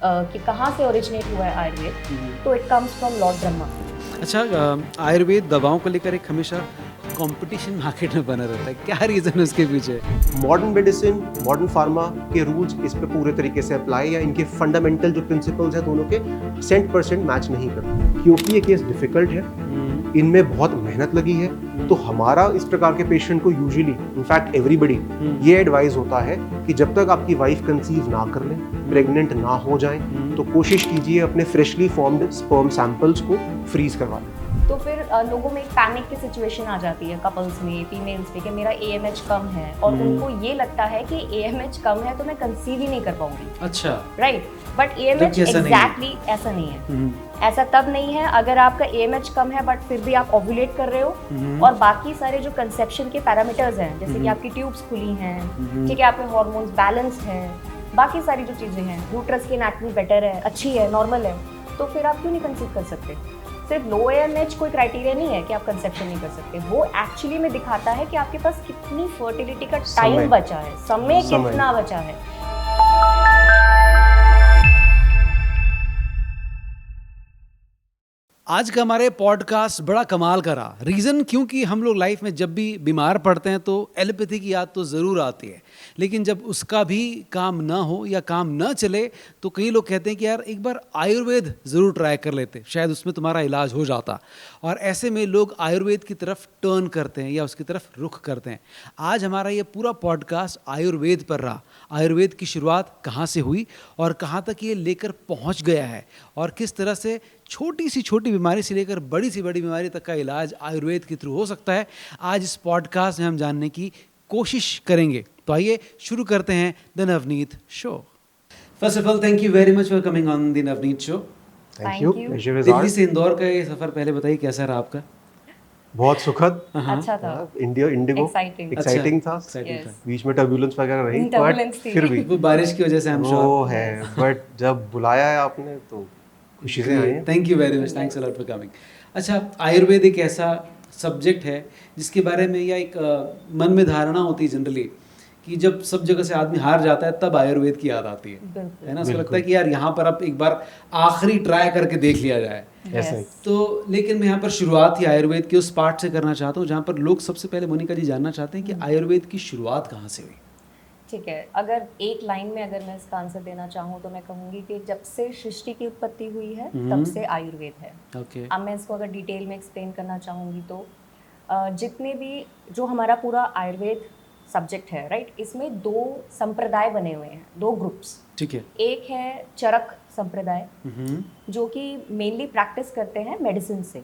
कि कहाँ से ओरिजिनेट हुआ है आयुर्वेद, तो it comes from Lord Brahma. अच्छा, आयुर्वेद दवाओं को लेकर एक हमेशा कंपटीशन मार्केट में बना रहता है, क्या रीज़न है उसके पीछे? मॉडर्न मेडिसिन, मॉडर्न फार्मा के रूल्स इस पे पूरे तरीके से अप्लाई या इनके फंडामेंटल जो प्रिंसिपल्स हैं दोनों के 100% मैच नहीं करते, क्योंकि ये केस डिफिकल्ट है, इनमें बहुत मेहनत लगी है। तो हमारा इस प्रकार के पेशेंट को यूजुअली, इनफैक्ट एवरीबडी, ये एडवाइस होता है कि जब तक आपकी वाइफ कंसीव ना कर ले, प्रेग्नेंट ना हो जाए, तो कोशिश कीजिए अपने फ्रेशली फॉर्म्ड स्पर्म सैंपल्स को फ्रीज करवा लें। तो फिर लोगों में एक पैनिक की सिचुएशन आ जाती है, कपल्स में, फीमेल्स में, कि मेरा AMH कम है, और उनको ये लगता है कि AMH कम है तो मैं कंसीव ही नहीं कर पाऊंगी। अच्छा, राइट, बट AMH एग्जैक्टली ऐसा नहीं है। ऐसा तब नहीं है अगर आपका AMH कम है बट फिर भी आप ओव्यूलेट कर रहे हो, और बाकी सारे जो कंसेप्शन के पैरामीटर्स हैं, जैसे कि आपकी ट्यूब्स खुली हैं, ठीक है, आपके हार्मोन्स बैलेंस्ड हैं, बाकी सारी जो चीज़ें हैं, यूट्रस की एनाटॉमी बेटर है, अच्छी है, नॉर्मल है, तो फिर आप क्यों नहीं कंसीव कर सकते? सिर्फ लो AMH कोई क्राइटेरिया नहीं है कि आप कंसेप्शन नहीं कर सकते। वो एक्चुअली में दिखाता है कि आपके पास कितनी फर्टिलिटी का टाइम बचा है, समय कितना बचा है। आज का हमारे पॉडकास्ट बड़ा कमाल का रहा। रीज़न क्योंकि हम लोग लाइफ में जब भी बीमार पड़ते हैं तो एलोपैथी की याद तो ज़रूर आती है, लेकिन जब उसका भी काम ना हो या काम ना चले तो कई लोग कहते हैं कि यार एक बार आयुर्वेद ज़रूर ट्राई कर लेते, शायद उसमें तुम्हारा इलाज हो जाता। और ऐसे में लोग आयुर्वेद की तरफ टर्न करते हैं या उसकी तरफ रुख करते हैं। आज हमारा ये पूरा पॉडकास्ट आयुर्वेद पर रहा। आयुर्वेद की शुरुआत कहाँ से हुई और कहाँ तक ये लेकर पहुँच गया है, और किस तरह से छोटी सी छोटी बीमारी से लेकर बड़ी सी बड़ी बीमारी तक का इलाज आयुर्वेद के थ्रू हो सकता है। आज इस पॉडकास्ट में हम जानने की कोशिश करेंगे। तो आइए शुरू करते हैं the Navneet show. First of all, thank you very much for coming on the Navneet show. Thank you. Delhi से इंदौर का ये सफ़र पहले बताइए कैसा रहा आपका? बहुत सुखद, अच्छा था, इंडिगो एक्साइटिंग था, बीच में टर्बुलेंस वगैरह रही, बट फिर भी वो बारिश की वजह से हम वो है, बट जब बुलाया है आपने तो खुशी से आए। Thank you very much, thanks a lot for coming. अच्छा, आयुर्वेद एक ऐसा सब्जेक्ट है जिसके बारे में या एक मन में धारणा होती है जनरली कि जब सब जगह से आदमी हार जाता है तब आयुर्वेद की याद आती है ना? उसको लगता है कि यार यहाँ पर अब एक बार आखिरी ट्राई करके देख लिया जाए। तो लेकिन मैं यहाँ पर शुरुआत ही आयुर्वेद के उस पार्ट से करना चाहता हूँ जहाँ पर लोग सबसे पहले मोनिका जी जानना चाहते हैं कि आयुर्वेद की शुरुआत कहाँ से हुई। ठीक है, अगर एक लाइन में अगर मैं इसका आंसर देना चाहूँ तो मैं कहूँगी कि जब से सृष्टि की उत्पत्ति हुई है तब से आयुर्वेद है। ओके, अब मैं इसको अगर डिटेल में एक्सप्लेन करना चाहूँगी तो जितने भी जो हमारा पूरा आयुर्वेद सब्जेक्ट है, राइट, इसमें दो संप्रदाय बने हुए हैं, दो ग्रुप्स। ठीक है। एक है चरक संप्रदाय, जो कि मेनली प्रैक्टिस करते हैं मेडिसिन से,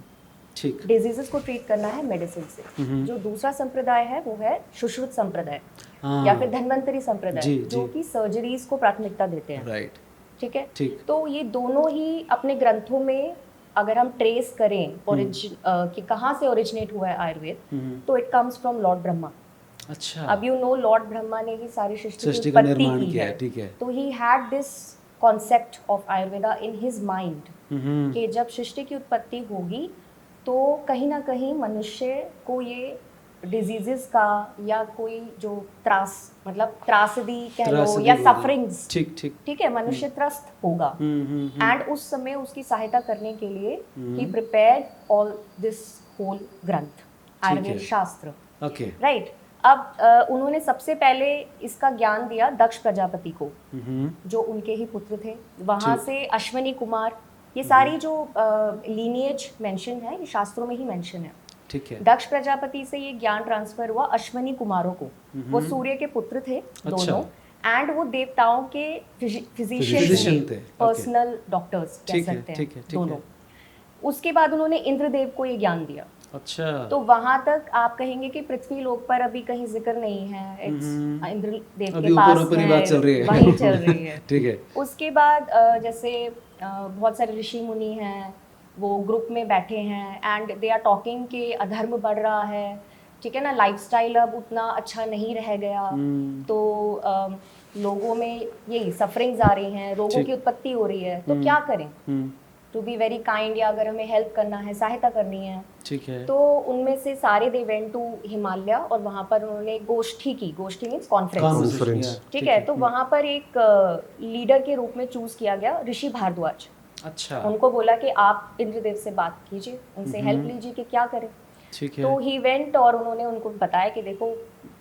ठीक, डिजीजेस को ट्रीट करना है मेडिसिन से। जो दूसरा संप्रदाय है वो है सुश्रुत संप्रदाय या फिर धन्वंतरी संप्रदाय, जो कि सर्जरीज को प्राथमिकता देते हैं। राइट, ठीक है, ठीक। तो ये दोनों ही अपने ग्रंथों में अगर हम ट्रेस करें कि कहाँ से ओरिजिनेट हुआ है आयुर्वेद, तो it comes from Lord Brahma. अच्छा, अब यू नो लॉर्ड ब्रह्मा ने ही सारी सृष्टि का की निर्माण उत्पत्ति की किया है, है, ठीक है। तो he had this concept of Ayurveda in his mind कि जब सृष्टि की उत्पत्ति होगी तो कहीं ना कहीं मनुष्य को ये डिजीजेस का या कोई जो त्रासदी कह लो या सफरिंग्स, ठीक है, मनुष्य त्रस्त होगा। एंड उस समय उसकी सहायता करने के लिए ही प्रिपेयर्ड ऑल दिस होल ग्रंथ, आयुर्वेद शास्त्र। Okay, right. अब उन्होंने सबसे पहले इसका ज्ञान दिया दक्ष प्रजापति को, जो उनके ही पुत्र थे। वहां से अश्वनी कुमार, ये सारी जो लीनिएज मेंशन है ये शास्त्रों में ही मेंशन है। ठीक है। दक्ष प्रजापति से ये ज्ञान ट्रांसफर हुआ अश्वनी कुमारों को। वो सूर्य के पुत्र थे दोनों, एंड वो देवताओं के फिजिशियन थे, पर्सनल डॉक्टर्स कह सकते हैं दोनों। उसके बाद उन्होंने इंद्रदेव को ये ज्ञान दिया। अच्छा, तो वहां तक आप कहेंगे कि पृथ्वी लोक पर अभी कहीं जिक्र नहीं है, इंद्रदेव के पास ऊपर है, बात चल रही है, वहीं चल रही है। ठीक है। उसके बाद जैसे बहुत सारे ऋषि मुनि हैं, वो ग्रुप में बैठे हैं एंड दे आर टॉकिंग कि अधर्म बढ़ रहा है, ठीक है ना, लाइफस्टाइल अब उतना अच्छा नहीं रह गया, तो लोगों में यही सफरिंग्स आ रही हैं, रोगों की उत्पत्ति हो रही है, तो क्या करें। टू बी वेरी काइंड, या अगर हमें हेल्प करना है, सहायता करनी है, ठीक है। तो उनमें से सारे दे वेंट टू हिमालय और वहाँ पर उन्होंने गोष्ठी की, गोष्ठी मीन्स कॉन्फ्रेंस, ठीक है। तो वहाँ पर एक लीडर के रूप में चूज किया गया ऋषि भारद्वाज। अच्छा। उनको बोला कि आप इंद्रदेव से बात कीजिए, उनसे हेल्प लीजिए कि क्या करें। ठीक है। तो ही वेंट और उन्होंने उनको बताया कि देखो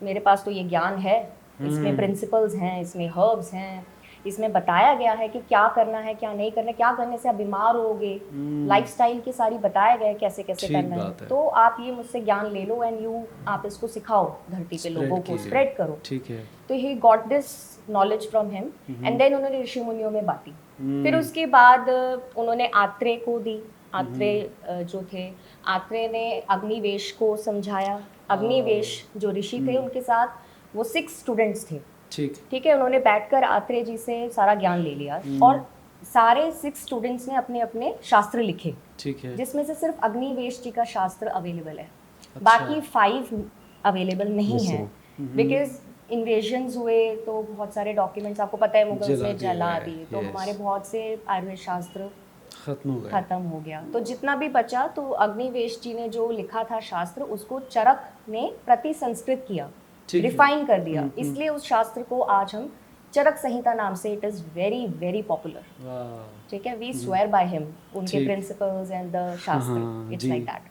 मेरे पास तो ये ज्ञान है, इसमें प्रिंसिपल्स हैं, इसमें हर्ब्स हैं, इसमें बताया गया है कि क्या करना है, क्या नहीं करना है, क्या करने से आप बीमार होगे, लाइफस्टाइल की सारी बताया गया है कैसे कैसे करना है। तो आप ये मुझसे ज्ञान ले लो एंड आप इसको सिखाओ, धरती पे लोगों को स्प्रेड करो। ठीक है। तो he got this knowledge from him and then उन्होंने ऋषि मुनियों में बांटी। फिर उसके बाद उन्होंने आत्रेय को दी। आत्रेय जो थे, आत्रेय ने अग्निवेश को समझाया। अग्निवेश जो ऋषि थे उनके साथ वो 6 स्टूडेंट्स थे। ठीक है, उन्होंने बैठकर आत्रेय जी से सारा ज्ञान ले लिया और सारे 6 स्टूडेंट्स ने अपने अपने शास्त्र लिखे। ठीक है। जिसमें से सिर्फ अग्निवेश जी का शास्त्र अवेलेबल है। बाकी 5 अवेलेबल नहीं है बिकॉज इन्वेजन्स हुए तो बहुत सारे डॉक्यूमेंट्स आपको पता है मुगल्स ने जला दिए, तो हमारे बहुत से आयुर्वेद शास्त्र खत्म हो गया। तो जितना भी बचा तो अग्निवेश जी ने जो लिखा था शास्त्र उसको चरक ने प्रति संस्कृत किया, रिफाइन कर दिया। इसलिए उस शास्त्र को आज हम चरक संहिता नाम से, it is very very popular. ठीक है, वी स्वेयर बाय हिम, उनके प्रिंसिपल्स एंड द शास्त्र, इट्स लाइक दैट।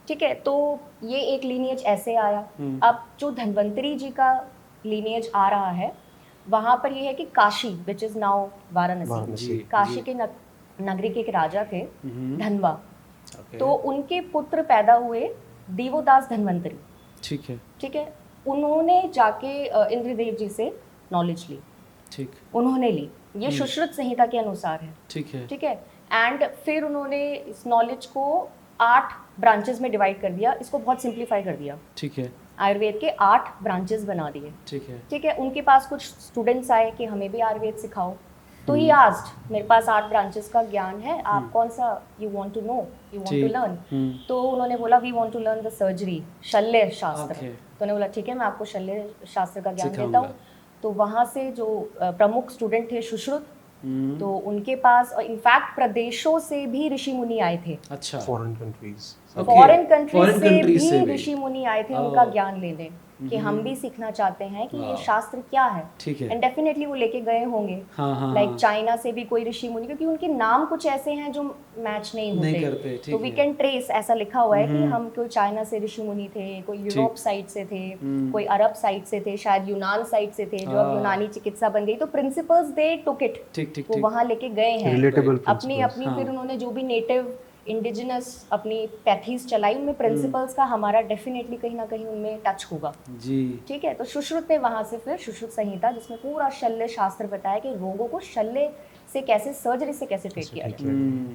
ठीक है, तो ये एक लीनिएज ऐसे आया। अब जो धन्वंतरी जी का लीनिएज आ रहा है वहां पर ये है कि Kashi, which is now Varanasi, Kashi के नगरी के एक राजा थे धनवा। तो उनके पुत्र पैदा हुए देवोदास धन्वंतरी। ठीक है। ठीक है, उन्होंने जाके इंद्रदेव जी से नॉलेज ली। ठीक, उन्होंने ली, ये सुश्रुत संहिता के अनुसार है। ठीक है। ठीक है, एंड फिर उन्होंने इस नॉलेज को 8 ब्रांचेस में डिवाइड कर दिया, इसको बहुत सिंप्लीफाई कर दिया। ठीक है। आयुर्वेद के 8 ब्रांचेस बना दिए। ठीक है। ठीक है, उनके पास कुछ स्टूडेंट्स आए कि हमें भी आयुर्वेद सिखाओ। तो ही आस्क्ड, मेरे पास 8 ब्रांचेस का ज्ञान है, आप कौन सा you want to know, you want to learn. तो उन्होंने बोला we want to learn the surgery, शल्य शास्त्र। तो उन्होंने बोला ठीक है, मैं आपको शल्य शास्त्र का ज्ञान देता हूँ। तो वहाँ से जो प्रमुख स्टूडेंट थे सुश्रुत, तो उनके पास इनफैक्ट प्रदेशों से भी ऋषि मुनि आए थे। अच्छा, फॉरेन कंट्रीज से भी ऋषि मुनि आए थे उनका ज्ञान लेने, कि हम भी सीखना चाहते हैं कि ये शास्त्र क्या है। एंड डेफिनेटली वो लेके गए होंगे, लाइक चाइना से भी कोई ऋषि मुनि, क्योंकि उनके नाम कुछ ऐसे हैं जो मैच नहीं होते। तो वी कैन ट्रेस, ऐसा लिखा हुआ है कि हम कोई चाइना से ऋषि मुनि थे, कोई यूरोप साइड से थे, कोई अरब साइड से थे, शायद यूनान साइड से थे, जो अब यूनानी चिकित्सा बन गई। तो प्रिंसिपल्स दे टुक इट, वो वहाँ लेके गए हैं अपनी अपनी। फिर उन्होंने जो भी नेटिव इंडिजिनस अपनी पैथीज चलाई, उनमें प्रिंसिपल्स का हमारा डेफिनेटली कहीं ना कहीं उनमें टच होगा जी। ठीक है, तो सुश्रुत ने वहां से फिर सुश्रुत संहिता, जिसमें पूरा शल्य शास्त्र बताया कि रोगों को शल्य से कैसे, सर्जरी से कैसे ट्रीट किया जाए।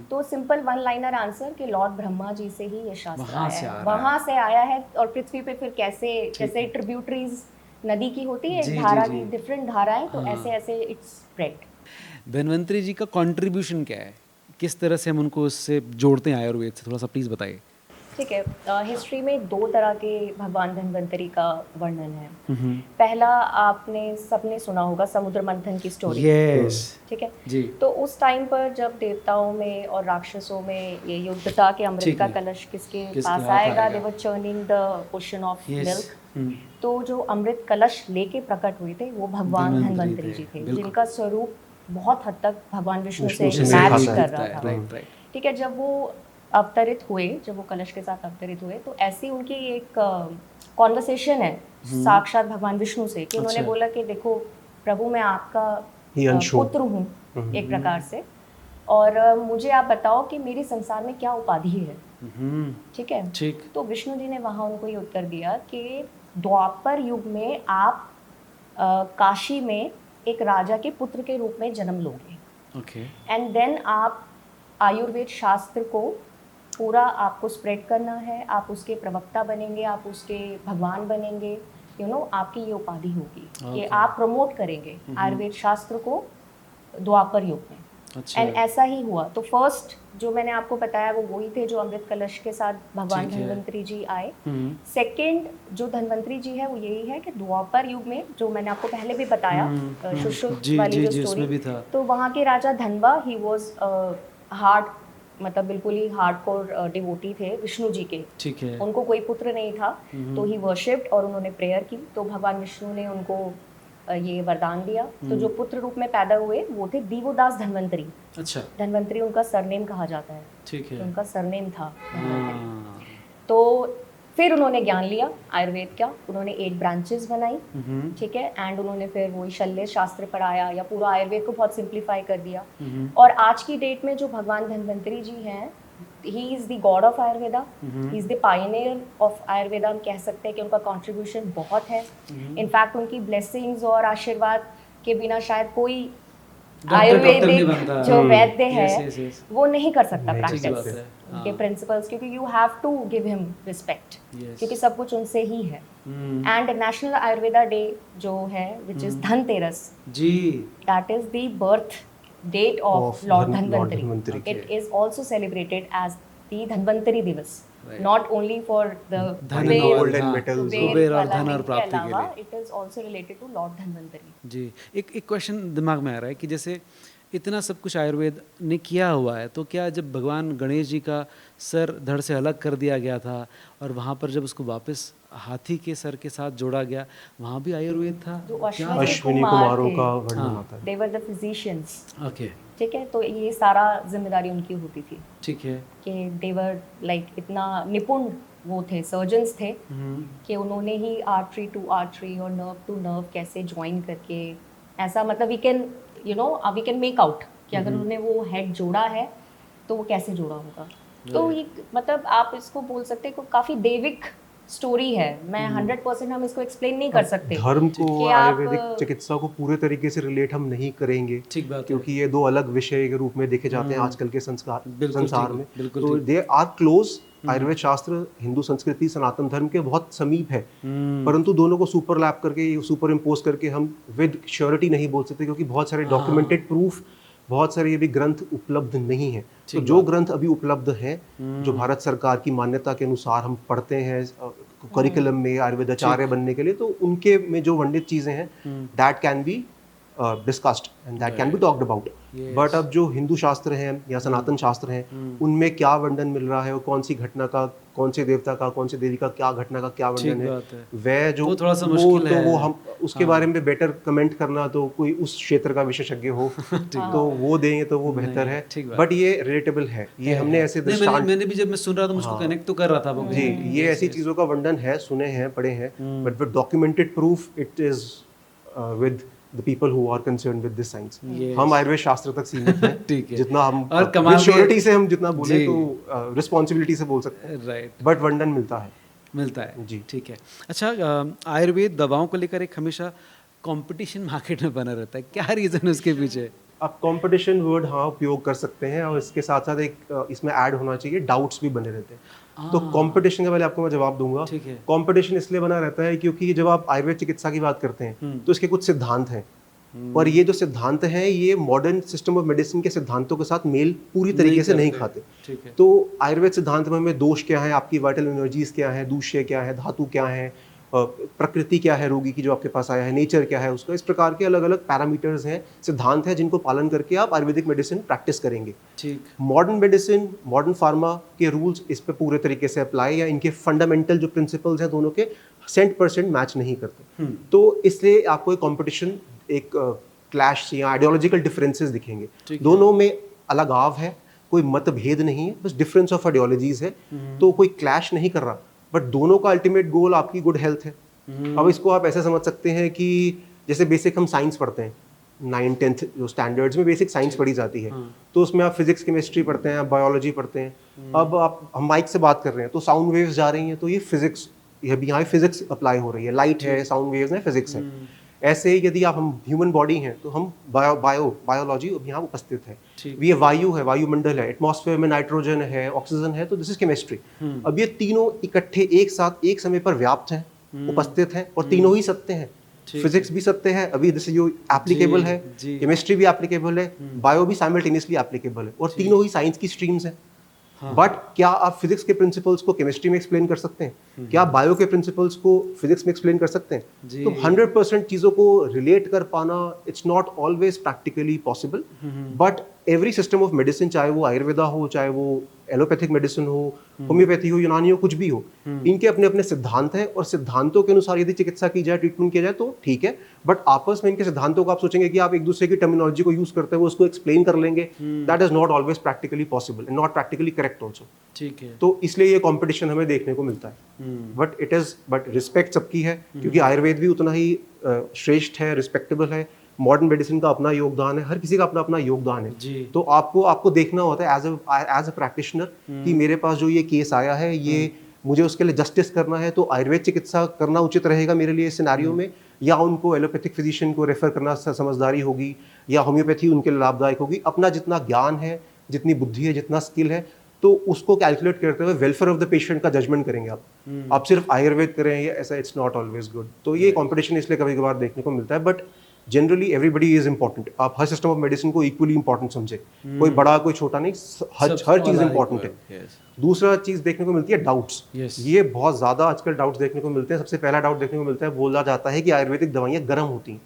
तो सिंपल 1 लाइनर आंसर कि लॉर्ड ब्रह्मा जी से ही ये शास्त्र आया है, वहां से आया है। और पृथ्वी पे फिर कैसे कैसे ट्रिब्यूटरीज नदी की होती है, धारा की डिफरेंट धाराएं, तो ऐसे ऐसे इट्स स्प्रेड। धन्वंतरी जी का कंट्रीब्यूशन क्या है, किस तरह से हम उनको उससे जोड़ते हैं आयुर्वेद से, थोड़ा सा प्लीज बताइए। ठीक है, हिस्ट्री में 2 तरह के भगवान धन्वंतरी का वर्णन है। पहला आपने सबने सुना होगा समुद्र मंथन की स्टोरी। ठीक है जी। तो उस टाइम पर जब देवताओं में और राक्षसों में ये युद्ध था कि अमृत का कलश किसके पास आएगा, they were churning the ocean of milk. तो जो अमृत कलश लेके प्रकट हुए थे वो भगवान धन्वंतरी जी थे, जिनका स्वरूप बहुत हद तक भगवान विष्णु से मैच कर रहा था। ठीक है, जब वो अवतरित हुए, जब वो कलश के साथ अवतरित हुए, तो ऐसी उनकी एक कॉन्वर्सेशन है साक्षात भगवान विष्णु से, कि उन्होंने बोला कि देखो प्रभु, मैं आपका पुत्र हूँ एक प्रकार से, और मुझे आप बताओ कि मेरी संसार में क्या उपाधि है। ठीक है, तो विष्णु जी ने वहाँ उनको ये उत्तर दिया कि द्वापर युग में आप काशी में एक राजा के पुत्र के रूप में जन्म लोगे। एंड देन आप आयुर्वेद शास्त्र को पूरा आपको स्प्रेड करना है, आप उसके प्रवक्ता बनेंगे, आप उसके भगवान बनेंगे, आपकी ये उपाधि होगी कि आप प्रमोट करेंगे आयुर्वेद शास्त्र को द्वापर युग में। एंड ऐसा ही हुआ। तो फर्स्ट जो मैंने आपको बताया वो वही थे जो अमृत कलश के साथ भगवान धन्वंतरी जी आए। सेकंड जो धन्वंतरी जी है वो यही है कि द्वापर युग में, जो मैंने आपको पहले भी बताया सुश्रुत वाली जो स्टोरी, तो वहाँ के राजा धनवा, ही वाज हार्ड मतलब बिल्कुल ही हार्डकोर डिवोटी थे विष्णु जी के। ठीक है। उनको कोई पुत्र नहीं था, तो ही वर्शिप्ड और उन्होंने प्रेयर की, तो भगवान विष्णु ने उनको ये वरदान दिया। तो जो पुत्र रूप में पैदा हुए वो थे दीवोदास धन्वंतरी। अच्छा। धन्वंतरी उनका सरनेम कहा जाता है। ठीक है। तो उनका सरनेम था धन्वंतरी। हाँ। तो फिर उन्होंने ज्ञान लिया आयुर्वेद का, उन्होंने 8 ब्रांचेस बनाई, ठीक है, एंड उन्होंने फिर वही शल्य शास्त्र पढ़ाया या पूरा आयुर्वेद को बहुत सिंप्लीफाई कर दिया। और आज की डेट में जो भगवान धन्वंतरी जी हैं, he is the God of Ayurveda, he is the Pioneer of Ayurveda. हम कह सकते हैं कि उनका कंट्रीब्यूशन बहुत है। इनफैक्ट उनकी ब्लेसिंग्स और आशीर्वाद के बिना शायद कोई आयुर्वेदिक जो वैद्य है वो नहीं कर सकता प्रैक्टिस उनके प्रिंसिपल्स, क्योंकि you have to give him respect, क्योंकि सब कुछ उनसे ही है। एंड नेशनल आयुर्वेदा डे जो है which is Dhanteras ji, that is the birth date of Lord Dhanvantari. It is also celebrated as the Dhanvantari Divas. Right. Not only for the gold and metals, Kuber और धन और प्राप्ति के लिए. It is also related to Lord Dhanvantari. जी, एक question दिमाग में आ रहा है कि जैसे इतना सब कुछ आयुर्वेद ने किया हुआ है, तो क्या जब भगवान गणेश जी का सर धड़ से अलग कर दिया गया था और वहाँ पर जब उसको वापस हाथी के सर के साथ जोड़ा गया, वहाँ भी आयुर्वेद था? जो अश्विनी कुमारों का वर्णन आता है। They were the physicians. Okay. ठीक है, तो ये सारा जिम्मेदारी उनकी होती थी। ठीक है। कि they were like इतना निपुण वो थे, सर्जन्स थे कि उन्होंने ही आर्टरी टू आर्टरी और नर्व टू नर्व कैसे ज्वाइन करके ऐसा, मतलब वी कैन मेक आउट कि अगर उन्होंने वो हेड जोड़ा है तो वो कैसे जोड़ा होगा। तो ये मतलब आप इसको बोल सकते हैं काफी दैविक स्टोरी है। मैं 100% हम इसको एक्सप्लेन नहीं कर सकते। धर्म को आयुर्वेदिक चिकित्सा को पूरे तरीके से रिलेट हम नहीं करेंगे, ठीक बात, क्योंकि ये दो अलग विषय के रूप में देखे जाते हैं आजकल के संसार में। तो दे आर क्लोज। आयुर्वेद शास्त्र हिंदू संस्कृति सनातन धर्म के बहुत समीप है, परंतु दोनों को सुपरलैप करके, सुपर इम्पोज करके हम विद श्योरिटी नहीं बोल सकते, क्योंकि बहुत सारे डॉक्यूमेंटेड प्रूफ, बहुत सारे ये भी ग्रंथ उपलब्ध नहीं है। तो जो ग्रंथ अभी उपलब्ध हैं, जो भारत सरकार की मान्यता के अनुसार हम पढ़ते हैं करिकुलम में आयुर्वेद आचार्य बनने के लिए, तो उनके में जो वर्णित चीजें हैं that can be discussed and that can be talked about. But अब जो हिंदू शास्त्र हैं या सनातन शास्त्र हैं, उनमें क्या वर्णन मिल रहा है और कौन सी घटना का, कौन से देवता का, कौन से देवी का क्या घटना का क्या वर्णन है, वह जो वो थोड़ा सा मुश्किल है। तो वो हम उसके बारे में बेटर कमेंट करना, तो कोई उस क्षेत्र का विशेषज्ञ हो तो वो देंगे तो वो बेहतर है। बट ये रिलेटेबल है, ये हमने ऐसे मैंने भी जब मैं सुन रहा था मुझको कनेक्ट तो कर रहा था जी, ये ऐसी चीजों का वर्णन है, सुने हैं, पढ़े हैं, but with documented proof it is with the people who are concerned with this science. हम आयुर्वेद शास्त्र तक सीमित हैं। जितना हम और श्योरिटी से हम जितना बोले तो रिस्पॉन्सिबिलिटी से बोल सकते हैं, राइट, बट वर्णन मिलता है जी, ठीक है। अच्छा, आयुर्वेद दवाओं को लेकर एक हमेशा कंपटीशन मार्केट में बना रहता है, क्या रीजन है उसके पीछे? आप कंपटीशन वर्ड हाँ उपयोग कर सकते हैं, और इसके साथ साथ एक इसमें ऐड होना चाहिए, डाउट्स भी बने रहते हैं। तो कंपटीशन का पहले आपको मैं जवाब दूंगा। कंपटीशन इसलिए बना रहता है क्योंकि जब आप आयुर्वेद चिकित्सा की बात करते हैं तो इसके कुछ सिद्धांत हैं, और ये जो सिद्धांत हैं ये मॉडर्न सिस्टम ऑफ मेडिसिन के सिद्धांतों के साथ मेल पूरी तरीके से नहीं खाते। तो आयुर्वेद सिद्धांत में हमें दोष क्या है, आपकी वाइटल एनर्जीज क्या है, दूष्य क्या है, धातु क्या है, प्रकृति क्या है रोगी की जो आपके पास आया है, नेचर क्या है उसका, इस प्रकार के अलग अलग पैरामीटर्स हैं, सिद्धांत हैं, जिनको पालन करके आप आयुर्वेदिक मेडिसिन प्रैक्टिस करेंगे। मॉडर्न मेडिसिन, मॉडर्न फार्मा के रूल्स इस पे पूरे तरीके से अप्लाई, या इनके फंडामेंटल जो प्रिंसिपल्स हैं दोनों के 100% मैच नहीं करते। तो इसलिए आपको एक कॉम्पिटिशन, एक क्लैश या आइडियोलॉजिकल डिफरेंसेस दिखेंगे। दोनों में अलगाव है, कोई मतभेद नहीं है, बस डिफरेंस ऑफ आइडियोलॉजीज है। तो कोई क्लैश नहीं कर रहा, बट दोनों का अल्टीमेट गोल आपकी गुड हेल्थ है। अब इसको आप ऐसे समझ सकते हैं कि जैसे बेसिक हम साइंस पढ़ते हैं, 9th-10th जो स्टैंडर्ड्स में बेसिक साइंस पढ़ी जाती है, तो उसमें आप फिजिक्स केमिस्ट्री पढ़ते हैं, बायोलॉजी पढ़ते हैं। अब हम माइक से बात कर रहे हैं तो साउंड वेव्स जा रही हैं, तो ये फिजिक्स, ये भी यहाँ फिजिक्स अप्लाई हो रही है, लाइट है, साउंड वेव्स है, फिजिक्स है। ऐसे ही यदि आप हम ह्यूमन बॉडी हैं तो हम बायोलॉजी यहाँ उपस्थित है। ये वायु है, वायुमंडल है, एटमॉस्फेयर में नाइट्रोजन है, ऑक्सीजन है, तो दिस इज केमिस्ट्री। अब ये तीनों इकट्ठे एक साथ एक समय पर व्याप्त हैं, उपस्थित हैं, और तीनों ही सत्य हैं। फिजिक्स भी सत्य है, अभी दिस जो एप्लीकेबल है, केमिस्ट्री भी एप्लीकेबल है, बायो भी साइमल्टेनियसली एप्लीकेबल है, और तीनों ही साइंस की स्ट्रीम्स हैं। बट क्या आप फिजिक्स के प्रिंसिपल्स को केमिस्ट्री में एक्सप्लेन कर सकते हैं? क्या आप बायो के प्रिंसिपल्स को फिजिक्स में एक्सप्लेन कर सकते हैं? जी। तो 100% चीज़ों को रिलेट कर पाना it's not always practically possible, but every system of medicine, चाहे वो आयुर्वेदा हो, चाहे वो एलोपैथिक मेडिसिन हो, होम्योपैथी हो, यूनानी हो, कुछ भी हो, इनके अपने अपने सिद्धांत हैं और सिद्धांतों के अनुसार यदि चिकित्सा की जाए, ट्रीटमेंट किया जाए तो ठीक है, बट आपस में इनके सिद्धांतों को आप सोचेंगे कि आप एक दूसरे की टर्मिनोलॉजी को यूज करते हुए उसको एक्सप्लेन कर लेंगे, that is not always practically possible and not practically correct also. ठीक है। तो इसलिए ये कंपटीशन हमें देखने को मिलता है, बट रिस्पेक्ट सबकी है, क्योंकि आयुर्वेद भी उतना ही श्रेष्ठ है, रिस्पेक्टेबल है, मॉडर्न मेडिसिन का अपना योगदान है, हर किसी का अपना अपना योगदान है। जी। तो आपको देखना होता है एज अ प्रैक्टिशनर कि मेरे पास जो ये केस आया है, ये मुझे उसके लिए जस्टिस करना है, तो आयुर्वेद चिकित्सा करना उचित रहेगा मेरे लिए इस सिनेरियो में, या उनको एलोपैथिक फिजिशियन को रेफर करना समझदारी होगी, या होम्योपैथी उनके लिए लाभदायक होगी। अपना जितना ज्ञान है, जितनी बुद्धि है, जितना स्किल है, तो उसको कैलकुलेट करते हुए वेलफेयर ऑफ द पेशेंट का जजमेंट करेंगे आप सिर्फ आयुर्वेद करें या ऐसा, इट्स नॉट ऑलवेज गुड। तो ये कंपटीशन इसलिए कभी कभार देखने को मिलता है, but generally everybody is important. आप हर सिस्टम ऑफ मेडिसिन को इक्वली इंपॉर्टेंट समझे, कोई बड़ा कोई छोटा नहीं, हर चीज इंपॉर्टेंट है। दूसरा चीज देखने को मिलती है डाउट्स। ये बहुत ज्यादा आजकल डाउट्स देखने को मिलते हैं। सबसे पहला डाउट देखने को मिलता है, बोला जाता है कि आयुर्वेदिक दवाइयाँ गर्म होती हैं,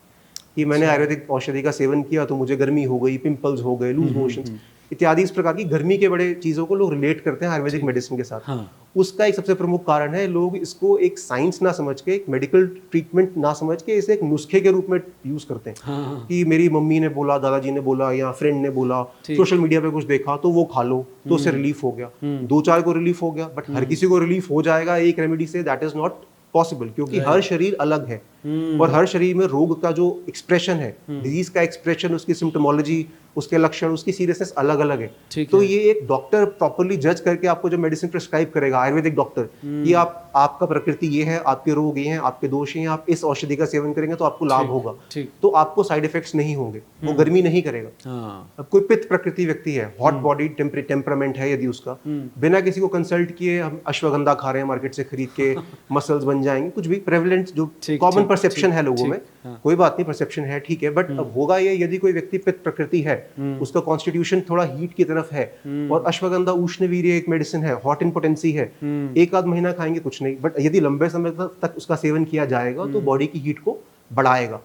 कि मैंने आयुर्वेदिक औषधि का सेवन किया तो मुझे गर्मी हो गई, पिंपल्स हो गए, लूज मोशंस इत्यादि इस प्रकार की गर्मी के बड़े चीजों को लोग रिलेट करते हैं आयुर्वेदिक मेडिसिन के साथ। हाँ। उसका एक सबसे प्रमुख कारण है, लोग इसको एक साइंस ना समझ के, एक मेडिकल ट्रीटमेंट ना समझ के, इसे एक नुस्खे के रूप में यूज करते हैं। हाँ। कि मेरी मम्मी ने बोला, दादाजी ने बोला, या फ्रेंड ने बोला, सोशल मीडिया पे कुछ देखा तो वो खा लो तो उससे रिलीफ हो गया, 2-4 को रिलीफ हो गया, बट हर किसी को रिलीफ हो जाएगा एक रेमेडी से, दैट इज नॉट पॉसिबल, क्योंकि हर शरीर अलग है और हर शरीर में रोग का जो एक्सप्रेशन है, डिजीज का एक्सप्रेशन, उसकी सिम्टोमोलॉजी, उसके लक्षण, उसकी सीरियसनेस अलग अलग है। तो ये एक डॉक्टर प्रॉपर्ली जज करके आपको जो मेडिसिन प्रिस्क्राइब करेगा, आयुर्वेदिक डॉक्टर, कि आपका प्रकृति ये है, आपके रोग ये हैं, आपके दोष ये हैं, आप इस औषधि का सेवन करेंगे तो आपको लाभ होगा, तो आपको साइड इफेक्ट्स नहीं होंगे, वो गर्मी नहीं करेगा। अब कोई पित्त प्रकृति व्यक्ति है, हॉट बॉडी टेम्परामेंट है, यदि उसका बिना किसी को कंसल्ट किए हम अश्वगंधा खा रहे हैं मार्केट से खरीद के, मसल्स बन जाएंगे, कुछ भी प्रेवलेंट जो कॉमन परसेप्शन है लोगों में, कोई बात नहीं, परसेप्शन है, ठीक है, बट अब होगा ये, यदि कोई व्यक्ति पित्त प्रकृति है, उसका कॉन्स्टिट्यूशन थोड़ा हीट की तरफ है, और अश्वगंधा उष्णवीर्य एक मेडिसिन है, हॉट इन पोटेंसी है, एक आध महीना खाएंगे कुछ नहीं, बट यदि लंबे समय तक उसका सेवन किया जाएगा तो बॉडी की हीट को बढ़ाएगा।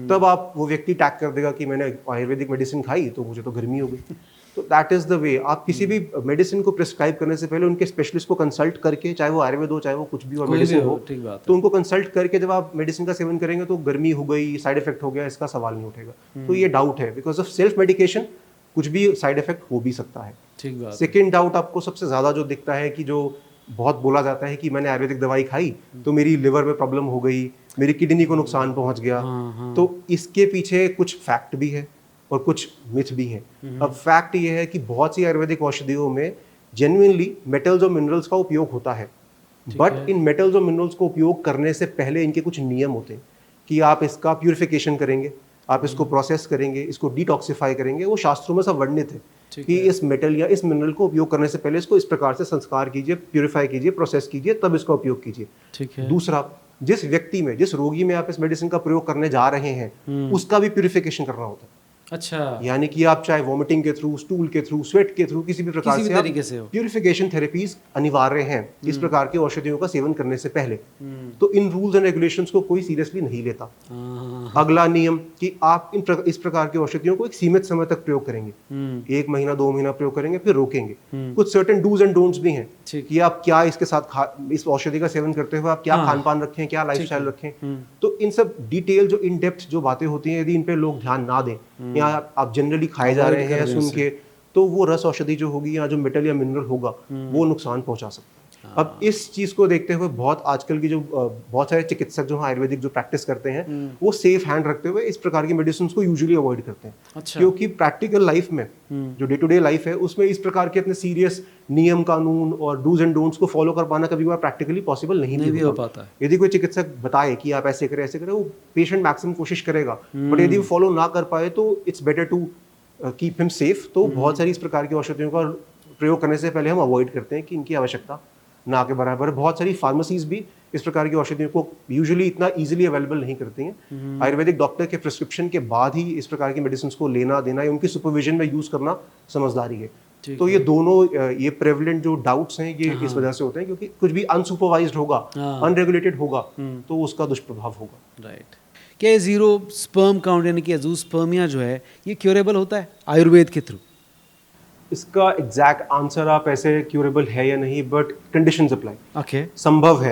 तब आप वो व्यक्ति टैग कर देगा कि मैंने आयुर्वेदिक मेडिसिन खाई तो मुझे तो गर्मी हो गई। तो दैट इज द वे। आप किसी भी मेडिसिन को प्रिस्क्राइब करने से पहले उनके स्पेशलिस्ट को कंसल्ट करके, चाहे वो आयुर्वेद हो, चाहे वो कुछ भी और मेडिसिन हो, तो उनको कंसल्ट करके जब आप मेडिसिन का सेवन करेंगे तो गर्मी हो गई, साइड इफेक्ट हो गया, इसका सवाल नहीं उठेगा। तो ये डाउट है, बिकॉज ऑफ सेल्फ मेडिकेशन कुछ भी साइड इफेक्ट हो भी सकता है। ठीक बात। सेकेंड डाउट आपको सबसे ज्यादा जो दिखता है, कि जो बहुत बोला जाता है कि मैंने आयुर्वेदिक दवाई खाई तो मेरी लिवर में प्रॉब्लम हो गई, मेरी किडनी को नुकसान पहुंच गया। तो इसके पीछे कुछ फैक्ट भी है और कुछ मिथ भी है। अब फैक्ट ये है कि बहुत सी आयुर्वेदिक औषधियों में जेन्युइनली मेटल्स और मिनरल्स का उपयोग होता है, बट इन मेटल्स और मिनरल्स को उपयोग करने से पहले इनके कुछ नियम होते हैं, कि आप इसका प्यूरिफिकेशन करेंगे, आप इसको प्रोसेस करेंगे, इसको डिटॉक्सिफाई करेंगे। वो शास्त्रों में सब वर्णित है कि इस मेटल या इस मिनरल को उपयोग करने से पहले इसको इस प्रकार से संस्कार कीजिए, प्यूरिफाई कीजिए, प्रोसेस कीजिए, तब इसका उपयोग कीजिए। ठीक है। दूसरा, जिस व्यक्ति में, जिस रोगी में आप इस मेडिसिन का प्रयोग करने जा रहे हैं, उसका भी प्यूरिफिकेशन करना होता है। अच्छा। यानी कि आप चाहे वोमिटिंग के थ्रू, स्टूल के थ्रू, स्वेट के थ्रू, किसी भी प्रकार से तरीके से प्यूरिफिकेशन थेरेपीज अनिवार्य हैं इस प्रकार की औषधियों का सेवन करने से पहले। तो इन रूल्स एंड रेगुलेशंस को कोई सीरियसली नहीं लेता। अगला नियम कि आप इस प्रकार की औषधियों को एक सीमित समय तक प्रयोग करेंगे, 1 महीना 2 महीना प्रयोग करेंगे, फिर रोकेंगे। कुछ सर्टेन डूज एंड डोंट्स भी हैं कि आप क्या इसके साथ इस औषधि का सेवन करते हुए आप क्या खान पान रखें, क्या लाइफस्टाइल रखें। तो इन सब डिटेल जो इन डेप्थ जो बातें होती हैं, यदि इन पे लोग ध्यान ना दें, या आप जनरली खाए जा रहे हैं सुन के, तो वो रस औषधि जो होगी या जो मेटल या मिनरल होगा वो नुकसान पहुंचा सकता है। अब इस चीज को देखते हुए बहुत आजकल की जो बहुत सारे चिकित्सक जो आयुर्वेदिक जो प्रैक्टिस करते हैं, वो सेफ हैंड रखते हुए इस प्रकार की मेडिसिन को यूजुअली अवॉइड करते हैं। अच्छा। क्योंकि प्रैक्टिकल लाइफ में जो डे टू डे लाइफ है, उसमें इस प्रकार के इतने सीरियस नियम कानून और डूज एंड डोंट्स को फॉलो कर पाना कभी बार प्रैक्टिकली पॉसिबल नहीं हो पाता है। यदि कोई चिकित्सक बताए कि आप ऐसे करें ऐसे करें, वो पेशेंट मैक्सिमम कोशिश करेगा, बट यदि वो फॉलो ना कर पाए तो it's better to keep him safe. तो बहुत सारी इस प्रकार की औषधियों का प्रयोग करने से पहले हम अवॉइड करते हैं कि इनकी आवश्यकता ना के बराबर। बहुत सारी फार्मेसीज भी इस प्रकार की औषधियों को यूजुअली इतना इजीली अवेलेबल नहीं करती हैं। आयुर्वेदिक डॉक्टर के प्रिस्क्रिप्शन के बाद ही इस प्रकार की मेडिसिन को लेना देना या उनकी सुपरविजन में यूज करना समझदारी है। तो ये दोनों ये प्रेवलेंट जो डाउट्स हैं ये इस वजह से होते हैं क्योंकि कुछ भी अनसुपरवाइज्ड होगा, अनरेगुलेटेड होगा तो उसका दुष्प्रभाव होगा। राइट। क्या जीरो स्पर्म काउंट यानी कि अज़ूस्पर्मिया जो है ये क्योरेबल होता है आयुर्वेद के थ्रू? इसका एग्जैक्ट आंसर आप ऐसे क्यूरेबल है या नहीं, बट कंडीशंस अप्लाई। ओके, संभव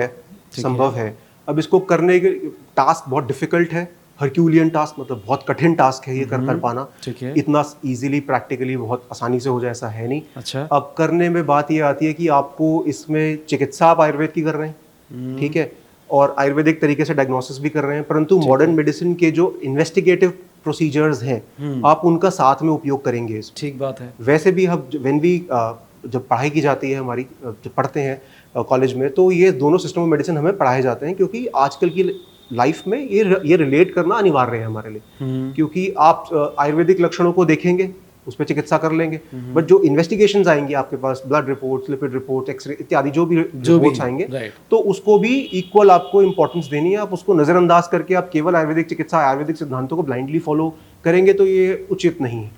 है। अब इसको करने के टास्क बहुत डिफिकल्ट है, हरक्यूलियन टास्क, मतलब बहुत कठिन टास्क है ये कर पाना। ठीक है। इतना इजीली प्रैक्टिकली बहुत आसानी से हो जाए ऐसा है नहीं। अच्छा। अब करने में बात ये आती है कि आपको इसमें चिकित्सा आप आयुर्वेद की कर रहे हैं, ठीक है, और आयुर्वेदिक तरीके से डायग्नोसिस भी कर रहे हैं, परंतु मॉडर्न मेडिसिन के जो इन्वेस्टिगेटिव प्रोसीजर्स हैं आप उनका साथ में उपयोग करेंगे। ठीक बात है। वैसे भी हम जब पढ़ाई की जाती है हमारी, जब पढ़ते हैं कॉलेज में, तो ये दोनों सिस्टम ऑफ मेडिसिन हमें पढ़ाए जाते हैं क्योंकि आजकल की लाइफ में ये रिलेट करना अनिवार्य है हमारे लिए। क्योंकि आप आयुर्वेदिक लक्षणों को देखेंगे, उस पर चिकित्सा कर लेंगे, बट जो इन्वेस्टिगेशंस आएंगी आपके पास, blood reports, lipid report, x ray इत्यादि जो भी रिपोर्ट्स आएंगे, तो उसको भी इक्वल आपको इंपॉर्टेंस देनी है। आप उसको नजरअंदाज करके आप केवल आयुर्वेदिक चिकित्सा, आयुर्वेदिक सिद्धांतों को ब्लाइंडली फॉलो करेंगे तो ये उचित नहीं है।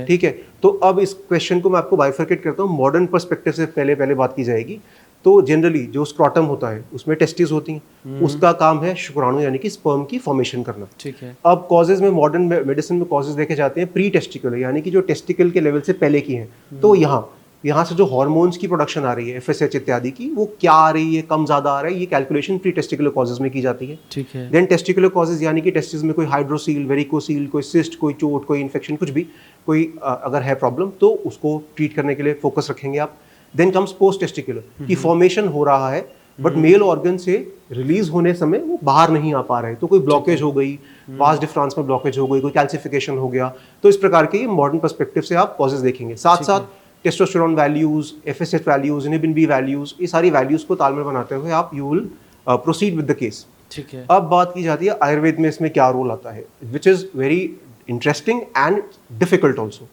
ठीक है। तो अब इस क्वेश्चन को मैं आपको बाइफरकेट करता हूँ। मॉडर्न पर्सपेक्टिव से पहले बात की जाएगी तो जनरली जो स्क्रॉटम होता है उसमें टेस्टिस होती हैं, उसका काम है शुक्राणु यानी कि स्पर्म की फॉर्मेशन करना। ठीक है। अब कॉजेज में मॉडर्न मेडिसिन में कॉजेज देखे जाते हैं प्री टेस्टिकुलर, यानी कि जो टेस्टिकल के लेवल से पहले की हैं। तो यहाँ से जो हार्मोन्स की प्रोडक्शन आ रही है, FSH इत्यादि की, वो क्या आ रही है, कम ज्यादा आ रहा है, ये कैलकुलेशन प्री टेस्टिकुलर कॉजेज में की जाती है। ठीक है। देन टेस्टिकुलर कॉजेज यानी कि टेस्टिस में कोई हाइड्रोसील, वेरिकोसील, कोई सिस्ट, कोई चोट, कोई इन्फेक्शन, कुछ भी कोई अगर है प्रॉब्लम तो उसको ट्रीट करने के लिए फोकस रखेंगे आप। देन कम्स पोस्ट टेस्टिकुलर की फॉर्मेशन हो रहा है बट मेल ऑर्गन से रिलीज होने समय वो बाहर नहीं आ पा रहे, तो कोई ब्लॉकेज हो गई, वास डिफरेंस में ब्लॉकेज हो गई, कोई कैल्सिफिकेशन हो गया। तो इस प्रकार के मॉडर्न पर्सपेक्टिव से आप कॉजेज देखेंगे। साथ साथ testosterone values, FSH values, inhibin B values, ये सारी वैल्यूज को तालमेल बनाते हुए आप you will proceed with the case. ठीक है। अब बात की जाती है आयुर्वेद में इसमें क्या रोल आता है, which is very interesting and difficult also.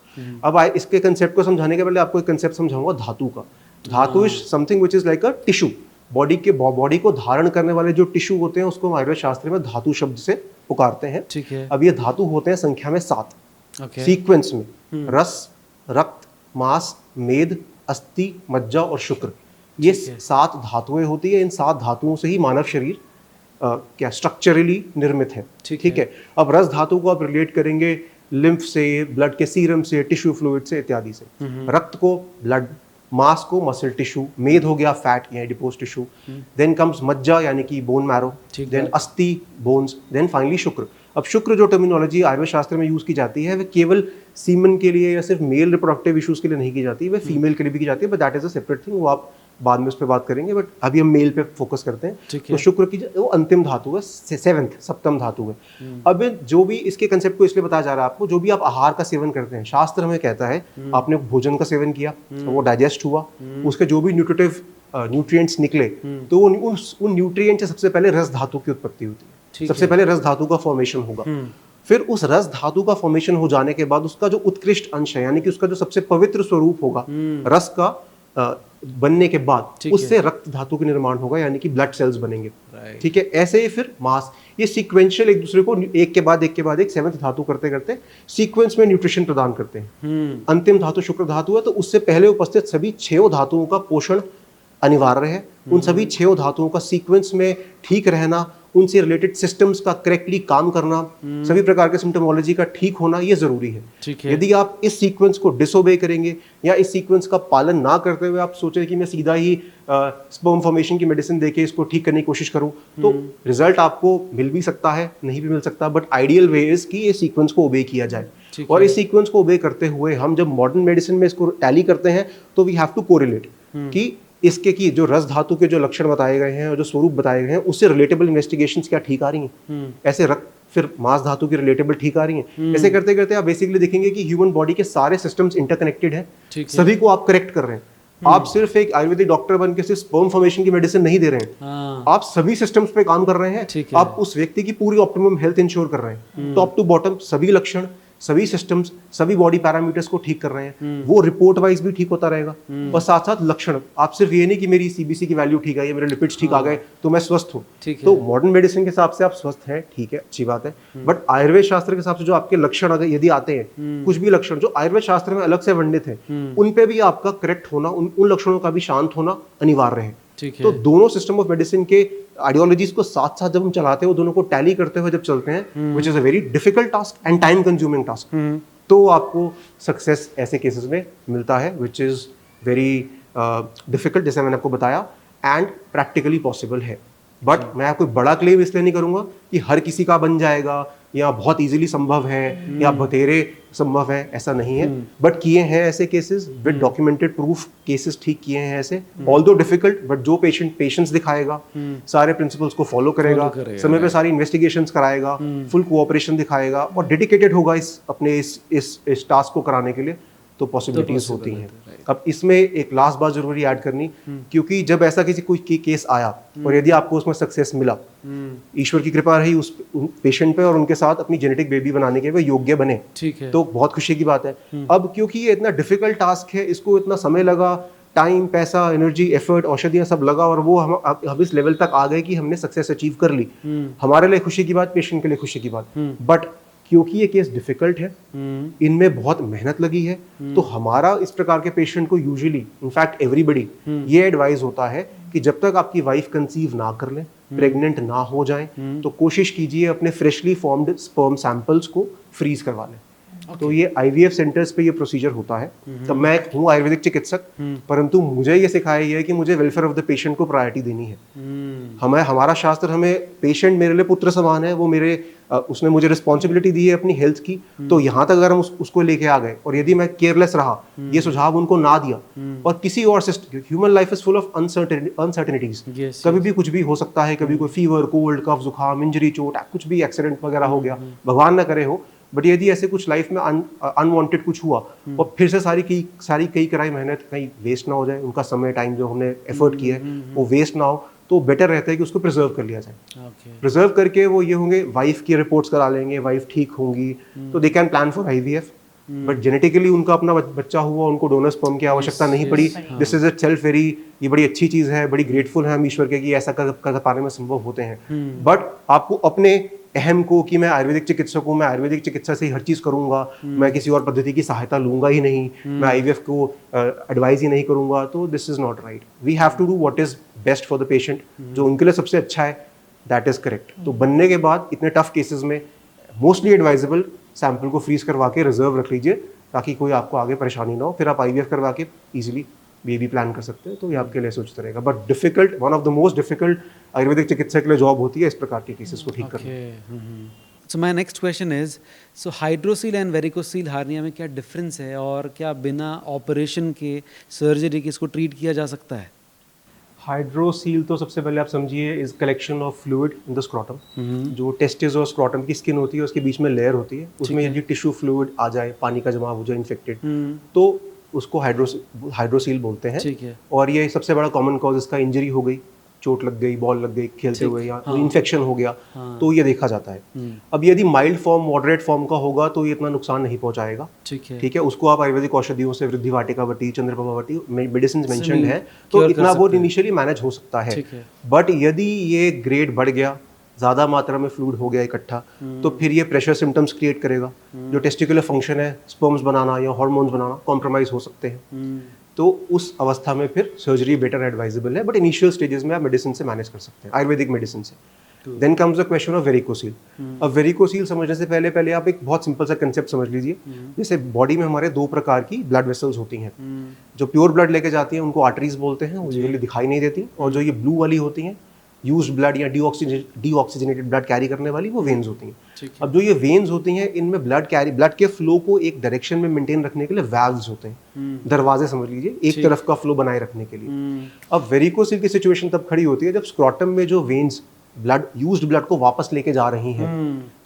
अब इसके कंसेप्ट को समझाने के पहले आपको एक कंसेप्ट समझाऊंगा धातु का। धातु is something which is like a tissue. Body को धारण करने वाले जो टिश्यू होते हैं उसको हम आयुर्वेद शास्त्र में धातु शब्द से पुकारते हैं। ठीक है। अब ये धातु होते हैं संख्या में 7, सीक्वेंस में रस, रक्त, मांस, मेद, अस्थि, मज्जा और शुक्र। ये 7 धातुएं होती है। इन 7 धातुओं से ही मानव शरीर क्या स्ट्रक्चरली निर्मित है। ठीक है। अब रस धातु को आप रिलेट करेंगे लिम्फ से, ब्लड के सीरम से, टिश्यू फ्लूइड से इत्यादि से। रक्त को ब्लड, मांस को मसल टिश्यू, मेद हो गया फैट या एडिपोज टिश्यू, देन कम्स मज्जा यानी कि बोन मैरो, देन अस्थि बोन्स, देन फाइनली शुक्र। अब शुक्र जो टर्मिनोलॉजी आयुर्वेद शास्त्र में यूज की जाती है वह केवल सीमन के लिए या सिर्फ मेल रिप्रोडक्टिव इश्यूज के लिए नहीं की जाती, वह फीमेल के लिए भी की जाती है, but that is a separate thing, वो आप बाद में उस पर बात करेंगे। बट अभी हम मेल पे फोकस करते हैं। तो शुक्र की वो अंतिम धातु है, 7th सप्तम धातु है। अब जो भी इसके कंसेप्ट को इसलिए बताया जा रहा है आपको, जो भी आप आहार का सेवन करते हैं, शास्त्र हमें कहता है आपने भोजन का सेवन किया, वो डाइजेस्ट हुआ, उसके जो भी न्यूट्रिटिव न्यूट्रिएंट्स निकले, तो उन न्यूट्रिएंट से सबसे पहले रस धातु की उत्पत्ति होती है। सबसे पहले रस धातु का फॉर्मेशन होगा। फिर उस रस धातु का फॉर्मेशन हो जाने के बाद उसका जो उत्कृष्ट अंश है, यानी कि उसका जो सबसे पवित्र स्वरूप होगा रस का बनने के बाद, उससे रक्त धातु के निर्माण होगा, यानी कि ब्लड सेल्स बनेंगे। ठीक है। ऐसे ही फिर मांस, ये सीक्वेंशियल एक दूसरे को एक के बाद एक 7th धातु करते करते सीक्वेंस में न्यूट्रिशन प्रदान करते हैं। अंतिम धातु शुक्र धातु है, तो उससे पहले उपस्थित सभी 6 धातुओं का पोषण अनिवार्य है। उन सभी 6 धातुओं का सीक्वेंस में ठीक रहना, उनसे रिलेटेड सिस्टम्स का करेक्टली काम करना, सभी प्रकार के सिम्टोमोलॉजी का ठीक होना, ये जरूरी है। यदि आप इस सीक्वेंस को डिसोबे करेंगे या इस सीक्वेंस का पालन ना करते हुए आप सोचें कि मैं सीधा ही स्पर्म फॉर्मेशन की मेडिसिन देके इसको ठीक करने की कोशिश करूं, तो रिजल्ट आपको मिल भी सकता है, नहीं भी मिल सकता, बट आइडियल वे इज कि ये सीक्वेंस को ओबे किया जाए। और इस सीक्वेंस को ओबे करते हुए हम जब मॉडर्न मेडिसिन में इसको टैली करते हैं तो वी हैव टू कोरिलेट कि इसके की जो रस धातु के जो लक्षण बताए गए हैं और जो स्वरूप बताए गए हैं उससे रिलेटेबल इन्वेस्टिगेशंस क्या ठीक आ रही हैं, ऐसे रक्त फिर मांस धातु की रिलेटेबल ठीक आ रही हैं। ऐसे करते करते आप बेसिकली देखेंगे कि ह्यूमन बॉडी के सारे सिस्टम्स इंटरकनेक्टेड हैं, सभी को आप करेक्ट कर रहे हैं। आप सिर्फ एक आयुर्वेदिक डॉक्टर बन के सिर्फ स्पर्म फॉर्मेशन की मेडिसिन नहीं दे रहे हैं, आप सभी सिस्टम्स पे काम कर रहे हैं। आप उस व्यक्ति की पूरी ऑप्टिमम हेल्थ इंश्योर कर रहे हैं, टॉप टू बॉटम सभी लक्षण, सभी सिस्टम्स, सभी बॉडी पैरामीटर्स को ठीक कर रहे हैं, वो रिपोर्ट वाइज भी ठीक होता रहेगा। और साथ साथ लक्षण, आप सिर्फ ये नहीं कि मेरी सीबीसी की वैल्यू ठीक है, मेरे लिपिड्स ठीक आ गए तो मैं स्वस्थ हूँ। तो मॉडर्न मेडिसिन के हिसाब से आप स्वस्थ हैं, ठीक है, अच्छी बात है। बट आयुर्वेद शास्त्र के हिसाब से जो आपके लक्षण अगर यदि आते हैं, कुछ भी लक्षण जो आयुर्वेद शास्त्र में अलग से वर्णित है, उन पे भी आपका करेक्ट होना, उन लक्षणों का भी शांत होना अनिवार्य है। तो दोनों सिस्टम ऑफ मेडिसिन के आइडियोलॉजीज को साथ साथ जब हम चलाते हैं, वो दोनों को टैली करते हुए जब चलते हैं, which is a very difficult task and time consuming task, तो आपको सक्सेस ऐसे केसेस में मिलता है, विच इज वेरी डिफिकल्ट, जैसे मैंने आपको बताया, एंड प्रैक्टिकली पॉसिबल है। बट मैं कोई बड़ा क्लेम इसलिए नहीं करूंगा कि हर किसी का बन जाएगा या बहुत इजीली संभव है या बतेरे संभव है, ऐसा नहीं है। बट किए हैं ऐसे cases with documented proof, cases ठीक किए हैं ऐसे, ऑल्दो डिफिकल्ट, बट जो पेशेंस दिखाएगा, सारे प्रिंसिपल्स को फॉलो करेगा, समय पे सारी इन्वेस्टिगेशंस कराएगा, फुल कोऑपरेशन दिखाएगा और डेडिकेटेड होगा इस टास्क को कराने के लिए, तो पॉसिबिलिटीज होती हैं। अब इसमें एक लास्ट बात जरूरी ऐड करनी, क्योंकि जब ऐसा किसी कोई केस आया और यदि आपको उसमें सक्सेस मिला, ईश्वर की कृपा रही उस पेशेंट पे और उनके साथ अपनी जेनेटिक बेबी बनाने के वे योग्य बने, ठीक है, तो बहुत खुशी की बात है। अब क्योंकि ये इतना डिफिकल्ट टास्क है, इसको इतना समय लगा, टाइम, पैसा, एनर्जी, एफर्ट, औषधियां सब लगा, और वो हम इस लेवल तक आ गए कि हमने सक्सेस अचीव कर ली। हमारे लिए खुशी की बात, पेशेंट के लिए खुशी की बात। बट क्योंकि ये केस डिफिकल्ट है, इनमें बहुत मेहनत लगी है, तो हमारा इस प्रकार के पेशेंट को यूजुअली, इनफैक्ट एवरीबडी, ये एडवाइस होता है कि जब तक आपकी वाइफ कंसीव ना कर ले, प्रेग्नेंट ना हो जाए, तो कोशिश कीजिए अपने फ्रेशली फॉर्म्ड स्पर्म सैंपल्स को फ्रीज करवा लें। तो ये IVF सेंटर्स पे ये प्रोसीजर होता है। तब मैं हूँ आयुर्वेदिक चिकित्सक, परंतु मुझे ये सिखाया गया है कि मुझे वेलफेयर ऑफ द पेशेंट को प्रायोरिटी देनी है। हमारा शास्त्र हमें, पेशेंट मेरे लिए पुत्र समान है, वो उसने मुझे रिस्पॉन्सिबिलिटी दी है अपनी हेल्थ की, तो यहाँ तक अगर हम उसको लेके आ गए और यदि मैं केयरलेस रहा, ये सुझाव उनको ना दिया, और किसी और system, human life is full of uncertainties, कभी भी कुछ भी हो सकता है, कभी कोई फीवर, कोल्ड, कफ, जुकाम, इंजरी, चोट, कुछ भी एक्सीडेंट वगैरह हो गया, भगवान ना करे हो, बट यदि ऐसे कुछ लाइफ में अनवांटेड कुछ हुआ और फिर से सारी कई कराई मेहनत कहीं वेस्ट ना हो जाए, उनका समय, टाइम जो हमने एफर्ट किया है वो वेस्ट ना हो, तो बेटर रहता है कि उसको प्रिजर्व कर लिया जाए। प्रिजर्व करके वो ये होंगे, वाइफ की रिपोर्ट्स करा लेंगे, वाइफ ठीक होंगी, तो they can plan for IVF। But genetically उनका अपना बच्चा हुआ, उनको डोनर स्पर्म की आवश्यकता नहीं पड़ी। दिस इज इटसेल्फ वेरी, ये बड़ी अच्छी चीज़ है, बड़ी ग्रेटफुल है हम ईश्वर के कि ऐसा कर पाने में संभव होते हैं। बट आपको अपने अहम को कि मैं आयुर्वेदिक चिकित्सक हूँ, मैं आयुर्वेदिक चिकित्सा से ही हर चीज़ करूँगा, मैं किसी और पद्धति की सहायता लूँगा ही नहीं, मैं IVF को एडवाइज ही नहीं करूँगा, तो this is not right. We have to do what is best for the patient, जो उनके लिए सबसे अच्छा है, दैट इज़ करेक्ट। तो बनने के बाद इतने टफ केसेस में मोस्टली एडवाइजेबल सैंपल को फ्रीज करवा के रिजर्व रख लीजिए, ताकि कोई आपको आगे परेशानी ना हो, फिर आप IVF करवा के इजीली बेबी प्लान कर सकते हैं, तो ये आपके लिए सोचते रहेगा। But difficult, one of the most difficult Ayurvedic चिकित्सा के लिए जॉब होती है इस प्रकार के केसेस को ठीक करना। So my next question is, so hydrocele and varicocele hernia में क्या डिफरेंस है, और क्या बिना ऑपरेशन के, सर्जरी के इसको ट्रीट किया जा सकता है? हाइड्रोसील तो सबसे पहले आप समझिए is collection of fluid in the scrotum. जो टेस्टिस और स्क्रॉटम की स्किन होती है, उसके बीच में लेयर होती है, उसमें यदि टिश्यू फ्लूइड आ जाए, पानी का जमा हो जाए, इन्फेक्टेड, तो उसको हाइड्रोसील बोलते हैं। ठीक है। और ये सबसे बड़ा कॉमन कॉज इसका इंजरी हो गई, चोट लग गई, बॉल लग गई खेलते हुए, या इन्फेक्शन हो गया, तो ये देखा जाता है। अब यदि माइल्ड फॉर्म, मॉडरेट फॉर्म का होगा तो ये इतना नुकसान नहीं पहुंचाएगा। ठीक है, उसको आप आयुर्वेदिक औषधियों से, वृद्धि वाटिकावटी, चंद्रप्रभावटी मेडिसिन मेंशन्ड है, तो इतना वो इनिशियली मैनेज हो सकता है। बट यदि ये ग्रेड बढ़ गया, ज़्यादा मात्रा में फ्लूइड हो गया इकट्ठा, तो फिर ये प्रेशर सिम्टम्स क्रिएट करेगा, जो टेस्टिकुलर फंक्शन है, स्पर्म्स बनाना या हार्मोन्स बनाना, कॉम्प्रोमाइज हो सकते हैं। तो उस अवस्था में फिर सर्जरी बेटर एडवाइजेबल है, बट इनिशियल स्टेजेस में आप मेडिसिन से मैनेज कर सकते हैं, आयुर्वेदिक मेडिसिन से। Then comes the question of varicocele. अब वेरिकोसील समझने से पहले आप एक बहुत सिंपल सा कंसेप्ट समझ लीजिए। जैसे बॉडी में हमारे दो प्रकार की ब्लड वेसल्स होती हैं, जो प्योर ब्लड लेके जाती हैं उनको आर्टरीज बोलते हैं, वो यूजुअली दिखाई नहीं देती, और जो ये ब्लू वाली होती हैं, यूज्ड ब्लड या डीऑक्सीजनेटेड ब्लड कैरी करने वाली, वो वेन्स होती हैं। अब जो ये वेन्स होती हैं, इनमें ब्लड के फ्लो को एक डायरेक्शन में मेंटेन रखने के लिए वाल्व्स होते हैं, दरवाजे समझ लीजिए, एक तरफ का फ्लो बनाए रखने के लिए। अब वेरिकोसील की सिचुएशन तब खड़ी होती है जब स्क्रॉटम में जो वेन्स यूज्ड ब्लड को वापस लेके जा रही हैं,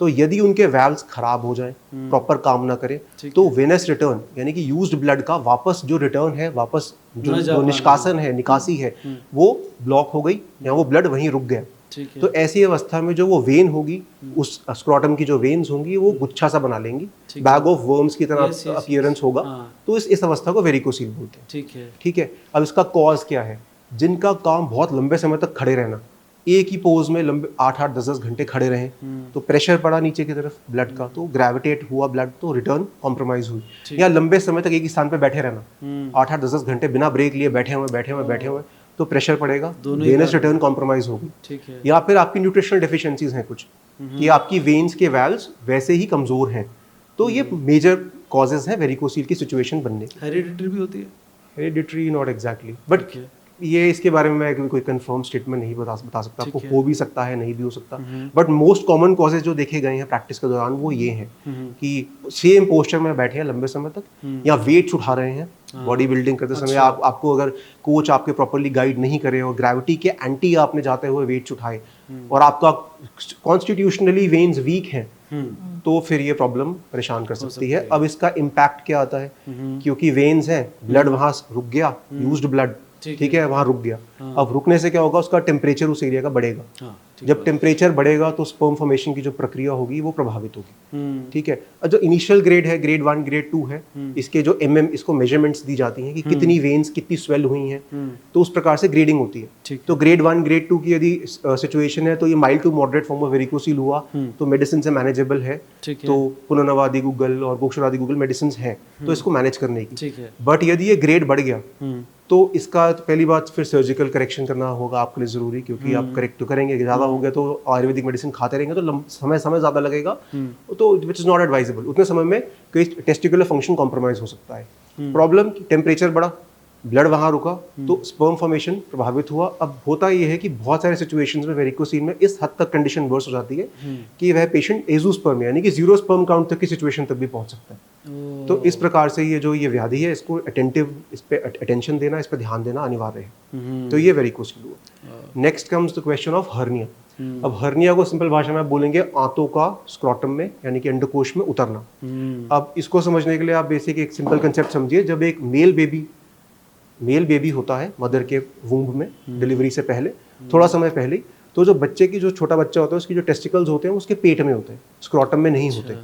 तो यदि उनके वाल्व्स खराब हो जाएं, प्रॉपर काम ना करें, तो वेनस रिटर्न यानी कि यूज्ड ब्लड का वापस जो रिटर्न है, वापस जो निष्कासन है, निकासी है, वो ब्लॉक हो गई या वो ब्लड वहीं रुक गया, ठीक है। तो ऐसी अवस्था में जो वो वेन होगी, उस स्क्रोटम की जो वेन्स होंगी वो गुच्छा सा बना लेंगी, बैग ऑफ वर्म्स की तरह अपीयरेंस होगा। तो इस अवस्था को वेरिकोसील बोलते हैं। ठीक है। ठीक है। अब इसका कॉज क्या है? जिनका काम बहुत लंबे समय तक खड़े रहना, एक ही पोज में लंबे 8-8 10-10 घंटे खड़े रहें, तो प्रेशर पड़ा नीचे की तरफ ब्लड का, तो ग्रेविटेट हुआ ब्लड, तो रिटर्न कॉम्प्रोमाइज हुई। या लंबे समय तक एक ही स्थान पे बैठे रहना, 8-8 10-10 घंटे बिना ब्रेक लिए बैठे हुए, तो प्रेशर पड़ेगा, वेनस रिटर्न कॉम्प्रोमाइज होगी। ठीक है। या फिर आपकी न्यूट्रिशनल डेफिशिएंसीज हैं कुछ, कि आपकी वेन्स के वाल्व्स वैसे ही कमजोर हैं, तो ये मेजर कॉजेज हैं वेरिकोसील की सिचुएशन बनने की। हेरिडिटरी भी होती है? हेरिडिटरी नॉट एग्जैक्टली, बट ये इसके बारे में मैं कोई कंफर्म स्टेटमेंट नहीं बता सकता आपको। हो भी सकता है, नहीं भी हो सकता, बट मोस्ट कॉमन कॉजेज जो देखे गए हैं प्रैक्टिस के दौरान वो ये हैं कि सेम पोस्चर में बैठे हैं लंबे समय तक, या वेट्स उठा रहे हैं बॉडी बिल्डिंग करते समय। आपको अगर कोच आपके प्रॉपर्ली गाइड नहीं करे और ग्रेविटी के एंटी आपने जाते हुए वेट्स उठाए, और आपका कॉन्स्टिट्यूशनली वेन्स वीक हैं, तो फिर ये प्रॉब्लम परेशान कर सकती है। अब इसका इम्पैक्ट क्या आता है? क्योंकि वेन्स हैं, ब्लड वहां रुक गया, यूज्ड ब्लड, ठीक है, वहां रुक गया। अब रुकने से क्या होगा? उसका टेम्परेचर उस एरिया का बढ़ेगा। जब टेम्परेचर बढ़ेगा तो स्पर्म फॉर्मेशन की जो प्रक्रिया होगी वो प्रभावित होगी। ठीक है। जो इनिशियल ग्रेड है, ग्रेड 1 ग्रेड 2 है, इसके जो इसको मेजरमेंट्स दी जाती हैं कि कितनी वेन्स कितनी स्वेल हुई हैं, तो उस प्रकार से ग्रेडिंग होती है। तो ग्रेड 1 ग्रेड 2 की यदि सिचुएशन है तो ये mild to moderate form of varicocele हुआ तो मेडिसिन से मैनेजेबल है। तो पुनर्नवादी गूगल और गोक्षरादि गूगल मेडिसिन है तो इसको मैनेज करने की। बट यदि ये ग्रेड बढ़ गया तो इसका पहली बात फिर सर्जिकल करेक्शन करना होगा आपके लिए जरूरी, क्योंकि आप करेक्ट तो करेंगे, ज़्यादा हो गया तो आयुर्वेदिक मेडिसिन खाते रहेंगे तो समय ज़्यादा लगेगा, तो विच इज़ नॉट एडवाइजेबल। उतने समय में कोई टेस्टिकुलर फंक्शन कॉम्प्रोमाइज हो सकता है। प्रॉब्लम, टेम्परेचर बढ़ा, ब्लड वहाँ रुका, तो स्पर्म फॉर्मेशन प्रभावित हुआ। अब होता यह है कि बहुत सारे सिचुएशंस में वेरिकोसील में इस हद तक कंडीशन वर्स हो जाती है कि वह पेशेंट एजोस्पर्म यानी कि 0 स्पर्म काउंट तक की सिचुएशन तक भी पहुंच सकता है। तो इस प्रकार से ये व्याधि है, इसको इस पे अटेंशन देना, इस पे ध्यान देना अनिवार्य है। तो ये वेरिकोसील हुआ। Next comes the question of hernia. अब हर्निया को सिंपल भाषा में बोलेंगे आंतों का स्क्रोटम में यानी कि अंडकोश में उतरना। अब इसको समझने के लिए आप बेसिक एक सिंपल कंसेप्ट समझिए। जब एक मेल बेबी होता है मदर के वूम्ब में डिलीवरी से पहले, थोड़ा समय पहले, तो जो बच्चे की जो छोटा बच्चा होता है उसकी जो टेस्टिकल्स होते हैं उसके पेट में होते हैं, स्क्रोटम में नहीं होते।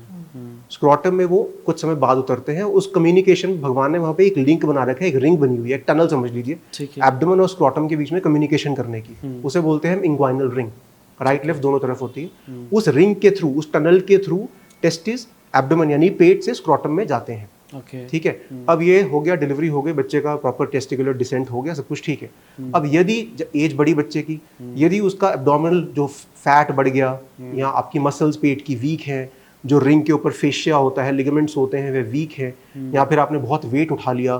स्क्रोटम में वो कुछ समय बाद उतरते हैं। उस कम्युनिकेशन, भगवान ने वहाँ पे एक लिंक बना रखा है, एक रिंग बनी हुई है, एक टनल समझ लीजिए एब्डोमेन और स्क्रोटम के बीच में कम्युनिकेशन करने की, उसे बोलते हैं इंग्वाइनल रिंग। राइट लेफ्ट दोनों तरफ होती है। उस रिंग के थ्रू, उस टनल के थ्रू टेस्टिस एब्डोमेन यानी पेट से स्क्रोटम में जाते हैं। ठीक है। अब ये हो गया, डिलीवरी हो गई, बच्चे का प्रॉपर टेस्टिकुलर डिसेंट हो गया, सब कुछ ठीक है। अब यदि एज बड़ी बच्चे की, यदि उसका एब्डोमिनल जो फैट बढ़ गया या आपकी मसल्स पेट की वीक हैं, जो रिंग के ऊपर फेशिया होता है, लिगामेंट्स होते हैं, वे वीक हैं, या फिर आपने बहुत वेट उठा लिया,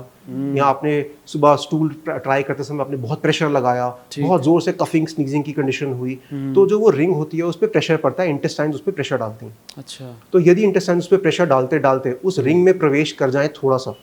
या आपने सुबह स्टूल ट्राई करते समय आपने बहुत प्रेशर लगाया, बहुत जोर से कफिंग स्नीजिंग की कंडीशन हुई, तो जो वो रिंग होती है उस पर प्रेशर पड़ता है, इंटेस्टाइन्स उस पर प्रेशर डालते हैं। अच्छा। तो यदि इंटेस्टाइन्स उस पर प्रेशर डालते डालते उस रिंग में प्रवेश कर जाए थोड़ा सा,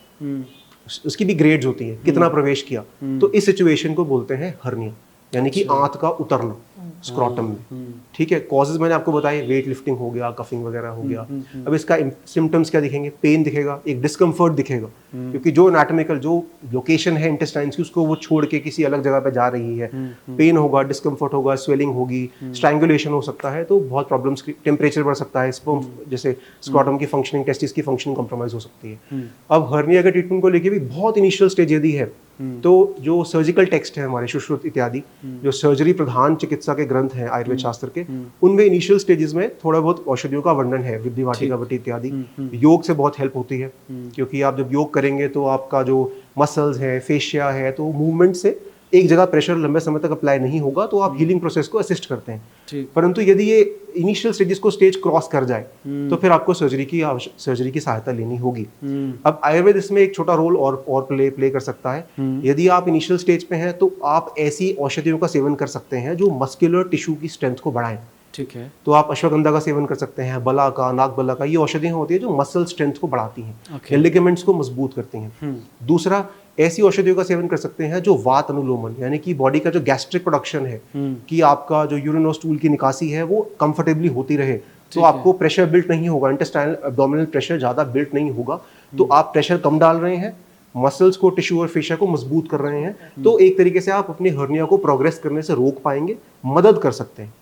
उसकी भी ग्रेड्स होती हैं, कितना प्रवेश किया, तो इस सिचुएशन को बोलते हैं हर्निया, यानी कि आंत का उतरना स्क्रोटम में। ठीक है। कॉजेज मैंने आपको बताए, वेट लिफ्टिंग हो गया, कफिंग वगैरह हो गया। अब इसका सिम्टम्स क्या दिखेंगे? पेन दिखेगा, एक डिस्कम्फर्ट दिखेगा, क्योंकि जो एनाटॉमिकल जो लोकेशन है इंटेस्टाइन्स की उसको वो छोड़ के किसी अलग जगह पे जा रही है। पेन होगा, डिस्कम्फर्ट होगा, स्वेलिंग होगी, स्ट्रैंगुलेशन हो सकता है, तो बहुत प्रॉब्लम्स, टेम्परेचर बढ़ सकता है, स्पर्म जैसे स्क्रोटम की फंक्शनिंग, टेस्टिस की फंक्शनिंग कॉम्प्रोमाइज हो सकती है। अब हर्निया के ट्रीटमेंट को लेके भी बहुत इनिशियल स्टेज यदि है तो जो सर्जिकल टेक्स्ट है हमारे सुश्रुत इत्यादि, जो सर्जरी प्रधान चिकित्सा के ग्रंथ हैं आयुर्वेद शास्त्र के, उनमें इनिशियल स्टेजेस में थोड़ा बहुत औषधियों का वर्णन है, वृद्धि वाटिका वटी इत्यादि। योग से बहुत हेल्प होती है, क्योंकि आप जब योग करेंगे तो आपका जो मसल्स है, फेशिया है, तो मूवमेंट से एक जगह प्रेशर लंबे समय तक अप्लाई नहीं होगा, तो आप हीलिंग प्रोसेस को असिस्ट करते हैं। परंतु यदि ये इनिशियल स्टेजेस को स्टेज क्रॉस कर जाए तो फिर आपको सर्जरी की सहायता लेनी होगी। अब आयुर्वेद इसमें एक छोटा रोल और प्ले कर सकता है। यदि आप इनिशियल स्टेज पे हैं तो आप ऐसी औषधियों का सेवन कर सकते हैं जो मस्कुलर टिश्यू की स्ट्रेंथ को बढ़ाएं। ठीक है। तो आप अश्वगंधा का सेवन कर सकते हैं, बला का, नागबला का, ये औषधियां होती है जो मसल स्ट्रेंथ को बढ़ाती हैं, लिगामेंट्स को मजबूत करती हैं। दूसरा, ऐसी औषधियों का सेवन कर सकते हैं जो वात अनुलोमन यानी कि बॉडी का जो गैस्ट्रिक प्रोडक्शन है, कि आपका जो यूरिन और स्टूल की निकासी है वो कंफर्टेबली होती रहे, तो आपको प्रेशर बिल्ट नहीं होगा, इंटेस्टाइनल एब्डोमिनल प्रेशर ज़्यादा बिल्ट नहीं होगा, तो आप प्रेशर कम डाल रहे हैं, मसल्स को, टिश्यू और फेशिया को मजबूत कर रहे हैं, तो एक तरीके से आप अपनी हर्निया को प्रोग्रेस करने से रोक पाएंगे, मदद कर सकते हैं।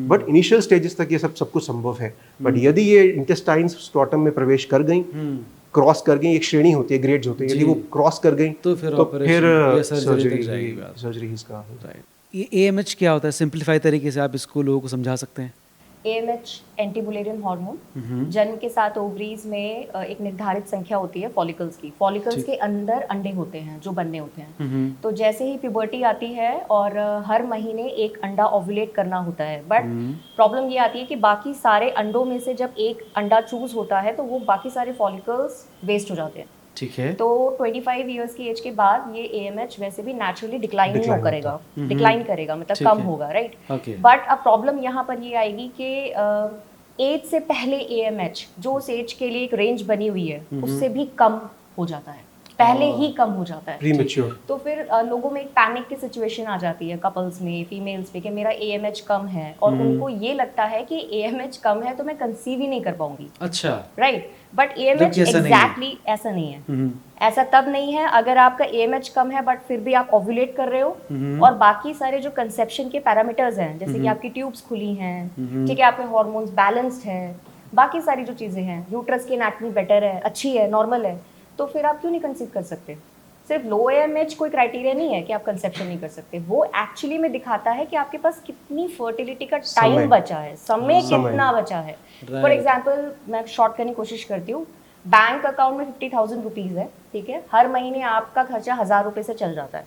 बट इनिशियल स्टेजेस तक ये सब कुछ संभव है। बट यदि ये इंटेस्टाइन्स स्ट्रोटम में प्रवेश कर गई, क्रॉस कर गई, एक श्रेणी होती है, ग्रेड्स होते हैं, यदि वो क्रॉस कर गई तो फिर सर्जरी इसका। ये AMH क्या होता है, सिंपलीफाई तरीके से आप इसको लोगों को समझा सकते हैं? AMH एंटीबुलेरियन हार्मोन, जन्म के साथ ओवरीज में एक निर्धारित संख्या होती है फॉलिकल्स की। फॉलिकल्स के अंदर अंडे होते हैं जो बनने होते हैं। तो जैसे ही प्यूबर्टी आती है और हर महीने एक अंडा ओव्यूलेट करना होता है, बट प्रॉब्लम ये आती है कि बाकी सारे अंडों में से जब एक अंडा चूज होता है तो वो बाकी सारे फॉलिकल्स वेस्ट हो जाते हैं। ठीक है। तो 25 इयर्स की एज के बाद ये AMH वैसे भी नेचुरली डिक्लाइन करेगा, मतलब कम होगा, राइट। बट अब प्रॉब्लम यहाँ पर ये आएगी कि एज से पहले AMH जो उस एज के लिए एक रेंज बनी हुई है उससे भी कम हो जाता है, पहले ही कम हो जाता है, प्रीमेच्योर। तो फिर लोगों में एक पैनिक की सिचुएशन आ जाती है, कपल्स में, फीमेल्स में, कि मेरा AMH कम है और उनको ये लगता है कि AMH कम है तो मैं कंसीव ही नहीं कर पाऊंगी। अच्छा, राइट। बट AMH एग्जैक्टली ऐसा नहीं है। ऐसा तब नहीं है अगर आपका AMH कम है बट फिर भी आप ओव्यूलेट कर रहे हो और बाकी सारे जो कंसेप्शन के पैरामीटर्स हैं, जैसे कि आपकी ट्यूब्स खुली हैं, ठीक है, आपके हार्मोन्स बैलेंस्ड है, बाकी सारी जो चीजें हैं, यूट्रस की एनाटॉमी बेटर है, अच्छी है, नॉर्मल है, तो फिर आप क्यों नहीं कंसीव कर सकते? सिर्फ लो AMH कोई क्राइटेरिया नहीं है कि आप कंसेप्शन नहीं कर सकते। वो एक्चुअली में दिखाता है कि आपके पास कितनी फर्टिलिटी का टाइम बचा है, समय कितना बचा है। फॉर एग्जाम्पल मैं शॉर्ट करने की कोशिश करती हूँ, बैंक अकाउंट में 50,000 रुपीज है, ठीक है, हर महीने आपका खर्चा 1000 रुपए से चल जाता है,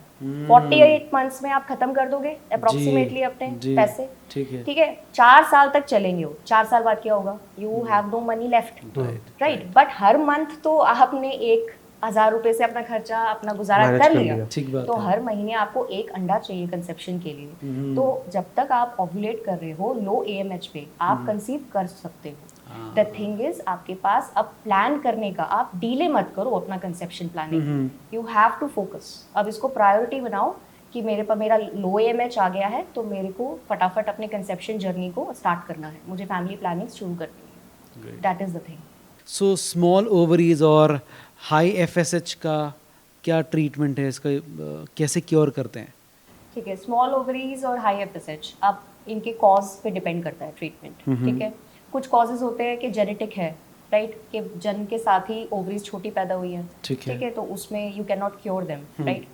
48 मंथ्स में आप खत्म कर दोगे अप्रोक्सीमेटली अपने पैसे, ठीक है, 4 साल तक चलेंगे वो। 4 साल बाद क्या होगा? You have no money left, right. But हर मंथ तो आपने 1000 रुपए से अपना खर्चा, अपना गुजारा कर लिया, तो हर महीने आपको एक अंडा चाहिए कंसेप्शन के लिए। तो जब तक आप ओव्यूलेट कर रहे हो लो AMH पे, आप कंसीव कर सकते हो। द थिंग इज आपके पास अब प्लान करने का, आप डीले मत करो अपना conception planning, you have to focus. अब इसको प्रायोरिटी बनाओ कि मेरे पर मेरा लो AMH आ गया है तो मेरे को फटाफट अपने कंसेप्शन जर्नी को स्टार्ट करना है, मुझे फैमिली प्लानिंग शुरू करनी है। That is the thing. So small ovaries और हाई FSH का क्या ट्रीटमेंट है, इसका कैसे क्योर करते हैं? ठीक है, स्मॉल ओवरीज और हाई FSH अब इनके कॉज पे डिपेंड करता है ट्रीटमेंट, ठीक है। कुछ कॉजेज होते हैं कि जेनेटिक है, राइट, कि जन्म के साथ ही ओवरीज छोटी पैदा हुई है, ठीक है, तो उसमें you can not cure them, right.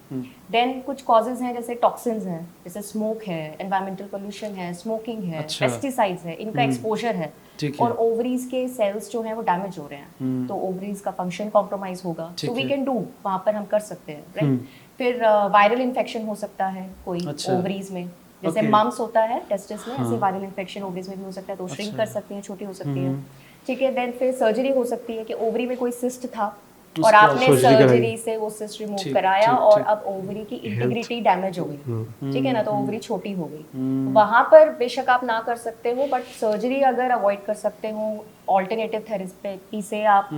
Then कुछ कॉजेज हैं जैसे टॉक्सिन्स हैं, जैसे स्मोक है, एनवायरमेंटल पोल्यूशन है, स्मोकिंग है, पेस्टिसाइड्स है, इनका एक्सपोजर है, और ओवरीज के सेल्स जो हैं वो डैमेज हो रहे हैं, तो ओवरीज का फंक्शन कॉम्प्रोमाइज होगा, तो वी कैन डू, वहाँ पर हम कर सकते हैं, राइट। फिर वायरल इन्फेक्शन हो सकता है कोई ओवरीज में, जैसे मम्स होता है टेस्टिस में, ऐसे वायरल इन्फेक्शन ओवरीज में भी हो सकता है, तो श्रिंक कर सकती हैं, छोटी हो सकती है, ठीक है। देन फिर सर्जरी हो सकती है कि ओवरी में कोई सिस्ट था और आपने सर्जरी से वो सिस्ट रिमूव कराया और अब ओवरी की इंटीग्रिटी डैमेज हो गई, ठीक है ना, तो ओवरी छोटी हो गई। वहां पर बेशक आप ना कर सकते हो, बट सर्जरी अगर अवॉइड कर सकते हो, ऑल्टरनेटिव थेरेपी से आप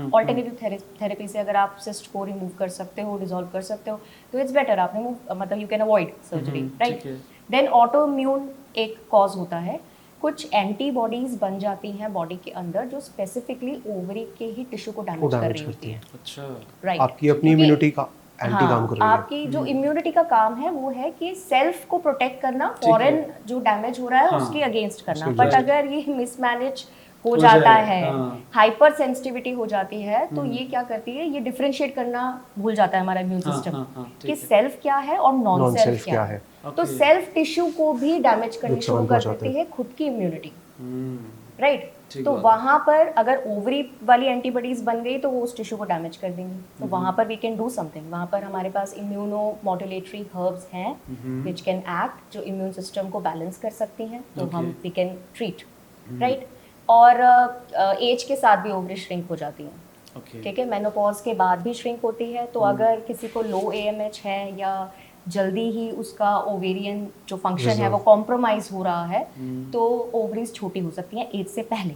थेरेपी से अगर आप सिस्ट को रिमूव कर सकते हो, डिसॉल्व कर सकते हो, तो इट्स बेटर, आप रिमूव, मतलब you can avoid surgery, right. Then autoimmune एक कॉज होता है, कुछ एंटीबॉडीज बन जाती हैं बॉडी के अंदर जो स्पेसिफिकली ओवरी के ही टिश्यू को डैमेज कर रही होती है, अच्छा, राइट। आपकी अपनी इम्यूनिटी का एंटी काम कर रही है। आपकी जो इम्यूनिटी का काम है वो है कि सेल्फ को प्रोटेक्ट करना, फॉरेन जो डैमेज हो रहा है उसके अगेंस्ट करना। बट अगर ये मिसमैनेज हो जाता है, हाइपर सेंसिटिविटी हो जाती है, तो ये क्या करती है, ये डिफरेंशिएट करना भूल जाता है हमारा इम्यून सिस्टम कि सेल्फ क्या है और नॉन सेल्फ क्या है। तो सेल्फ टिश्यू को भी डैमेज करनी शुरू कर देती है खुद की इम्यूनिटी, राइट। तो वहां पर अगर ओवरी वाली एंटीबॉडीज बन गई तो वो उस टिश्यू को डैमेज कर देंगी, तो वहां पर वी कैन डू समथिंग। वहां पर हमारे पास इम्यूनो मॉड्यूलेटरी हर्ब्स हैं विच कैन एक्ट, जो इम्यून सिस्टम को बैलेंस कर सकती हैं, तो हम वी कैन ट्रीट, राइट। और एज के साथ भी ओवरी श्रिंक हो जाती हैं, ठीक है, मेनोपॉज के बाद भी श्रिंक होती है। तो अगर किसी को लो AMH है या जल्दी ही उसका ओवेरियन जो फंक्शन है वो कॉम्प्रोमाइज हो रहा है, तो ओवरीज छोटी हो सकती हैं एज से पहले।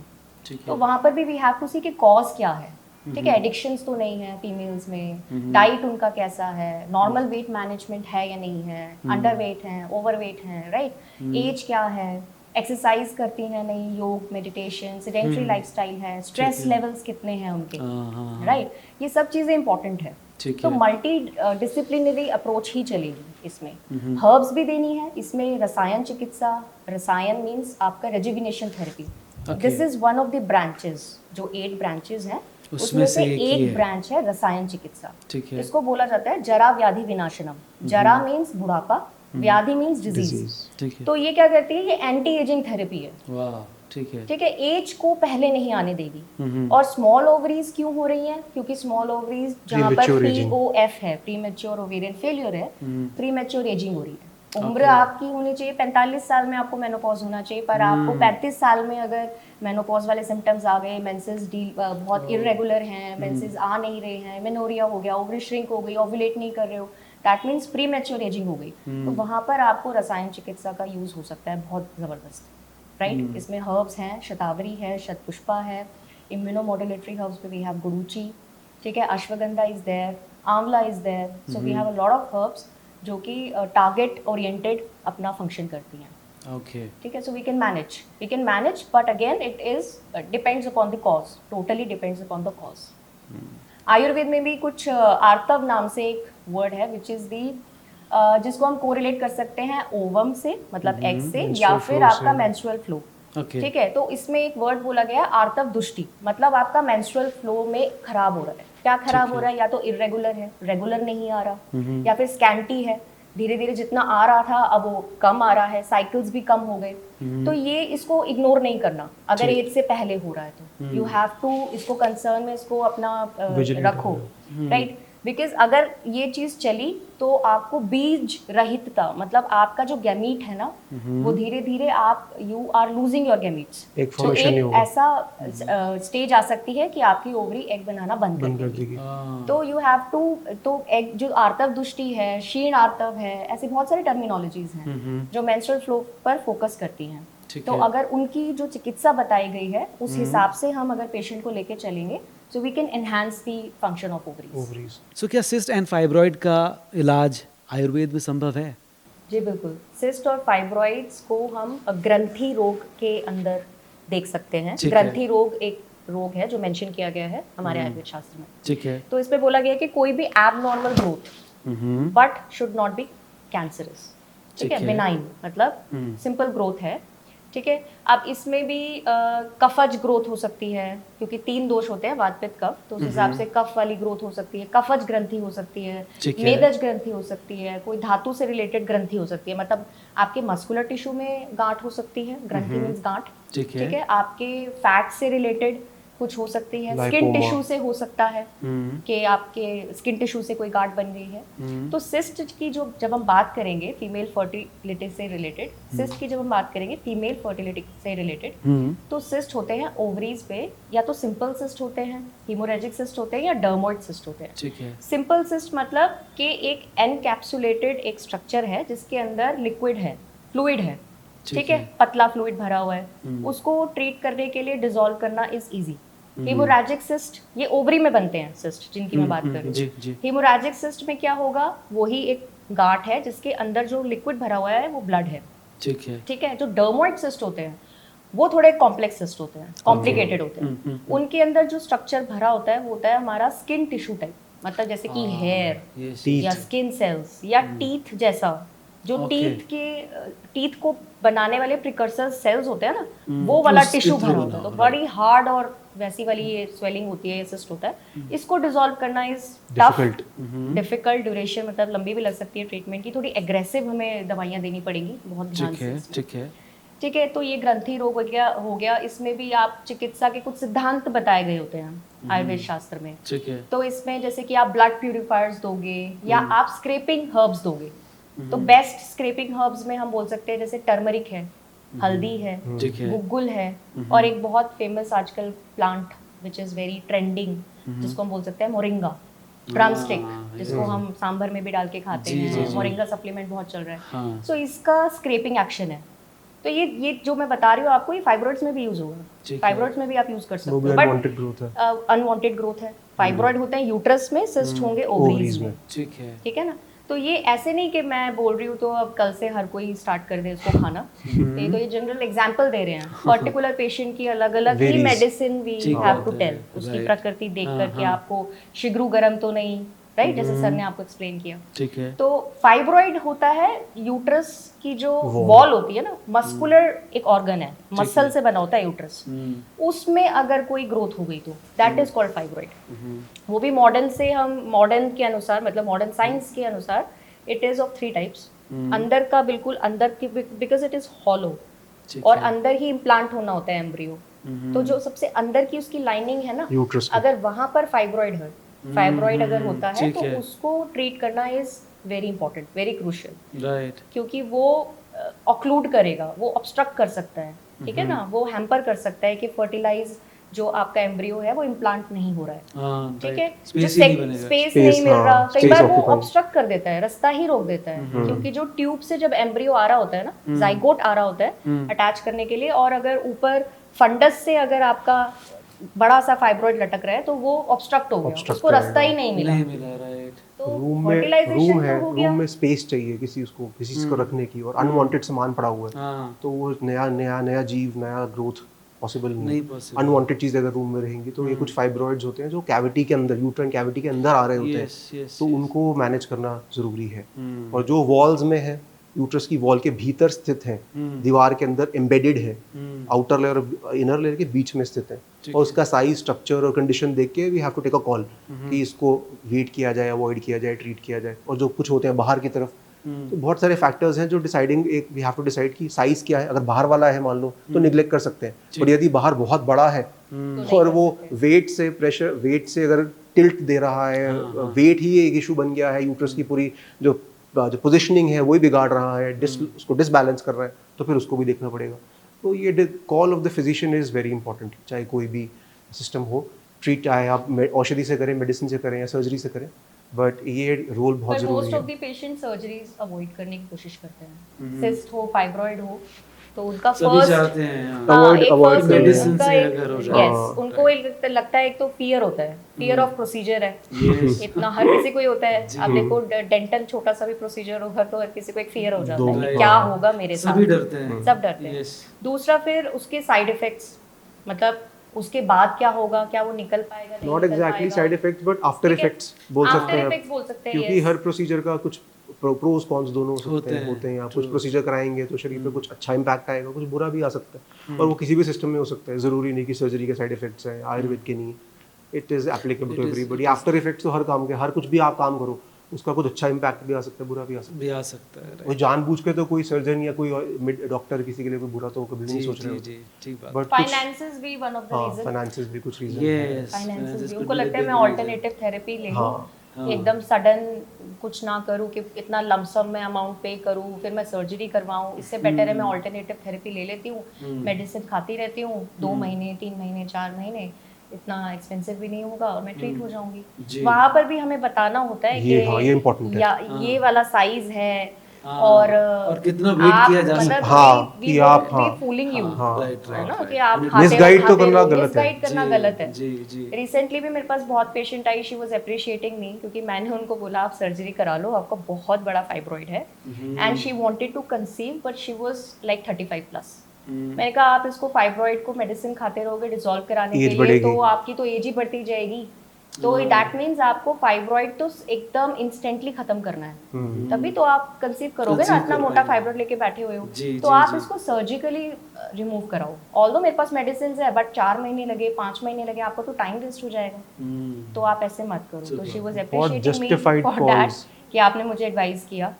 तो वहाँ पर भी वी हैव टू सी कि कॉज क्या है, ठीक है, एडिक्शंस तो नहीं है फीमेल्स में, डाइट उनका कैसा है, नॉर्मल वेट मैनेजमेंट है या नहीं है, अंडर वेट है, ओवर वेट है, राइट, एज क्या है, एक्सरसाइज करती हैं नहीं, योग, मेडिटेशन, सेडेंटरी लाइफस्टाइल है, स्ट्रेस लेवल्स कितने हैं उनके, राइट, ये सब चीज़ें इंपॉर्टेंट है। ठीक तो है। मल्टी डिसिप्लिनरी अप्रोच ही चलेगी इसमें। हर्ब्स भी देनी है इसमें, रसायन चिकित्सा, रसायन मीन्स आपका rejuvenation therapy. This is one of the branches, जो 8 ब्रांचेस हैं उसमें से एक ब्रांच है रसायन चिकित्सा। ठीक है। इसको बोला जाता है जरा व्याधि विनाशनम। जरा मीन्स बुढ़ापा, व्याधि मीन्स डिजीज। ठीक है। तो ये क्या करती है, ये एंटी एजिंग थेरेपी है। वाह, ठीक है। ठीक है, एज को पहले नहीं आने देगी। और स्मॉल ओवरीज क्यों हो रही हैं? क्योंकि स्मॉल ओवरीज जहाँ पर POF है, प्रीमेच्योर ओवेरियन फेलियर है, प्रीमेच्योर एजिंग हो रही है। उम्र आपकी होनी चाहिए 45 साल में आपको मेनोपॉज होना चाहिए, पर आपको 35 साल में अगर मेनोपॉज वाले सिम्टम्स आ गए, मेंसेस बहुत इरेगुलर हैं, मेंसेस आ नहीं रहे हैं, मेनोरिया हो गया, ओवरी श्रिंक हो गई, ओवुलेट नहीं कर रहे हो, दैट मीन्स प्रीमेच्योर एजिंग हो गई। तो वहाँ पर आपको रसायन चिकित्सा का यूज हो सकता है बहुत ज़बरदस्त, राइट। इसमें हर्ब्स हैं, शतावरी है, शतपुष्पा है, इम्यूनोमोडुलेटरी हर्ब्स पे वी हैव गुडुची, ठीक है, ashwagandha is there, amla is there. So we have a lot of herbs जो कि टारगेट ओरिएंटेड अपना फंक्शन करती हैं। ओके, ठीक है, so we can manage but again it is depends upon the cause, totally depends upon the cause. Ayurveda में भी कुछ आर्तव नाम से एक वर्ड है विच इज दी जिसको हम कोरिलेट कर सकते हैं ओवम से, मतलब एग से, या फिर आपका मेंस्ट्रुअल फ्लो। ठीक है, तो इसमें एक वर्ड बोला गया आर्तव दुष्टि, मतलब आपका मेंस्ट्रुअल फ्लो में खराब हो रहा है। क्या खराब हो रहा है? या तो इरेगुलर है, रेगुलर नहीं आ रहा, या फिर स्कैंटी है, धीरे धीरे जितना आ रहा था अब वो कम आ रहा है, साइकिल्स भी कम हो गए। तो ये इसको इग्नोर नहीं करना अगर एज से पहले हो रहा है तो यू हैव टू इसको कंसर्न में इसको अपना रखो, राइट। बिकॉज अगर ये चीज चली तो आपको बीज रहितता, मतलब आपका जो गैमीट है ना वो धीरे धीरे आप you are losing your gametes. तो एक ऐसा स्टेज आ सकती है कि आपकी ओवरी एग बनाना बंद कर देगी। तो यू हैव टू, तो एग जो आर्तव दुष्टि है, क्षीण आर्तव है, ऐसे बहुत सारी टर्मिनोलॉजीज हैं जो मेंस्ट्रुअल फ्लो पर फोकस करती हैं। तो अगर उनकी जो चिकित्सा बताई गई है उस हिसाब से हम अगर पेशेंट को लेके चलेंगे so we can enhance the function of ovaries. So क्या सिस्ट एंड फाइब्रॉइड का इलाज आयुर्वेद में संभव है? जी बिल्कुल, सिस्ट और फाइब्रॉइड्स को हम ग्रंथि रोग के अंदर देख सकते हैं। ग्रंथि रोग एक रोग है जो मेंशन किया गया है हमारे आयुर्वेद शास्त्र में। ठीक है, तो इसमें बोला गया है कि कोई भी abnormal growth but should not be cancerous. ठीक है, बिनाइन मतलब सिंपल ग्रोथ है। ठीक है, अब इसमें भी कफज ग्रोथ हो सकती है, क्योंकि 3 दोष होते हैं, वात पित्त कफ, तो उस हिसाब से कफ वाली ग्रोथ हो सकती है, कफज ग्रंथि हो सकती है, मेदज ग्रंथि हो सकती है, कोई धातु से रिलेटेड ग्रंथि हो सकती है, मतलब आपके मस्कुलर टिश्यू में गांठ हो सकती है, ग्रंथि मींस गांठ। ठीक है, आपके फैट से रिलेटेड कुछ हो सकती है, स्किन टिश्यू से हो सकता है कि आपके स्किन टिश्यू से कोई गांठ बन गई है। तो सिस्ट की जो जब हम बात करेंगे फीमेल फर्टिलिटी से रिलेटेड, सिस्ट की जब हम बात करेंगे फीमेल फर्टिलिटी से रिलेटेड, तो सिस्ट होते हैं ओवरीज पे, या तो सिंपल सिस्ट होते हैं, हीमोरेजिक सिस्ट होते हैं, या डर्मोइड सिस्ट होते हैं। ठीक है, सिंपल सिस्ट मतलब कि एक एनकैप्सुलेटेड एक स्ट्रक्चर है जिसके अंदर लिक्विड है, फ्लूइड है। ठीक है, पतला फ्लूइड भरा हुआ है, उसको ट्रीट करने के लिए डिसॉल्व करना इज इजी। हीमोरेजिक सिस्ट ये ओवरी में बनते हैं सिस्ट जिनकी मैं बात कर रही हूँ। हीमोरेजिक सिस्ट में क्या होगा, वही एक गांठ है जिसके अंदर जो लिक्विड भरा हुआ है वो ब्लड है। ठीक है, जो डर्मोइड सिस्ट होते हैं वो थोड़े कॉम्प्लेक्स सिस्ट होते हैं, कॉम्प्लिकेटेड होते हैं। उनके अंदर जो स्ट्रक्चर भरा होता है वो होता है हमारा स्किन टिश्यू टाइप, मतलब जैसे कि हेयर या स्किन सेल्स या टीथ जैसा, जो टीथ को बनाने वाले प्रिकर्सर सेल्स होते हैं ना, वो वाला टिश्यू भरा होता है। तो बड़ी हार्ड और वैसी वाली ये स्वेलिंग होती है, ये सिस्ट होता है। इसको डिसॉल्व करना इज टफ, डिफिकल्ट, ड्यूरेशन मतलब लंबी भी लग सकती है ट्रीटमेंट की, थोड़ी एग्रेसिव हमें दवाइयाँ देनी पड़ेंगी बहुत ध्यान से। ठीक है, तो ये ग्रंथि रोग हो गया। इसमें भी आप चिकित्सा के कुछ सिद्धांत बताए गए होते हैं आयुर्वेद शास्त्र में। तो इसमें जैसे कि आप ब्लड प्यूरिफायर्स दोगे या आप स्क्रैपिंग हर्ब्स दोगे, तो बेस्ट स्क्रैपिंग हर्ब्स में हम बोल सकते हैं जैसे टर्मरिक है, हल्दी है, गुग्गुल है, और एक बहुत फेमस आजकल plant which is very trending जिसको हम बोल सकते हैं मोरिंगा, ड्रमस्टिक, जिसको हम सांभर में भी डाल के खाते हैं। मोरिंगा सप्लीमेंट बहुत चल रहा है। सो इसका स्क्रैपिंग एक्शन है। तो ये जो मैं बता रही हूँ आपको, ये फाइब्रॉइड्स में भी यूज होगा, फाइब्रॉइड्स में भी आप यूज कर सकते हो, बट अनवांटेड ग्रोथ है। फाइब्रॉइड होते हैं यूट्रस में, सिस्ट होंगे ओवरीज में। ठीक है ना, तो ये ऐसे नहीं कि मैं बोल रही हूँ तो अब कल से हर कोई स्टार्ट कर दे इसको खाना। तो ये जनरल एग्जांपल दे रहे हैं, पर्टिकुलर पेशेंट की अलग अलग ही medicine we have to tell, उसकी प्रकृति देख करके आपको शिग्रू गर्म तो नहीं, राइट, जैसे सर ने आपको एक्सप्लेन किया। ठीक है। तो फाइब्रॉइड होता है यूट्रस की जो वॉल होती है ना, मस्कुलर एक ऑर्गन है, मसल से बना होता है यूट्रस, उसमें अगर कोई ग्रोथ हो गई तो दैट इज कॉल्ड फाइब्रॉइड। वो भी मॉडर्न के अनुसार, मतलब मॉडर्न साइंस के अनुसार इट इज ऑफ 3 टाइप्स। अंदर का, बिल्कुल अंदर की, बिकॉज इट इज हॉलो, और अंदर ही इम्प्लांट होना होता है एम्ब्रियो। तो जो सबसे अंदर की उसकी लाइनिंग है ना, अगर वहां पर फाइब्रॉइड अगर होता है तो उसको ट्रीट करना is very important, very crucial, right, क्योंकि वो ऑक्लूड करेगा, वो ऑब्स्ट्रक्ट कर सकता है, ठीक है ना, वो हैम्पर कर सकता है कि फर्टिलाइज जो आपका एम्ब्रियो है वो इम्प्लांट नहीं हो रहा है, ठीक है, स्पेस नहीं मिल रहा, कई बार वो ऑब्स्ट्रक्ट कर देता है, रास्ता ही रोक देता है, क्योंकि जो ट्यूब से जब एम्ब्रियो आ रहा होता है ना, जाइगोट आ रहा होता है अटैच करने के लिए, और अगर ऊपर फंडस से अगर आपका बड़ा सा फाइब्रॉइड लटक रहा है तो वो ऑब्स्ट्रक्ट हो गया, उसको रास्ता ही नहीं मिला, राइट। तो रूम में स्पेस चाहिए किसी चीज को रखने की, और अनवांटेड सामान पड़ा हुआ है तो वो नया जीव, नया ग्रोथ पॉसिबल नहीं। अनवांटेड चीजें अगर रूम में रहेंगी तो ये कुछ फाइब्रॉइड्स होते हैं जो कैविटी के अंदर, यूट्राइन कैविटी के अंदर आ रहे होते हैं, तो उनको मैनेज करना जरूरी है। और जो वॉल्स में है, यूट्रस की वॉल के भीतर स्थित है, दीवार के अंदर एम्बेडेड है, आउटर लेयर और इनर लेयर के बीच में स्थित है, और उसका साइज, स्ट्रक्चर और कंडीशन देख के we have to take a call कि इसको वेट किया जाए, अवॉइड किया जाए, ट्रीट किया जाए। और जो कुछ होते हैं बाहर की तरफ, तो बहुत सारे फैक्टर्स हैं जो डिसाइडिंग, एक वी हैव टू डिसाइड कि साइज क्या है। अगर बाहर वाला है मान लो तो निग्लेक्ट कर सकते हैं, पर यदि बाहर बहुत बड़ा है और वो वेट से अगर टिल्ट दे रहा है, वेट ही एक इशू बन गया है, यूट्रस की पूरी जो पोजीशनिंग है वही बिगाड़ रहा है, उसको डिसबैलेंस कर रहा है, तो फिर उसको भी देखना पड़ेगा। तो ये call of the physician is very important, चाहे कोई भी सिस्टम हो, ट्रीट चाहे आप औषधि से करें, मेडिसिन से करें या सर्जरी से करें, बट ये रोल बहुत जरूरी है। Most of the patient surgeries avoid करने की कोशिश करते हैं, सिस्ट हो, फाइब्रॉइड हो, तो उनका फर्स्ट अवॉइड मेडिसिन से अगर हो जाए, यस, उनको लगता है, एक तो फियर होता है, फियर ऑफ प्रोसीजर है, इतना हर किसी को ही होता है। आप देखो डेंटल छोटा सा भी प्रोसीजर होगा तो हर किसी को एक फियर हो जाता है कि क्या होगा मेरे साथ, सभी डरते हैं, सब डरते हैं। दूसरा फिर उसके साइड इफेक्ट्स, मतलब उसके बाद क्या होगा, क्या वो निकल पाएगा, not exactly side effects but after effects बोल सकते हैं, क्योंकि हर प्रोसीजर का कुछ प्रोस कॉन्स दोनों होते हैं। आप कुछ प्रोसीजर कराएंगे तो शरीर पे कुछ अच्छा इम्पैक्ट आएगा, कुछ बुरा भी आ सकता है, और वो किसी भी सिस्टम में हो सकता है, जरूरी नहीं कि सर्जरी के साइड इफेक्ट्स हैं, आयुर्वेद के नहीं। It is applicable to everybody. After effects तो हर काम के, हर कुछ भी आप काम करो उसका कुछ अच्छा इम्पैक्ट भी आ सकता है, बुरा भी आ सकता है। वो जानबूझ के तो कोई सर्जन या कोई डॉक्टर किसी के लिए कोई बुरा तो कभी नहीं सोच रहे। बट फाइनेंसेस भी one of the reason, finances भी कुछ रीजन है। फाइनेंसेस भी, उनको लगता है मैं अल्टरनेटिव थेरेपी ले लूं, एकदम सडन कुछ ना करूं कि इतना लमसम में अमाउंट पे करूं, फिर मैं सर्जरी करवाऊं, इससे बेटर है मैं अल्टरनेटिव थेरेपी ले लेती हूँ, मेडिसिन खाती रहती हूँ 2 महीने 3 महीने 4 महीने, इतना एक्सपेंसिव भी नहीं होगा और मैं ट्रीट हो जाऊंगी। वहाँ पर भी हमें बताना होता है कि ये इम्पोर्टेंट है, या ये वाला साइज है, और कितना वेट किया जा सकता है, कि आप फूलिंग यू, ना कि आप मिसगाइड तो करना गलत है, मिसगाइड करना गलत है। रिसेंटली भी मेरे पास बहुत patient I, she was appreciating मी, क्योंकि मैंने उनको बोला आप सर्जरी करा लो, आपका बहुत बड़ा फाइब्रॉइड है, and she wanted to conceive but she was like 35+। मैंने कहा आप इसको फाइब्रॉइड को मेडिसिन खाते रहोगे डिसॉल्व कराने के लिए तो आपकी तो एज ही बढ़ती जाएगी, तो दैट मीन्स आपको फाइब्रॉइड तो एकदम इंस्टेंटली खत्म करना है, तभी तो आप कंसीव करोगे ना, इतना मोटा फाइब्रॉइड लेके बैठे हुए हो, तो आप इसको सर्जिकली रिमूव कराओ। ऑल्दो मेरे पास मेडिसिन है, बट 4 महीने लगे, 5 महीने लगे, आपको तो टाइम वेस्ट हो जाएगा, तो आप ऐसे मत करो। तो she was appreciating me for that कि आपने मुझे एडवाइस किया,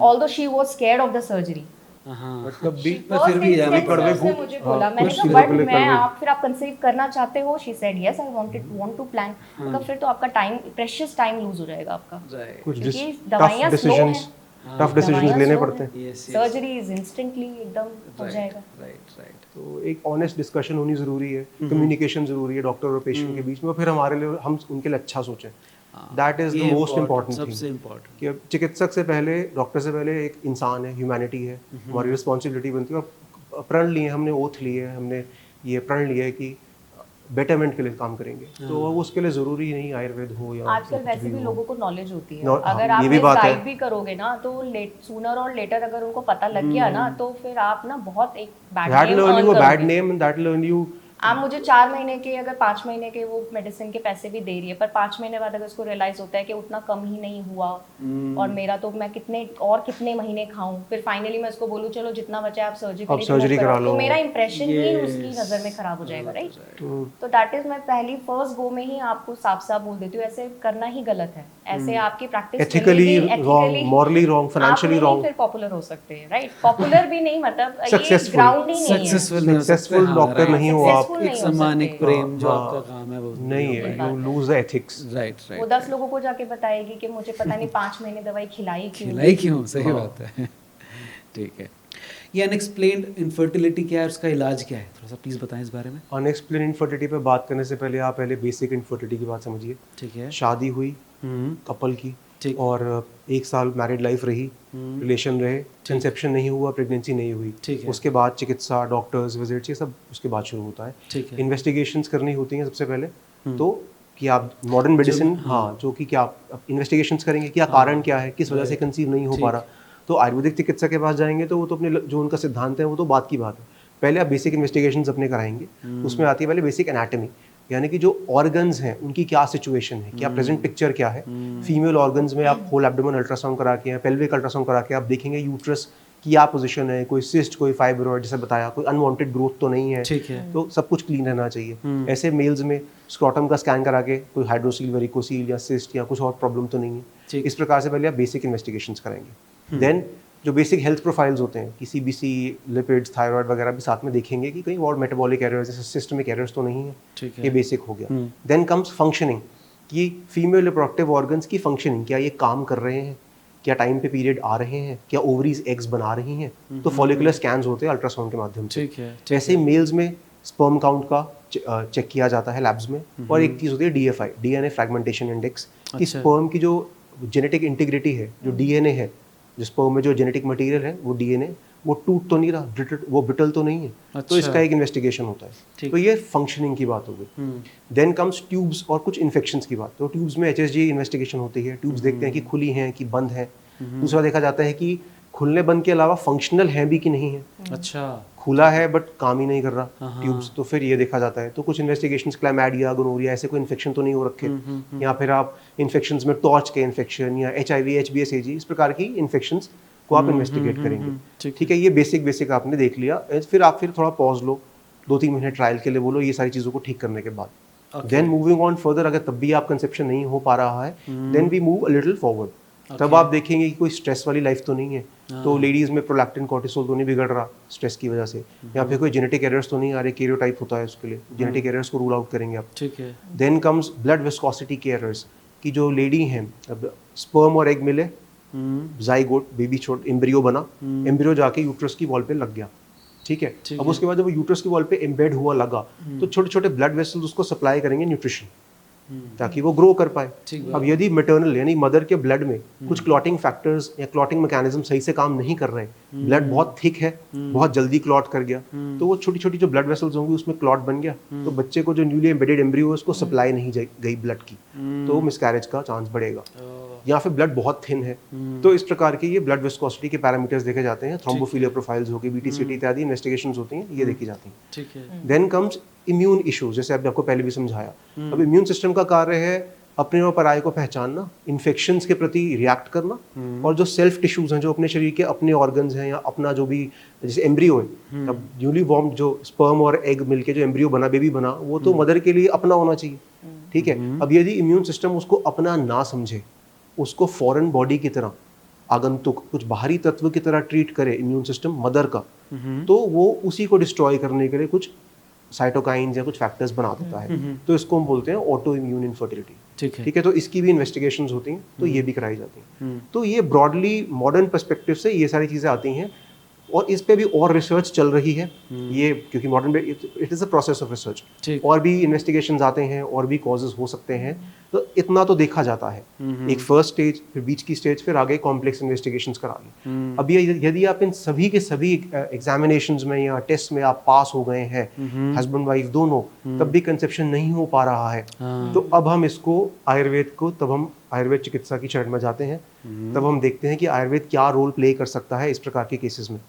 although she was scared of the surgery, मतलब भी फिर भी मुझे बोला, मैंने कहा बट मैं आप कंसीव करना चाहते हो, she said yes I want to plan, तो फिर तो आपका टाइम, प्रेशियस टाइम लूज हो जाएगा आपका, कुछ दवाइयां स्लो हैं, टफ डिसीजंस लेने पड़ते हैं, सर्जरी इज इंस्टेंटली एकदम हो जाएगा। राइट। तो एक ऑनेस्ट डिस्कशन होनी जरूरी है, कम्युनिकेशन जरूरी है डॉक्टर और पेशेंट के बीच में, और फिर हमारे लिए, हम उनके लिए अच्छा सोचें, that is the most important thing. सबसे इम्पॉर्टेंट कि चिकित्सक से पहले, डॉक्टर से पहले एक इंसान है, ह्यूमैनिटी है, हमारी रिस्पॉन्सिबिलिटी बनती है, और प्रण लिए, हमने ओथ लिए, हमने ये प्रण लिया है कि बेटरमेंट के लिए काम करेंगे, तो उसके लिए जरूरी नहीं आयुर्वेद हो या आजकल वैसे भी लोगों को नॉलेज होती है, अगर आप गाइड भी करोगे ना तो सूनर और लेटर अगर उनको पता लग गया ना, तो फिर आप ना बहुत एक बैड नेम, आप मुझे 4 महीने के अगर 5 महीने के वो मेडिसिन के पैसे भी दे रही है, पर 5 महीने बाद अगर उसको रियलाइज होता है कि उतना कम ही नहीं हुआ और मेरा तो मैं कितने महीने खाऊं, फिर फाइनली मैं उसको बोलूं चलो जितना बचा है आप सर्जरी करा लो, तो मेरा इंप्रेशन ही उसकी नज़र में खराब हो जाएगा, राइट? तो दैट इज मैं पहली फर्स्ट गो में ही आपको साफ साफ बोल देती हूँ, ऐसे करना ही गलत है, ऐसे आपकी practice ethically wrong, morally wrong, financially wrong, फिर पॉपुलर हो सकते हैं, राइट? पॉपुलर भी नहीं, मतलब ये ग्राउंड ही नहीं है, सक्सेसफुल डॉक्टर नहीं हो आप, एक सामाजिक प्रेम जो आपका काम है वो नहीं है, you lose the ethics, right वो 10 लोगों को जाके बताएगी कि मुझे पता नहीं 5 महीने दवाई खिलाई क्यों, सही बात है। ठीक है, ये अनएक्सप्लेन्ड इनफर्टिलिटी क्या है, उसका इलाज क्या है, थोड़ा सा प्लीज बताएं इस बारे में। अनएक्सप्लेन्ड इनफर्टिलिटी पे बात करने से पहले आप पहले बेसिक इनफर्टिलिटी की बात समझिए। ठीक है, शादी हुई कपल की, ठीक, और 1 साल मैरिड लाइफ रही, रिलेशन रहे, कंसेप्शन नहीं हुआ, प्रेगनेंसी नहीं हुई, ठीक है, उसके बाद चिकित्सा, डॉक्टर्स विजिट्स, ये सब उसके बाद शुरू होता है। ठीक है, इन्वेस्टिगेशंस करनी होती हैं सबसे पहले, तो कि आप मॉडर्न मेडिसिन, हाँ, जो कि क्या आप इन्वेस्टिगेशंस करेंगे, क्या कारण क्या है, किस वजह से कंसीव नहीं हो पा रहा, तो आयुर्वेदिक चिकित्सा के पास जाएंगे तो वो तो अपने जो उनका सिद्धांत है वो तो बात की बात है, पहले आप बेसिक इन्वेस्टिगेशंस अपने कराएंगे। उसमें आती है पहले बेसिक एनाटॉमी, यानी कि जो ऑर्गन्स हैं उनकी क्या सिचुएशन है, क्या प्रेजेंट पिक्चर क्या है। फीमेल ऑर्गन्स में आप होल एब्डोमेन अल्ट्रासाउंड करा के, पेल्विक अल्ट्रासाउंड करा के आप देखेंगे यूट्रस की क्या पोजीशन है, कोई सिस्ट, कोई फाइब्रॉइड, जैसे बताया, कोई अनवांटेड ग्रोथ तो नहीं है, ठीक है, तो सब कुछ क्लीन रहना चाहिए। ऐसे मेल्स में स्क्रॉटम का स्कैन करा के कोई हाइड्रोसील, वेरिकोसील या सिस्ट या कुछ और प्रॉब्लम तो नहीं है। इस प्रकार से पहले आप बेसिक इन्वेस्टिगेशंस कराएंगे। देन जो बेसिक हेल्थ प्रोफाइल्स होते हैं कि सीबीसी, लिपिड्स, थायराइड वगैरह भी साथ में देखेंगे कि कहीं और मेटाबॉलिक एरर्स, जैसे सिस्टमिक एरर्स तो नहीं है, ये बेसिक हो गया। देन कम्स फंक्शनिंग, कि फीमेल रिप्रोडक्टिव ऑर्गन्स की फंक्शनिंग, क्या ये काम कर रहे हैं, क्या टाइम पे पीरियड आ रहे हैं, क्या ओवरीज एग्स बना रही हैं, तो फॉलिकुलर स्कैन्स होते हैं अल्ट्रासाउंड के माध्यम से। ऐसे ही मेल्स में स्पर्म काउंट का चेक किया जाता है लैब्स में। और एक चीज़ होती है DFI, डीएनए फ्रैगमेंटेशन इंडेक्स, कि स्पर्म की जो जेनेटिक इंटीग्रिटी है, जो डीएनए है, जो स्पर्म में जो जेनेटिक मटेरियल है, वो डीएनए वो टूट तो नहीं रहा, वो ब्रिटल तो नहीं है, तो इसका एक इन्वेस्टिगेशन होता है। तो ये फंक्शनिंग की बात हो गई। देन कम्स ट्यूब्स और कुछ इन्फेक्शंस की बात। तो ट्यूब्स में HSG इन्वेस्टिगेशन होती है, ट्यूब्स देखते हैं कि खुली हैं कि बंद है। दूसरा देखा जाता है कि खुलने बंद के अलावा फंक्शनल है भी कि नहीं है। अच्छा, खुला है बट काम ही नहीं कर रहा ट्यूब्स, तो फिर ये देखा जाता है। तो कुछ इन्वेस्टिगेशंस, क्लैमाइडिया, गोनोरिया, ऐसे कोई इन्फेक्शन तो नहीं हो रखे, या फिर आप इन्फेक्शंस में टॉर्च के इन्फेक्शन या HIV, HBsAg, इस प्रकार की इन्फेक्शंस को आप इन्वेस्टिगेट करेंगे। ठीक है, ये बेसिक आपने देख लिया। फिर आप थोड़ा पॉज लो, 2-3 महीने ट्रायल के लिए बोलो, ये सारी चीज़ों को ठीक करने के बाद देन मूविंग ऑन फर्दर। अगर तब भी आप कंसेप्शन नहीं हो पा रहा है, then we move a little forward. तब आप देखेंगे कि कोई स्ट्रेस वाली लाइफ तो नहीं है, तो लेडीज में प्रोलैक्टिन, कॉर्टिसोल तो नहीं बिगड़ रहा स्ट्रेस की वजह से, या फिर कोई जेनेटिक एरर्स तो नहीं आ रहे, कैरियोटाइप होता है उसके लिए, जेनेटिक एरर्स को रूल आउट करेंगे आप। ठीक है। देन कम्स ब्लड विस्कोसिटी के एरर्स, कि जो लेडी हैं, अब स्पर्म और एग मिले, जाइगोट, बेबी छोट एम्ब्रियो बना, एम्ब्रियो जाके यूट्रस की वॉल पे लग गया। ठीक है, अब उसके बाद जब वो यूट्रस की वॉल पे एम्बेड हुआ लगा, तो छोटे छोटे ब्लड वेसल्स उसको सप्लाई करेंगे न्यूट्रिशन, ताकि वो ग्रो कर पाए। अब यदि मैटरनल यानी मदर के ब्लड में कुछ क्लॉटिंग फैक्टर्स या क्लॉटिंग मैकेनिज्म सही से काम नहीं कर रहे, ब्लड बहुत थिक है, बहुत जल्दी क्लॉट कर गया, तो वो छोटी छोटी जो ब्लड वेसल्स होंगी उसमें क्लॉट बन गया, तो बच्चे को जो न्यूली एम्बेडेड एम्ब्रियो है उसको सप्लाई नहीं गई ब्लड की, तो मिसकैरेज का चांस बढ़ेगा। या फिर ब्लड बहुत थिन है, तो इस प्रकार के ये ब्लड विस्कोसिटी के पैरामीटर्स देखे जाते हैं। थ्रोम्बोफिलिया प्रोफाइल्स होगी, BTCT इत्यादि इन्वेस्टिगेशंस होती हैं, ये देखी जाती हैं। ठीक है। देन कम्स इम्यून इश्यूज, जैसे आपको पहले भी समझाया। अब इम्यून सिस्टम का कार्य है अपने और पराये को पहचानना, इन्फेक्शंस के प्रति रिएक्ट करना, और जो सेल्फ टिश्यूज हैं, जो अपने शरीर के अपने ऑर्गन्स हैं या अपना जो भी, जैसे एम्ब्रियो है, अब न्यूली फॉर्म्ड जो स्पर्म और एग मिलके जो एम्ब्रियो बना, बेबी बना, वो तो मदर के लिए अपना होना चाहिए। ठीक है, अब यदि इम्यून सिस्टम उसको अपना ना समझे, उसको फॉरेन बॉडी की तरह, आगंतुक, कुछ बाहरी तत्व की तरह ट्रीट करे इम्यून सिस्टम मदर का, तो वो उसी को डिस्ट्रॉय करने के लिए कुछ साइटोकाइंस या कुछ फैक्टर्स बना देता है, तो इसको हम बोलते हैं ऑटो इम्यून इन्फर्टिलिटी। ठीक है, तो इसकी भी इन्वेस्टिगेशंस होती हैं, तो ये भी कराई जाती हैं। तो ये ब्रॉडली मॉडर्न पर्सपेक्टिव से ये सारी चीज़ें आती हैं, और इस पे भी और रिसर्च चल रही है ये, क्योंकि modern it is a process of research, और भी इन्वेस्टिगेशंस आते हैं, और भी कॉजेज हो सकते हैं, तो इतना तो देखा जाता है। एक फर्स्ट स्टेज, फिर बीच की स्टेज, फिर आगे कॉम्प्लेक्स इन्वेस्टिगेशंस करा ली। अब ये यदि आप इन सभी के सभी एग्जामिनेशंस में या टेस्ट में आप पास हो गए हैं, हस्बैंड वाइफ दोनों, तब भी कंसेप्शन नहीं हो पा रहा है, तो अब हम इसको आयुर्वेद को, तब हम आयुर्वेद चिकित्सा की शरण में जाते हैं। तब हम देखते हैं कि आयुर्वेद क्या रोल प्ले कर सकता है इस प्रकार के केसेस में।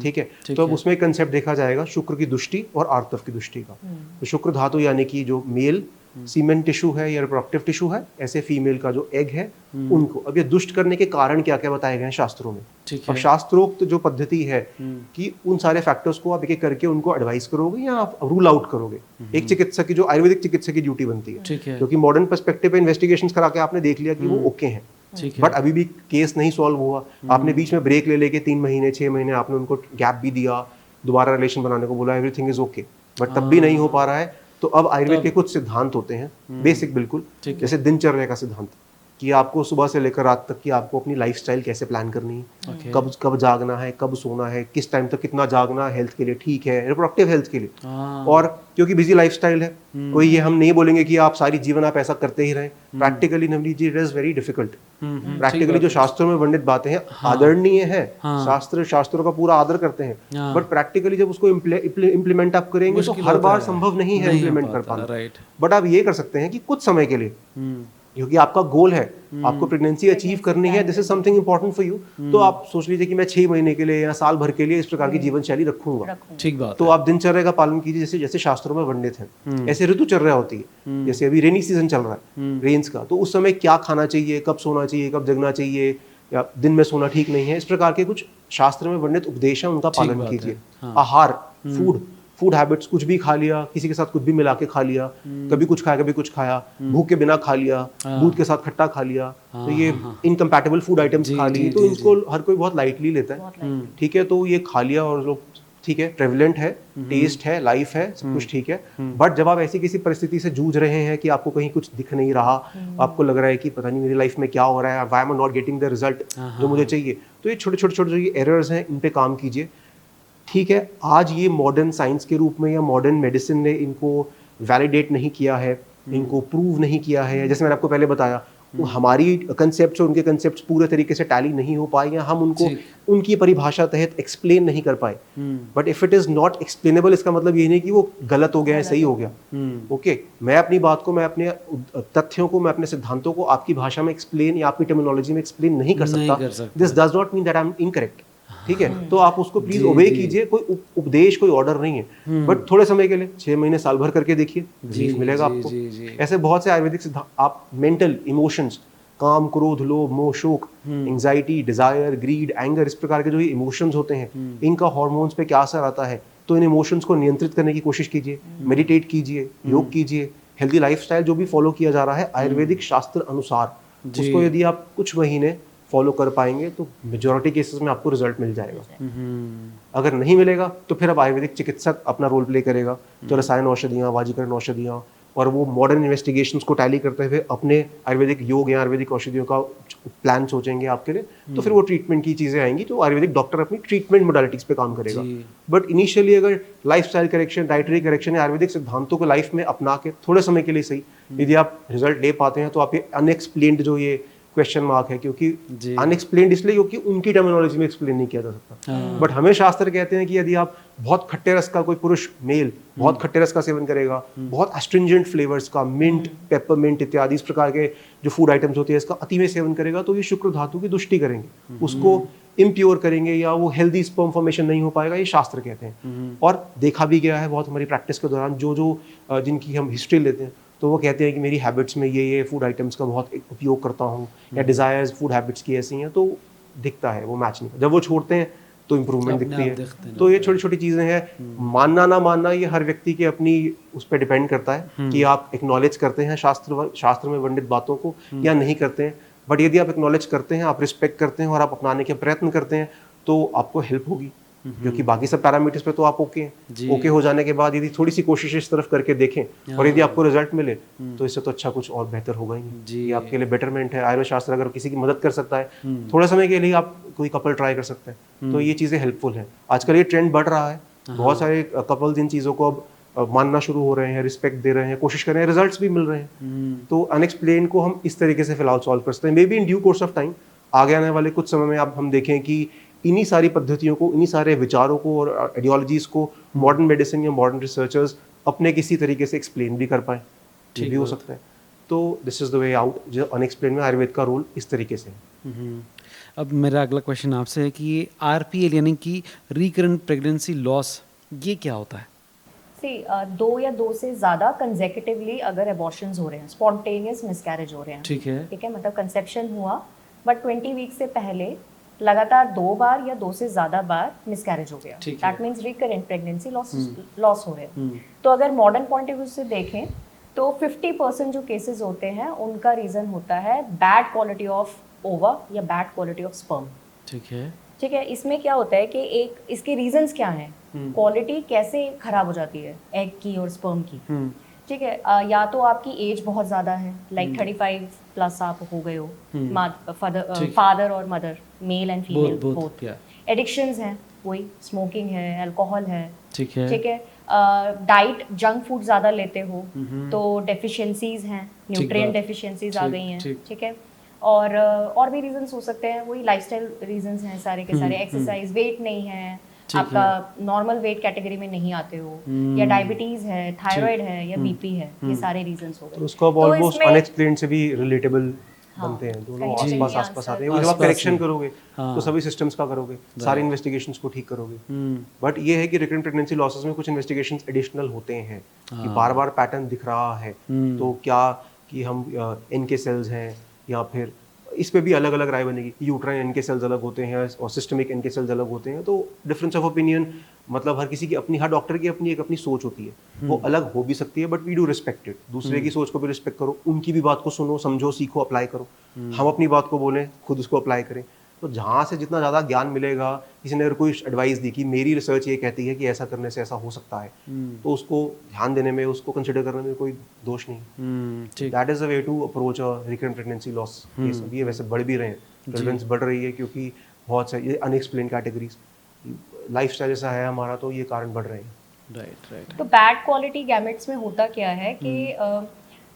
ठीक है, तो अब उसमें कंसेप्ट देखा जाएगा शुक्र की दृष्टि और आर्तव की दृष्टि का। तो शुक्र धातु यानी कि जो मेल सीमेन टिश्यू है या रिप्रोडक्टिव टिश्यू है, ऐसे फीमेल का जो एग है उनको, अब ये दुष्ट करने के कारण क्या क्या बताए गए हैं शास्त्रों में। अब शास्त्रोक्त जो पद्धति है कि उन सारे फैक्टर्स को आप एक एक करके उनको एडवाइस करोगे या आप रूल आउट करोगे। एक चिकित्सक की, जो आयुर्वेदिक चिकित्सक की ड्यूटी बनती है, क्योंकि मॉडर्न पर्सपेक्टिव पे इन्वेस्टिगेशंस करा के आपने देख लिया कि वो ओके हैं, बट अभी भी केस नहीं सॉल्व हुआ। आपने बीच में ब्रेक ले लेके 3 महीने 6 महीने आपने उनको गैप भी दिया, दोबारा रिलेशन बनाने को बोला, एवरीथिंग इज ओके, बट तब भी नहीं हो पा रहा है। तो अब आयुर्वेद के कुछ सिद्धांत होते हैं बेसिक, बिल्कुल जैसे दिनचर्या का सिद्धांत, कि आपको सुबह से लेकर रात तक की आपको अपनी लाइफस्टाइल कैसे प्लान करनी है, कब कब जागना है, कब सोना है, किस टाइम तक कितना जागना हेल्थ के लिए ठीक है, रिप्रोडक्टिव हेल्थ के लिए। और क्योंकि बिजी लाइफस्टाइल है, कोई ये हम नहीं बोलेंगे कि आप सारी जीवन आप ऐसा करते ही रहें। Practically Navneet ji, it is very difficult. Practically जो शास्त्रों में वर्णित बातें हैं आदरणीय है, शास्त्रों का पूरा आदर करते हैं, बट प्रैक्टिकली जब उसको इम्प्लीमेंट आप करेंगे तो हर बार संभव नहीं है इम्प्लीमेंट कर पाना। बट आप ये कर सकते हैं कि कुछ समय के लिए, क्योंकि आपका गोल है, आपको प्रेगनेंसी अचीव करनी है, this is something important for you, तो आप सोच लीजिए कि मैं 6 महीने के लिए या साल भर के लिए इस प्रकार की जीवन शैली रखूंगा। ठीक बात। तो आप दिनचर्या का पालन कीजिए जैसे जैसे शास्त्रों में वर्णित है। ऐसे ऋतुचर्या होती है, जैसे अभी रेनी सीजन चल रहा है, रेन्स का, तो उस समय क्या खाना चाहिए, कब सोना चाहिए, कब जगना चाहिए, या दिन में सोना ठीक नहीं है, इस प्रकार के कुछ शास्त्र में वर्णित उपदेश है, उनका पालन कीजिए। आहार, फूड हैबिट्स, कुछ भी खा लिया, किसी के साथ कुछ भी मिला के खा लिया, कभी कुछ खाया कभी कुछ खाया, भूख के बिना खा लिया, दूध के साथ खट्टा खा लिया, तो ये इनकम्पैटिबल फूड आइटम्स खा ली, तो इनको हर कोई बहुत लाइटली लेता है। ठीक है, तो ये खा लिया और लोग, ठीक है, प्रेवलेंट है, टेस्ट है, लाइफ है, सब कुछ ठीक है, बट जब आप ऐसी किसी परिस्थिति से जूझ रहे हैं कि आपको कहीं कुछ दिख नहीं रहा, आपको लग रहा है कि पता नहीं मेरी लाइफ में क्या हो रहा है, why am I not getting the result जो मुझे चाहिए, तो ये छोटे छोटे जो ये एरर्स हैं, इन पे काम कीजिए। ठीक है, आज ये मॉडर्न साइंस के रूप में या मॉडर्न मेडिसिन ने इनको वैलिडेट नहीं किया है, इनको प्रूव नहीं किया है। जैसे मैंने आपको पहले बताया, हमारी कंसेप्ट और उनके कंसेप्ट पूरे तरीके से टैली नहीं हो पाए, या हम उनको उनकी परिभाषा तहत एक्सप्लेन नहीं कर पाए। But if it is not explainable, इसका मतलब ये नहीं कि वो गलत हो गया है, सही हो गया। ओके, मैं अपनी बात को, मैं अपने तथ्यों को, मैं अपने सिद्धांतों को आपकी भाषा में एक्सप्लेन या आपकी टर्मिनोलॉजी में एक्सप्लेन नहीं कर सकता। This does not mean that I am incorrect. ठीक है, तो आप उसको प्लीज ओबे कीजिए, कोई उपदेश, कोई ऑर्डर नहीं है, बट थोड़े समय के लिए, 6 महीने साल भर करके देखिए, रिलीफ मिलेगा आपको। ऐसे बहुत से आयुर्वेदिक सिद्धांत, आप मेंटल इमोशंस, काम, क्रोध, लोभ, मोह, शोक, एंजाइटी, डिजायर, ग्रीड, एंगर, इस प्रकार के जो ये इमोशंस होते हैं, इनका हार्मोन्स पे क्या असर आता है, तो इन इमोशंस को नियंत्रित करने की कोशिश कीजिए, मेडिटेट कीजिए, योग कीजिए, हेल्दी लाइफस्टाइल जो भी फॉलो किया जा रहा है आयुर्वेदिक शास्त्र अनुसार, उसको यदि आप कुछ महीने फॉलो कर पाएंगे तो मेजॉरिटी केसेस में आपको रिजल्ट मिल जाएगा। अगर नहीं मिलेगा तो फिर अब आयुर्वेदिक चिकित्सक अपना रोल प्ले करेगा, तो रसायन औषधियाँ, वाजीकरण औषधियाँ, और वो मॉडर्न इन्वेस्टिगेशंस को टैली करते हुए अपने आयुर्वेदिक योग या आयुर्वेदिक औषधियों का प्लान सोचेंगे आपके लिए, तो फिर वो ट्रीटमेंट की चीज़ें आएंगी, तो आयुर्वेदिक डॉक्टर अपनी ट्रीटमेंट मोडालिटीज पे काम करेगा। बट इनिशियली अगर लाइफस्टाइल करेक्शन, डाइटरी करेक्शन या आयुर्वेदिक सिद्धांतों को लाइफ में अपना के थोड़े समय के लिए सही, यदि आप रिजल्ट ले पाते हैं, तो आप ये अनएक्सप्लेन्ड जो ये क्वेश्चन मार्क है, क्योंकि अनएक्सप्लेन्ड इसलिए क्योंकि उनकी टर्मिनोलॉजी में एक्सप्लेन नहीं किया जा सकता। बट हमें शास्त्र कहते हैं कि यदि आप बहुत खट्टे रस का, कोई पुरुष मेल बहुत खट्टे रस का सेवन करेगा, बहुत एस्ट्रिंजेंट फ्लेवर्स का, मिंट, पेपरमिंट इत्यादि इस प्रकार के जो फूड आइटम्स होते हैं, इसका अति में सेवन करेगा, तो ये शुक्र धातु की दुष्टि करेंगे, उसको इम्प्योर करेंगे, या वो हेल्दी स्पर्म फॉर्मेशन नहीं हो पाएगा, ये शास्त्र कहते हैं। और देखा भी गया है बहुत हमारी प्रैक्टिस के दौरान, जो जिनकी हम हिस्ट्री लेते हैं, तो वो कहते हैं कि मेरी हैबिट्स में ये फूड आइटम्स का बहुत उपयोग करता हूँ, या डिजायर्स फूड हैबिट्स की ऐसी हैं, तो दिखता है वो मैच नहीं। जब वो छोड़ते हैं तो इम्प्रूवमेंट दिखती है। तो ये छोटी छोटी चीज़ें हैं, मानना ना मानना ये हर व्यक्ति के अपनी उस पर डिपेंड करता है कि आप एक्नॉलेज करते हैं शास्त्र में वर्णित बातों को या नहीं करते हैं। बट यदि आप एक्नॉलेज करते हैं, आप रिस्पेक्ट करते हैं और आप अपनाने के प्रयत्न करते हैं, तो आपको हेल्प होगी, क्योंकि बाकी सब पैरामीटर्स पे तो आप ओके हैं। ओके हो जाने के बाद यदि थोड़ी सी कोशिश इस तरफ करके देखें और यदि आपको रिजल्ट मिले, तो इससे तो अच्छा कुछ और बेहतर होगा ही नहीं। ये आपके लिए बेटरमेंट है। आयुर्वेद शास्त्र अगर किसी की मदद कर सकता है, थोड़े समय के लिए आप कोई कपल ट्राई कर सकते हैं, तो ये चीज़ें हेल्पफुल हैं। आजकल ये ट्रेंड बढ़ रहा है, बहुत सारे कपल्स इन चीज़ों को अब मानना शुरू हो रहे हैं, रिस्पेक्ट दे रहे हैं, कोशिश कर रहे हैं, रिजल्ट्स भी मिल रहे हैं। तो अनएक्सप्लेन को हम इस तरीके से फिलहाल सॉल्व कर सकते हैं। May be in due course of time, आगे आने वाले कुछ समय में अब हम देखें कि इन्हीं सारी पद्धतियों को, इन्हीं सारे विचारों को और आइडियोलॉजीज को मॉडर्न मेडिसिन या मॉडर्न रिसर्चर्स अपने किसी तरीके से एक्सप्लेन भी कर पाए, ये भी हो सकता है। तो this is the way out, जो अनएक्सप्लेन में आयुर्वेद का रोल इस तरीके से है। अब मेरा अगला क्वेश्चन आपसे है कि ये RPL यानी कि रिकरेंट प्रेगनेंसी लॉस, ये क्या होता है? दो या दो से ज़्यादा कंसेक्यूटिवली अगर एबॉर्शंस हो रहे हैं, स्पॉन्टेनियस मिसकैरेज हो रहे हैं, ठीक है, मतलब कंसेप्शन हुआ बट 20 वीक से पहले लगातार 2 बार या 2 से ज़्यादा बार मिसकैरेज हो गया, that means recurrent pregnancy loss हो रहे हैं। तो अगर मॉडर्न पॉइंट ऑफ व्यू से देखें तो 50% जो केसेस होते हैं उनका रीज़न होता है बैड क्वालिटी ऑफ ओवा या बैड क्वालिटी ऑफ स्पर्म। ठीक है, इसमें क्या होता है कि एक इसके रीजंस क्या हैं, क्वालिटी कैसे खराब हो जाती है एग की और स्पर्म की। ठीक है, या तो आपकी एज बहुत ज़्यादा है, लाइक 35 प्लस आप हो गए हो, फादर और mother, male and female both. Addictions हैं, वही स्मोकिंग है, अल्कोहल है, ठीक है, डाइट जंक फूड ज़्यादा लेते हो तो डेफिशिएंसीज हैं, न्यूट्रिएंट डेफिशिएंसीज आ गई हैं। ठीक है, और भी रीजंस हो सकते हैं, वही लाइफस्टाइल रीजंस हैं सारे के सारे, एक्सरसाइज, वेट नहीं है, आपका नॉर्मल वेट कैटेगरी में नहीं आते हो, या डायबिटीज है, थायराइड है, या बीपी है, ये सारे रीजंस हो गए। तो उसको ऑलमोस्ट अनएक्सप्लेन्ड से भी रिलेटेबल बनते हैं, दोनों आसपास आते हैं। जब आप करेक्शन करोगे तो सभी सिस्टम्स का करोगे, सारे इन्वेस्टिगेशंस को ठीक करोगे। बट ये है कि रिकरेंट प्रेगनेंसी लॉसेस में कुछ इन्वेस्टिगेशंस एडिशनल होते हैं कि बार-बार पैटर्न दिख रहा है, तो क्या कि हम इनके सेल्स हैं, या फिर इस पे भी अलग अलग राय बनेगी। यूट्राइन इनके सेल्स अलग होते हैं और सिस्टमिक इनके सेल्स अलग होते हैं, तो डिफरेंस ऑफ ओपिनियन, मतलब हर किसी की अपनी, हर डॉक्टर की अपनी सोच होती है, वो अलग हो भी सकती है, but we do respect it. दूसरे की सोच को भी रिस्पेक्ट करो, उनकी भी बात को सुनो, समझो, सीखो, अप्लाई करो। हम अपनी बात को बोलें, खुद उसको अप्लाई करें। तो जहाँ से जितना ज़्यादा ज्ञान मिलेगा, किसी ने अगर कोई एडवाइस दी कि मेरी रिसर्च ये कहती है कि ऐसा करने से ऐसा हो सकता है, तो उसको ध्यान देने में, उसको कंसिडर करने में कोई दोष नहीं। That is the way to approach a recurrent pregnancy loss case. अभी ये वैसे बढ़ भी रहे हैं, प्रेवलेंस बढ़ रही है, क्योंकि बहुत से ये अनएक्सप्लेन कैटेगरीज, लाइफस्टाइल जैसा है हमारा, तो ये कारण बढ़ रहे हैं। राइट। तो बैड क्वालिटी गैमेट्स में होता क्या है कि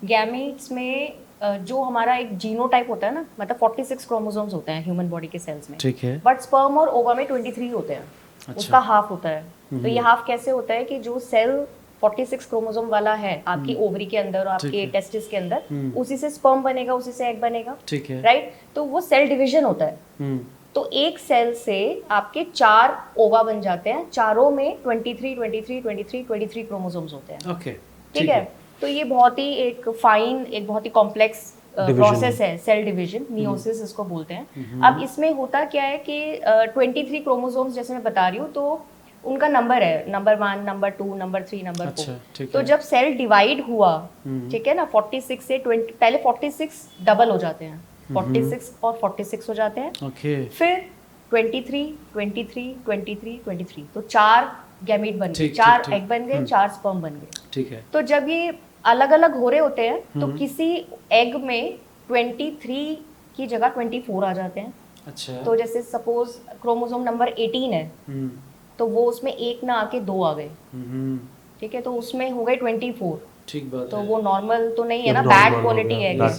गैमेट्स में जो हमारा एक जीनोटाइप होता है ना, मतलब 46 क्रोमोसोम्स होते हैं ह्यूमन बॉडी के सेल्स में, ठीक है, बट स्पर्म और ओवा में 23 होते हैं। अच्छा। उसका हाफ होता है। तो ये हाफ कैसे होता है कि जो सेल 46 क्रोमोसोम वाला है आपकी ओवरी के अंदर और आपके टेस्टिस के अंदर, उसी से स्पर्म बनेगा, उसी से एग बनेगा, ठीक है, राइट। तो वो सेल डिवीजन होता है। तो एक सेल से आपके 4 ओवा बन जाते हैं, चारों में 23 क्रोमोसोम्स होते हैं। ओके, ठीक है। तो ये बहुत ही एक फाइन, एक बहुत ही कॉम्प्लेक्स प्रोसेस है, सेल डिवीजन, मियोसिस इसको बोलते हैं। अब इसमें होता क्या है कि 23 क्रोमोसोम्स जैसे मैं बता रही हूँ, तो उनका नंबर है, नंबर 1, नंबर 2, नंबर 3, नंबर 4। तो जब सेल डिवाइड हुआ, ठीक है ना, 46 से 20, पहले 46 डबल हो जाते हैं, 46 और 46 हो जाते हैं, फिर 23, 23, 23, 23, तो 4 गैमीट बन गए, 4 एग बन गए, 4 स्पर्म बन गए। ठीक है। तो जब ये अलग अलग हो रहे होते हैं, तो किसी एग में 23 की जगह 24 आ जाते हैं। अच्छा। तो जैसे सपोज क्रोमोसोम नंबर 18 है, तो वो उसमें 1 ना आके 2 आ गए, ठीक है, तो उसमें हो गए 24। ठीक बात है। तो वो नॉर्मल तो नहीं है ना, बैड क्वालिटी एग है।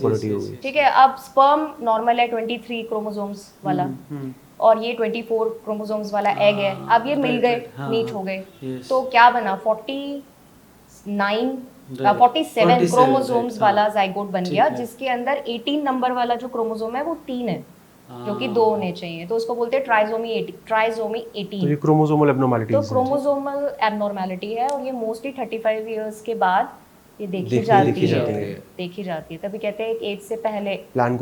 ठीक है। अब स्पर्म नॉर्मल है 23 क्रोमोसोम्स वाला, और ये 24 क्रोमोसोम्स वाला एग है। अब ये मिल गए, मीट हो गए, तो क्या बना, 47 क्रोमोसोम्स वाला जाइगोट बन गया, जिसके अंदर 18 नंबर वाला जो क्रोमोसोम है वो 3 है, जो कि 2 होने चाहिए। तो उसको बोलते हैं ट्राइसोमी 18। तो ये क्रोमोसोमल एब्नॉर्मैलिटी है। तो क्रोमोसोमल एब्नॉर्मैलिटी है, और ये मोस्टली 35 इयर्स के बाद ये देखी जाती है। तभी कहते हैं एज से पहले प्लान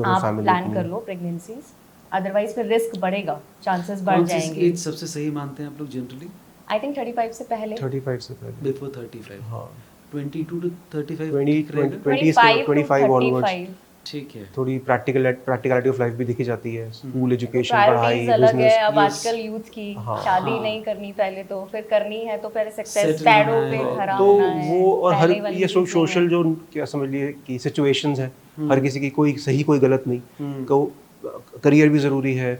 कर लो प्रेगनेंसीज, अदरवाइज फिर रिस्क बढ़ेगा, चांसेस बढ़ जाएंगे। एज सबसे सही मानते हैं आप लोग जनरली? आई थिंक 35 से पहले, 35 से पहले, बिफोर 35। हां, 22 to 35, 25 ऑनवर्ड्स। ठीक है। थोड़ी प्रैक्टिकलिटी ऑफ लाइफ भी देखी जाती है, स्कूल एजुकेशन, पढ़ाई, बिजनेस। अब आजकल यूथ की शादी नहीं करनी पहले, तो फिर करनी है तो फिर सक्सेस पैडों पे खड़ा होना है। तो वो और हर ये सोशल जो क्या समझ लिए कि सिचुएशंस है, हर किसी की कोई सही कोई गलत नहीं, तो करियर भी ज़रूरी है,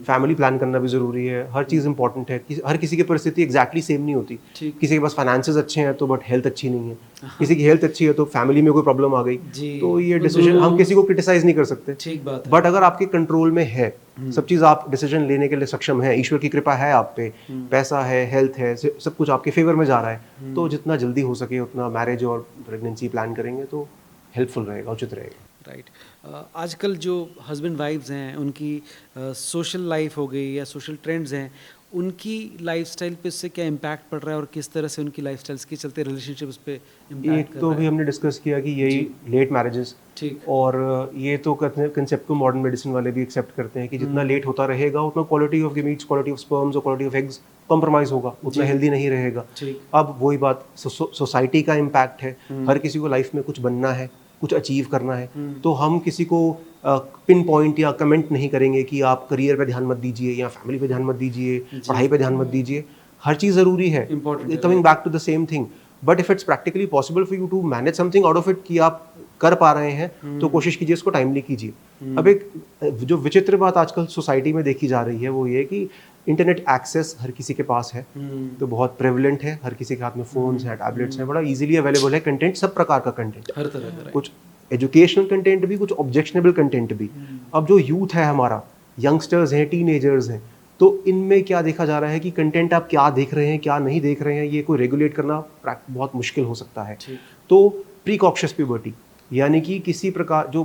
फैमिली प्लान करना भी ज़रूरी है, हर चीज़ इंपॉर्टेंट है। हर किसी की परिस्थिति एग्जैक्टली सेम नहीं होती। किसी के पास फाइनेंसेस अच्छे हैं तो बट हेल्थ अच्छी नहीं है, किसी की हेल्थ अच्छी है तो फैमिली में कोई प्रॉब्लम आ गई, तो ये डिसीजन हम किसी को क्रिटिसाइज नहीं कर सकते। ठीक बात है। बट अगर आपके कंट्रोल में है सब चीज़, आप डिसीजन लेने के लिए सक्षम है, ईश्वर की कृपा है आप पे, पैसा है, हेल्थ है, सब कुछ आपके फेवर में जा रहा है, तो जितना जल्दी हो सके उतना मैरिज और प्रेगनेंसी प्लान करेंगे तो हेल्पफुल रहेगा, उचित रहेगा। राइट। आजकल जो हस्बैंड वाइफ्स हैं उनकी सोशल लाइफ हो गई या सोशल ट्रेंड्स हैं, उनकी लाइफस्टाइल पे इससे क्या इम्पैक्ट पड़ रहा है और किस तरह से उनकी लाइफस्टाइल्स के चलते रिलेशनशिप्स पे इम्पैक्ट एक तो भी हमने डिस्कस किया कि यही लेट मैरिजेस, ठीक, और ये तो कंसेप्ट को मॉडर्न मेडिसिन वाले भी एक्सेप्ट करते हैं कि जितना लेट होता रहेगा उतना quality of gametes, quality of sperms और क्वालिटी ऑफ एग्स कॉम्प्रोमाइज होगा, उतना हेल्दी नहीं रहेगा। अब वही बात सोसाइटी का इम्पैक्ट है, हर किसी को लाइफ में कुछ बनना है, कुछ अचीव करना है, तो हम किसी को पिन पॉइंट या कमेंट नहीं करेंगे कि आप करियर पे ध्यान मत दीजिए या फैमिली पे ध्यान मत दीजिए, पढ़ाई पे ध्यान मत दीजिए। हर चीज़ ज़रूरी है, coming back to the same thing, but if it's practically possible for you to manage something out of it कि आप कर पा रहे हैं तो कोशिश कीजिए इसको टाइमली कीजिए। अब एक जो विचित्र बात आजकल सोसाइटी में देखी जा रही है वो ये कि इंटरनेट एक्सेस हर किसी के पास है, तो बहुत प्रेवलेंट है, हर किसी के हाथ में फोन्स हैं, टैबलेट्स हैं, बड़ा इजीली अवेलेबल है कंटेंट, सब प्रकार का कंटेंट, हर तरह का, कुछ एजुकेशनल कंटेंट भी, कुछ ऑब्जेक्शनेबल कंटेंट भी। अब जो यूथ है हमारा, यंगस्टर्स हैं, टीनेजर्स हैं, तो इनमें क्या देखा जा रहा है कि कंटेंट आप क्या देख रहे हैं, क्या नहीं देख रहे हैं, ये कोई रेगुलेट करना बहुत मुश्किल हो सकता है। तो प्रीकॉक्शियस प्यूबर्टी, यानी कि किसी प्रकार जो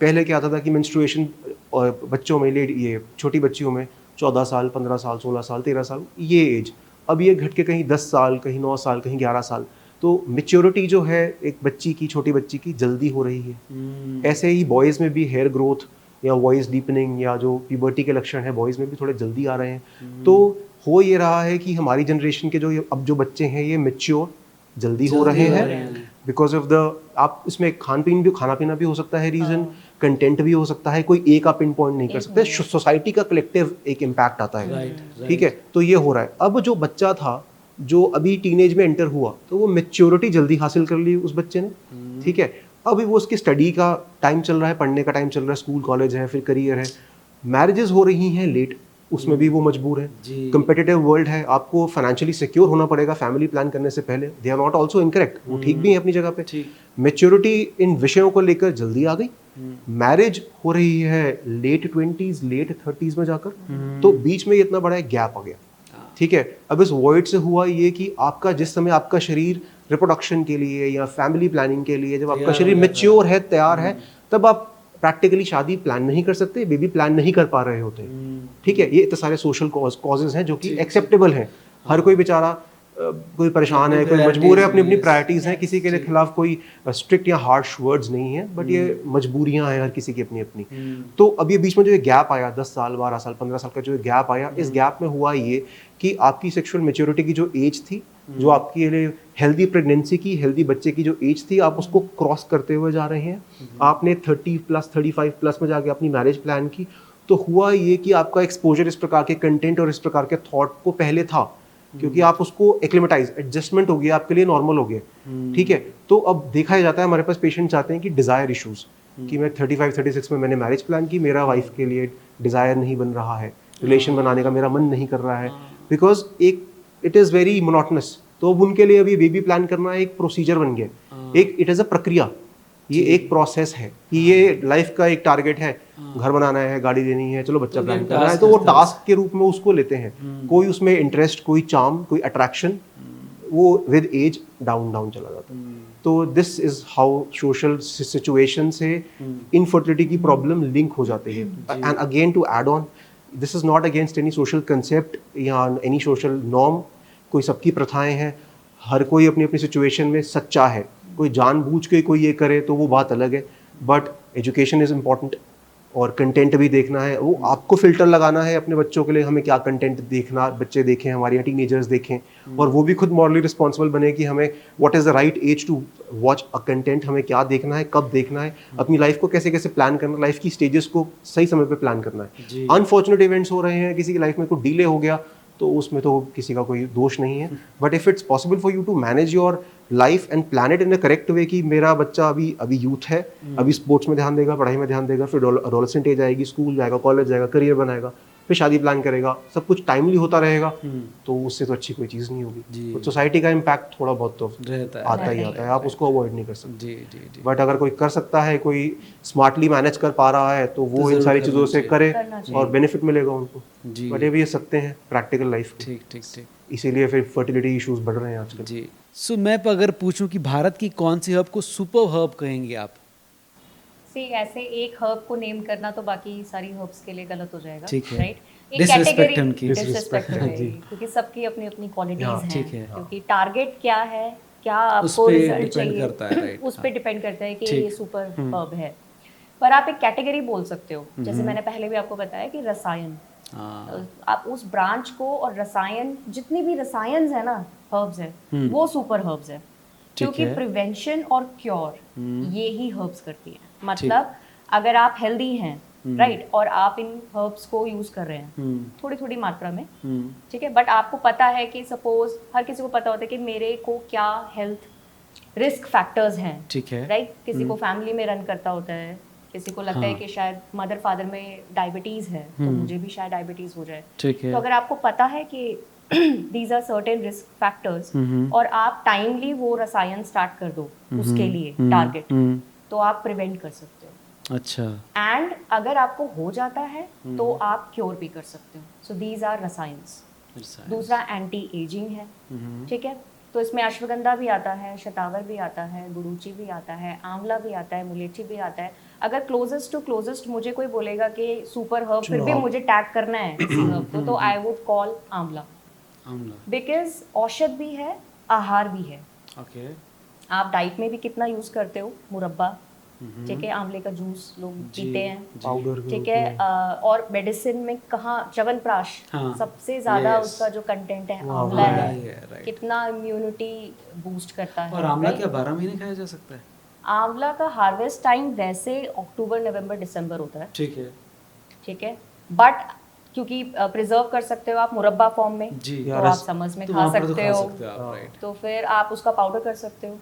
पहले क्या आता था कि मेंस्ट्रुएशन बच्चों में, ये छोटी बच्चियों में 14 साल, 15 साल, 16 साल, 13 साल, ये एज, अब ये घट के कहीं 10 साल, कहीं 9 साल, कहीं 11 साल, तो मेच्योरिटी जो है एक बच्ची की, छोटी बच्ची की जल्दी हो रही है। ऐसे ही बॉयज़ में भी हेयर ग्रोथ या वॉइस डीपनिंग या जो प्यूबर्टी के लक्षण है बॉयज़ में भी थोड़े जल्दी आ रहे हैं। तो हो ये रहा है कि हमारी जनरेशन के जो अब जो बच्चे हैं ये मेच्योर जल्दी हो रहे हैं बिकॉज ऑफ द, आप इसमें खाना पीना भी हो सकता है रीज़न, कंटेंट भी हो सकता है, कोई एक आप पिन पॉइंट नहीं कर सकते, सोसाइटी का कलेक्टिव एक इम्पैक्ट आता है। ठीक है, तो ये हो रहा है। अब जो बच्चा था जो अभी टीनेज में एंटर हुआ तो वो मेच्योरिटी जल्दी हासिल कर ली उस बच्चे ने। ठीक है, अभी वो उसकी स्टडी का टाइम चल रहा है, पढ़ने का टाइम चल रहा है, स्कूल कॉलेज है, फिर करियर है, मैरिजेस हो रही हैं लेट, उसमें भी वो मजबूर है। कंपेटिटिव वर्ल्ड है, आपको फाइनेंशियली सिक्योर होना पड़ेगा फैमिली प्लान करने से पहले। They are not also incorrect, वो ठीक भी है अपनी जगह पे। मेच्योरिटी इन विषयों को लेकर जल्दी आ गई, मैरिज हो रही है लेट 20s, लेट 30s में जाकर, तो बीच में इतना बड़ा एक गैप आ गया। ठीक है, अब इस वॉइड से हुआ ये कि आपका जिस समय आपका शरीर रिप्रोडक्शन के लिए या फैमिली प्लानिंग के लिए, जब आपका शरीर मेच्योर है, तैयार है, तब आप प्रैक्टिकली शादी प्लान नहीं कर सकते, बेबी प्लान नहीं कर पा रहे होते। ठीक है, ये इतने सारे सोशल कॉजेज हैं जो कि एक्सेप्टेबल हैं। हर कोई बेचारा कोई परेशान है, कोई मजबूर है, अपनी अपनी प्रायोरिटीज़ हैं, किसी के खिलाफ कोई स्ट्रिक्ट या हार्श वर्ड्स नहीं है, बट ये मजबूरियां हैं हर किसी की अपनी अपनी। तो अब ये बीच में जो ये गैप आया 10 साल, 12 साल, 15 साल का जो गैप आया, इस गैप में हुआ ये कि आपकी सेक्सुअल मेच्योरिटी की जो एज थी, जो आपके लिए हेल्दी प्रेगनेंसी की, हेल्दी बच्चे की जो एज थी, आप उसको क्रॉस करते हुए जा रहे हैं। आपने 30+, 35+ में जाके अपनी मैरिज प्लान की, तो हुआ ये कि आपका एक्सपोजर इस प्रकार के कंटेंट और इस प्रकार के थॉट को पहले था, क्योंकि आप उसको एक्लिमेटाइज, एडजस्टमेंट हो गया, आपके लिए नॉर्मल हो गया। ठीक है, तो अब देखा जाता है हमारे पास पेशेंट्स आते हैं कि डिजायर इश्यूज, कि मैं 35-36 में मैंने मैरिज प्लान की, मेरा वाइफ के लिए डिजायर नहीं बन रहा है, रिलेशन बनाने का मेरा मन नहीं कर रहा है, because it is very monotonous. तो अब उनके लिए अभी बेबी प्लान करना एक प्रोसीजर बन गया, एक इट इज़ अ प्रक्रिया, ये एक प्रोसेस है कि ये लाइफ का एक टारगेट है, घर बनाना है, गाड़ी लेनी है, चलो बच्चा प्लान करना है, तो वो टास्क के रूप में उसको लेते हैं। कोई उसमें इंटरेस्ट, कोई चार्म, कोई अट्रैक्शन, वो विद एज डाउन चला जाता है। तो this is how social situation से इनफर्टिलिटी की प्रॉब्लम लिंक हो जाते हैं। And again to add on, this is not against any social concept या एनी सोशल नॉर्म, कोई सबकी प्रथाएं हैं, हर कोई अपनी अपनी सिचुएशन में सच्चा है, कोई जानबूझ के कोई ये करे तो वो बात अलग है, बट एजुकेशन इज़ इम्पॉर्टेंट और कंटेंट भी देखना है। वो आपको फिल्टर लगाना है अपने बच्चों के लिए, हमें क्या कंटेंट देखना, बच्चे देखें, हमारे यहाँ टीनेजर्स देखें, और वो भी खुद मॉरली रिस्पॉन्सिबल बने कि हमें what is the right age to watch a content, हमें क्या देखना है, कब देखना है, अपनी लाइफ को कैसे कैसे प्लान करना, लाइफ की स्टेजेस को सही समय पे प्लान करना है। अनफॉर्चुनेट इवेंट्स हो रहे हैं, किसी की लाइफ में कोई डिले हो गया तो उसमें तो किसी का कोई दोष नहीं है। But if it's possible for you to manage your life and plan it in a correct way कि मेरा बच्चा अभी यूथ है, अभी स्पोर्ट्स में ध्यान देगा, पढ़ाई में ध्यान देगा, फिर एडोलेसेंट एज आएगी, स्कूल जाएगा, कॉलेज जाएगा, करियर बनाएगा, फिर शादी प्लान करेगा, सब कुछ टाइमली होता रहेगा, तो उससे तो अच्छी कोई चीज़ नहीं होगी। तो सोसाइटी का इम्पैक्ट थोड़ा बहुत तो आता ही आता है, आप उसको अवॉइड नहीं कर सकते। बट अगर कोई कर सकता है, कोई स्मार्टली मैनेज कर पा रहा है, तो वो इन सारी चीज़ों से करे और बेनिफिट मिलेगा उनको। बट ये भी सकते हैं प्रैक्टिकल लाइफ। ठीक। इसीलिए फिर फर्टिलिटी इश्यूज बढ़ रहे हैं आजकल। जी। सो मैं अगर पूछूं कि भारत की कौन सी हर्ब को सुपर हर्ब कहेंगे आप? ऐसे एक हर्ब को नेम करना तो बाकी सारी हर्ब्स के लिए गलत हो जाएगा, ठीक है। राइट? एक Disrespect कैटेगरी उनकी। डिसरिस्पेक्ट हो जी। जाएगी, क्योंकि सबकी अपनी अपनी क्वालिटीज ठीक हैं। है। क्योंकि टारगेट क्या है, क्या उस आपको पे रिजल्ट डिपेंड चाहिए, करता है, राइट? उस पे डिपेंड करता है कि ठीक। ये सुपर हर्ब है। पर आप एक कैटेगरी बोल सकते हो, जैसे मैंने पहले भी आपको बताया कि रसायन, आप उस ब्रांच को, और रसायन, जितनी भी रसायन है ना, हर्ब्स है, वो सुपर हर्ब्स है। क्योंकि प्रिवेंशन और क्योर ये ही हर्ब्स करती है। मतलब अगर आप हेल्दी हैं, राइट, और आप इन हर्ब्स को यूज कर रहे हैं थोड़ी थोड़ी मात्रा में, ठीक है, बट आपको पता है कि सपोज हर किसी को पता होता है कि मेरे को क्या हेल्थ रिस्क फैक्टर्स हैं, ठीक है, राइट? किसी को फैमिली में रन करता होता है, किसी को लगता है कि शायद मदर फादर में डायबिटीज है, तो मुझे भी शायद डायबिटीज हो जाए। ठीक है। तो अगर आपको पता है कि these are certain risk factors, और आप टाइमली वो रसायन स्टार्ट कर दो उसके लिए टारगेट, तो आप प्रिवेंट कर सकते हो। अच्छा। एंड अगर आपको हो जाता है तो आप क्योर भी कर सकते हो। सो दीज आर रसायंस। दूसरा एंटी एजिंग है, ठीक है, तो इसमें अश्वगंधा भी आता है, शतावर भी आता है, गुड़ूची भी आता है, आंवला भी आता है, मुलेठी भी आता है। अगर क्लोजेस्ट टू क्लोजेस्ट मुझे कोई बोलेगा कि सुपर हर्ब, फिर भी मुझे टैग करना है किसी हर्ब को, तो आई वुड कॉल आंवला, बिकॉज औषध भी है, आहार भी है। ओके। आप डाइट में भी कितना यूज करते हो, मुरब्बा, ठीक है, आंवले का जूस लोग पीते हैं, पाउडर, ठीक है, और मेडिसिन में कहाँ च्यवनप्राश, सबसे ज्यादा उसका जो कंटेंट है आंवला है, कितना इम्यूनिटी बूस्ट करता है। और आंवला क्या 12 महीने खाया जा सकता है? आंवला का हार्वेस्ट टाइम वैसे अक्टूबर, नवंबर, दिसंबर होता है, ठीक है, बट क्योंकि प्रिजर्व कर सकते हो आप मुरब्बा फॉर्म में, तो आप समर्स में खा सकते हो, तो फिर आप उसका पाउडर कर सकते हो,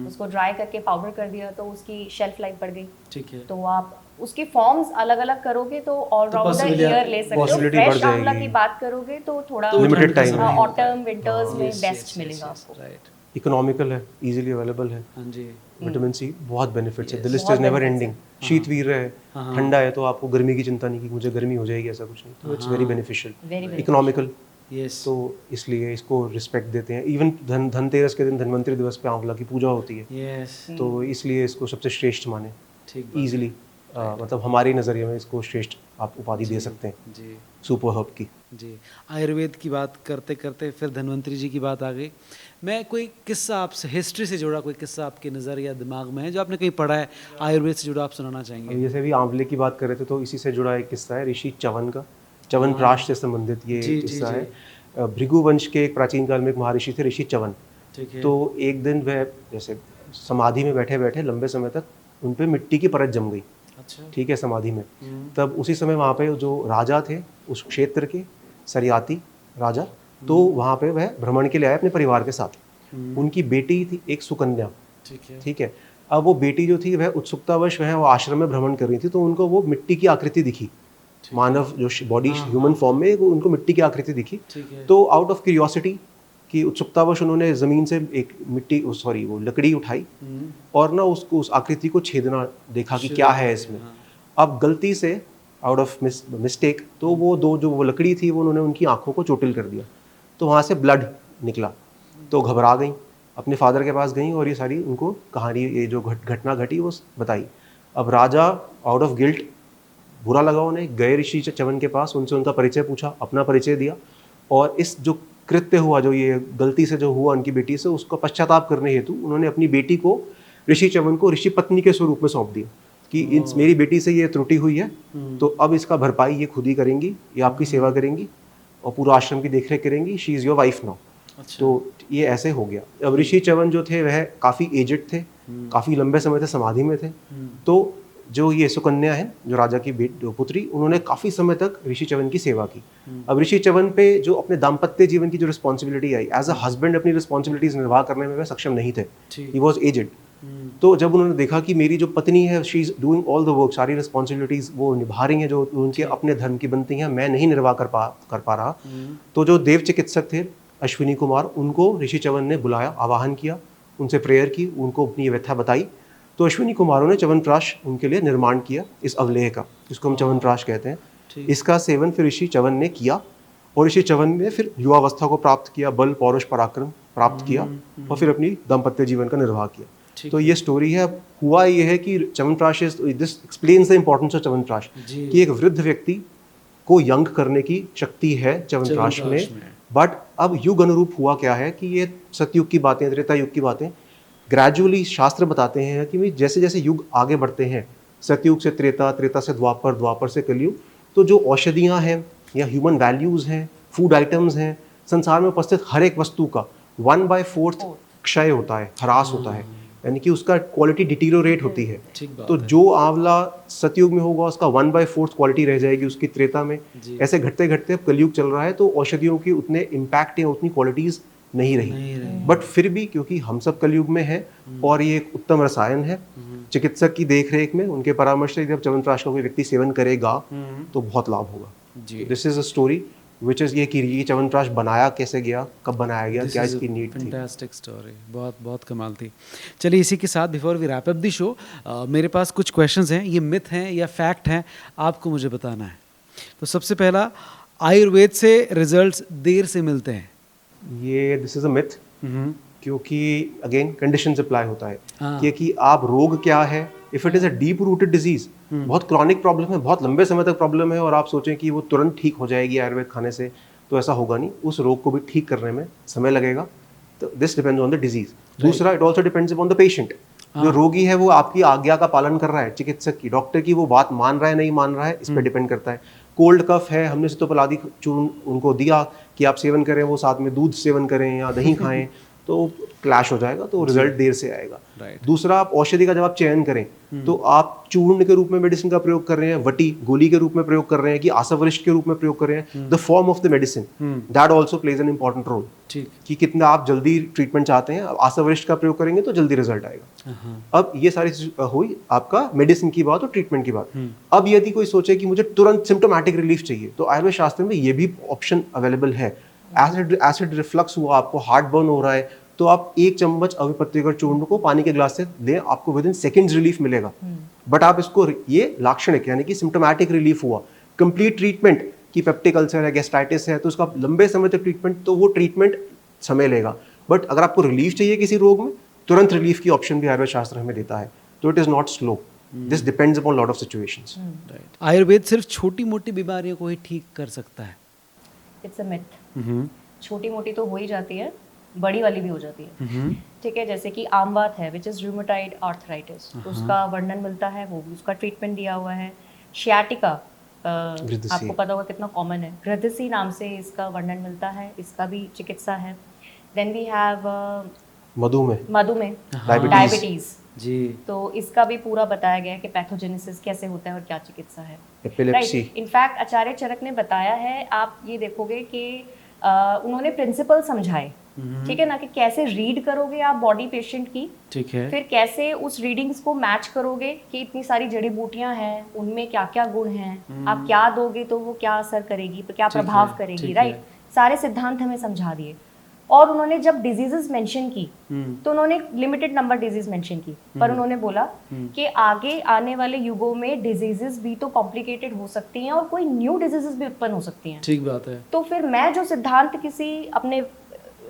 उसको ड्राई करके पाउडर कर दिया तो उसकी शेल्फ लाइफ बढ़ गई, ठीक है, तो आप उसकी फॉर्म्स अलग अलग करोगे तो ऑलराउंडर ईयर ले सकते हो। फ्रेश आंवला की बात करोगे तो थोड़ा लिमिटेड टाइम, ऑटम विंटर्स में बेस्ट मिलेगा आपको। इकोनॉमिकल है, इजीली अवेलेबल है, विटामिन सी, बहुत बेनिफिट्स है, the list is never ending. शीत वीर है, ठंडा है, तो आपको गर्मी की चिंता नहीं कि मुझे गर्मी हो जाएगी, ऐसा कुछ नहीं, तो इट्स वेरी बेनिफिशियल, इकोनॉमिकल, तो इसलिए इसको रिस्पेक्ट देते हैं। इवन धनतेरस के दिन, धन्वंतरि दिवस पे आंवला की पूजा होती है, तो इसलिए इसको सबसे श्रेष्ठ माने ईजिली, मतलब हमारे नज़रिए में इसको श्रेष्ठ आप उपाधि दे सकते हैं जी, सुपर हर्ब की। जी, आयुर्वेद की बात करते करते फिर धन्वंतरि जी की बात आ गई। मैं कोई किस्सा आपसे, हिस्ट्री से जुड़ा कोई किस्सा आपके नज़र या दिमाग में है जो आपने कहीं पढ़ा है आयुर्वेद से जुड़ा, आप सुनाना चाहेंगे? जैसे भी आंवले की बात कर रहे थे, तो इसी से जुड़ा एक किस्सा है ऋषि च्यवन का, च्यवनप्राश से संबंधित ये किस्सा है। भृगु वंश के एक प्राचीन काल में एक महर्षि थे ऋषि च्यवन, तो एक दिन वह जैसे समाधि में बैठे बैठे लंबे समय तक उन पे मिट्टी की परत जम गई, ठीक है, समाधि में। तब उसी समय वहाँ पे जो राजा थे उस क्षेत्र के, सरियाती राजा, तो वहाँ पे वह भ्रमण के लिए आए अपने परिवार के साथ। उनकी बेटी थी एक सुकन्या, ठीक है। अब वो बेटी जो थी वह उत्सुकतावश वह वो आश्रम में भ्रमण कर रही थी, तो उनको वो मिट्टी की आकृति दिखी, मानव जो बॉडी ह्यूमन फॉर्म में, वो उनको मिट्टी की आकृति दिखी। तो आउट ऑफ क्यूरियोसिटी की उत्सुकतावश उन्होंने ज़मीन से एक वो लकड़ी उठाई और ना उसको, उस आकृति को छेदना देखा कि क्या है इसमें। अब गलती से, आउट ऑफ मिस्टेक, तो वो जो वो लकड़ी थी वो उन्होंने उनकी आंखों को चोटिल कर दिया, तो वहाँ से ब्लड निकला। तो घबरा गई, अपने फादर के पास गई और ये सारी उनको कहानी, ये जो घटना घटी वो बताई। अब राजा आउट ऑफ गिल्ट, बुरा लगा उन्हें, गए ऋषि च्यवन के पास, उनसे उनका परिचय पूछा, अपना परिचय दिया, और इस जो कृत्य हुआ, जो ये गलती से जो हुआ उनकी बेटी से, उसका पश्चाताप करने हेतु उन्होंने अपनी बेटी को, ऋषि च्यवन को, ऋषि पत्नी के स्वरूप में सौंप दिया कि मेरी बेटी से ये त्रुटि हुई है, तो अब इसका भरपाई ये खुद ही करेंगी, ये आपकी सेवा करेंगी और पूरा आश्रम की देखरेख करेंगी, she is your wife now. तो ये ऐसे हो गया। अब ऋषि च्यवन जो थे वह काफ़ी एजेड थे, काफ़ी लंबे समय से समाधि में थे, तो जो ये सुकन्या है, जो राजा की पुत्री, उन्होंने काफ़ी समय तक ऋषि च्यवन की सेवा की। अब ऋषि च्यवन पे जो अपने दाम्पत्य जीवन की जो रिस्पॉन्सिबिलिटी आई, एज अ हस्बैंड अपनी रिस्पॉन्सिबिलिटीज निर्वाह करने में वे सक्षम नहीं थे, ही वॉज एजेड। तो जब उन्होंने देखा कि मेरी जो पत्नी है, she is doing all the work, सारी रिस्पॉन्सिबिलिटीज वो निभा रही हैं जो उनके अपने धर्म की बनती हैं, मैं नहीं निर्वाह कर पा रहा, तो जो देव चिकित्सक थे अश्विनी कुमार, उनको ऋषि च्यवन ने बुलाया, आवाहन किया, उनसे प्रेयर की, उनको अपनी व्यथा बताई। तो अश्विनी कुमारों ने च्यवनप्राश उनके लिए निर्माण किया, इस अवलेह का, जिसको हम च्यवनप्राश कहते हैं। इसका सेवन फिर ऋषि च्यवन ने किया और ऋषि च्यवन ने फिर युवावस्था को प्राप्त किया, बल पौरुष पराक्रम प्राप्त किया और फिर अपनी दाम्पत्य जीवन का निर्वाह किया। तो ये स्टोरी है। हुआ ये है कि chyawanprash, this explains the importance of chyawanprash, कि एक वृद्ध व्यक्ति को यंग करने की शक्ति है च्यवनप्राश में। बट अब युग अनुरूप हुआ क्या है कि ये सतयुग की बातें, त्रेता युग की बातें, ग्रेजुअली शास्त्र बताते हैं कि जैसे जैसे युग आगे बढ़ते हैं, सतयुग से त्रेता, त्रेता से द्वापर, द्वापर से कलयुग, तो जो औषधियाँ हैं या ह्यूमन वैल्यूज़ हैं, फूड आइटम्स हैं, संसार में उपस्थित हर एक वस्तु का 1/4 क्षय होता है, ह्रास होता है, यानी कि उसका क्वालिटी डिटीरियोरेट होती है। तो जो आंवला सतयुग में होगा उसका 1/4 क्वालिटी रह जाएगी उसकी त्रेता में। ऐसे घटते घटते अब कलयुग चल रहा है तो औषधियों की उतने इम्पैक्ट या उतनी क्वालिटीज नहीं रही। बट फिर भी क्योंकि हम सब कलयुग में हैं और ये एक उत्तम रसायन है, चिकित्सक की देखरेख में, उनके परामर्श से जब च्यवनप्राश का कोई व्यक्ति सेवन करेगा तो बहुत लाभ होगा। This is a story which is ये कि ये च्यवनप्राश बनाया कैसे गया, कब बनाया गया, क्या इसकी नीड थी। फैंटास्टिक स्टोरी, बहुत बहुत कमाल थी। चलिए इसी के साथ before we wrap up the show, मेरे पास कुछ क्वेश्चंस हैं, ये मिथ हैं या फैक्ट हैं, आपको मुझे बताना है। तो सबसे पहला, आयुर्वेद से रिजल्ट्स देर से मिलते हैं। ये दिस इज अ मिथ, क्योंकि अगेन कंडीशंस अप्लाई होता है कि आप रोग क्या है। If it is a deep rooted disease, बहुत क्रॉनिक प्रॉब्लम है, बहुत लंबे समय तक प्रॉब्लम है और आप सोचें कि वो तुरंत ठीक हो जाएगी आयुर्वेद खाने से, तो ऐसा होगा नहीं। उस रोग को भी ठीक करने में समय लगेगा। तो this depends on the disease. दूसरा, it also depends upon the patient. जो रोगी है वो आपकी आज्ञा का पालन कर रहा है, चिकित्सक की, डॉक्टर की, वो बात मान रहा है नहीं मान रहा है, इस पर डिपेंड करता है। कोल्ड कफ है, हमने सितोपलादी चूर्ण उनको दिया कि आप सेवन करें, वो साथ में दूध सेवन करें या दही खाएं, तो क्लैश हो जाएगा, तो रिजल्ट देर से आएगा। दूसरा, आप औषधि का जब आप चयन करें तो आप चूर्ण के रूप में मेडिसिन का प्रयोग कर रहे हैं, वटी गोली के रूप में प्रयोग कर रहे हैं कि आसवरिष्ठ के रूप में प्रयोग कर रहे हैं, the form of the medicine that also plays an important role, कि कितना आप जल्दी ट्रीटमेंट चाहते हैं। आसवरिष्ठ का प्रयोग करेंगे तो जल्दी रिजल्ट आएगा। अब ये सारी हुई आपका मेडिसिन की बात और ट्रीटमेंट की बात। अब यदि कोई सोचे कि मुझे तुरंत सिम्टोमैटिक रिलीफ चाहिए, तो आयुर्वेद शास्त्र में ये भी ऑप्शन अवेलेबल है। एसिड रिफ्लक्स हुआ, आपको हार्ट बर्न हो रहा है, तो आप 1 चम्मच अविपत्रिकर चूर्ण को पानी के ग्लास से दें, आपको विद इन सेकेंड्स रिलीफ मिलेगा। बट आप इसको, ये लाक्षणिक यानी कि सिम्टोमैटिक रिलीफ हुआ। कंप्लीट ट्रीटमेंट की पेप्टिक अल्सर है, गैस्ट्राइटिस है, तो उसका लंबे समय तक ट्रीटमेंट, तो वो ट्रीटमेंट समय लेगा। बट अगर आपको रिलीफ चाहिए किसी रोग में, तुरंत रिलीफ की ऑप्शन भी आयुर्वेद शास्त्र हमें देता है। तो it is not slow, this depends upon lot of situations. Ayurveda सिर्फ छोटी मोटी बीमारियों को ही ठीक कर सकता है। It's a myth. छोटी मोटी तो हो ही जाती है, बड़ी वाली भी हो जाती है। ठीक है, जैसे कि आमवात है, विच इज रूमेटॉइड आर्थराइटिस, उसका वर्णन मिलता है, वो भी उसका ट्रीटमेंट दिया हुआ है। शियाटिका, आपको पता होगा कितना कॉमन है, ग्रदसी नाम से इसका वर्णन मिलता है, इसका भी चिकित्सा है। देन वी हैव मधुमेह, डायबिटीज जी, तो इसका भी पूरा बताया गया है कि पैथोजेनेसिस कैसे होता है और क्या चिकित्सा है। राइट, इनफैक्ट आचार्य चरक ने बताया है, आप ये देखोगे कि उन्होंने प्रिंसिपल समझाए, ठीक है ना, कि कैसे रीड करोगे आप बॉडी पेशेंट की, ठीक है, फिर कैसे उस रीडिंग्स को मैच करोगे कि इतनी सारी जड़ी बूटियां हैं, उनमें क्या क्या गुण हैं, आप क्या दोगे तो वो क्या असर करेगी, क्या प्रभाव करेगी। राइट, सारे सिद्धांत हमें समझा दिए। और उन्होंने जब डिजीजेस मेंशन की तो उन्होंने लिमिटेड नंबर डिजीज मेंशन की, पर उन्होंने बोला कि आगे आने वाले युगों में डिजीजेस भी तो कॉम्प्लिकेटेड हो सकती हैं और कोई न्यू डिजीजेस भी उत्पन्न हो सकती हैं। ठीक बात है। तो फिर मैं जो सिद्धांत किसी अपने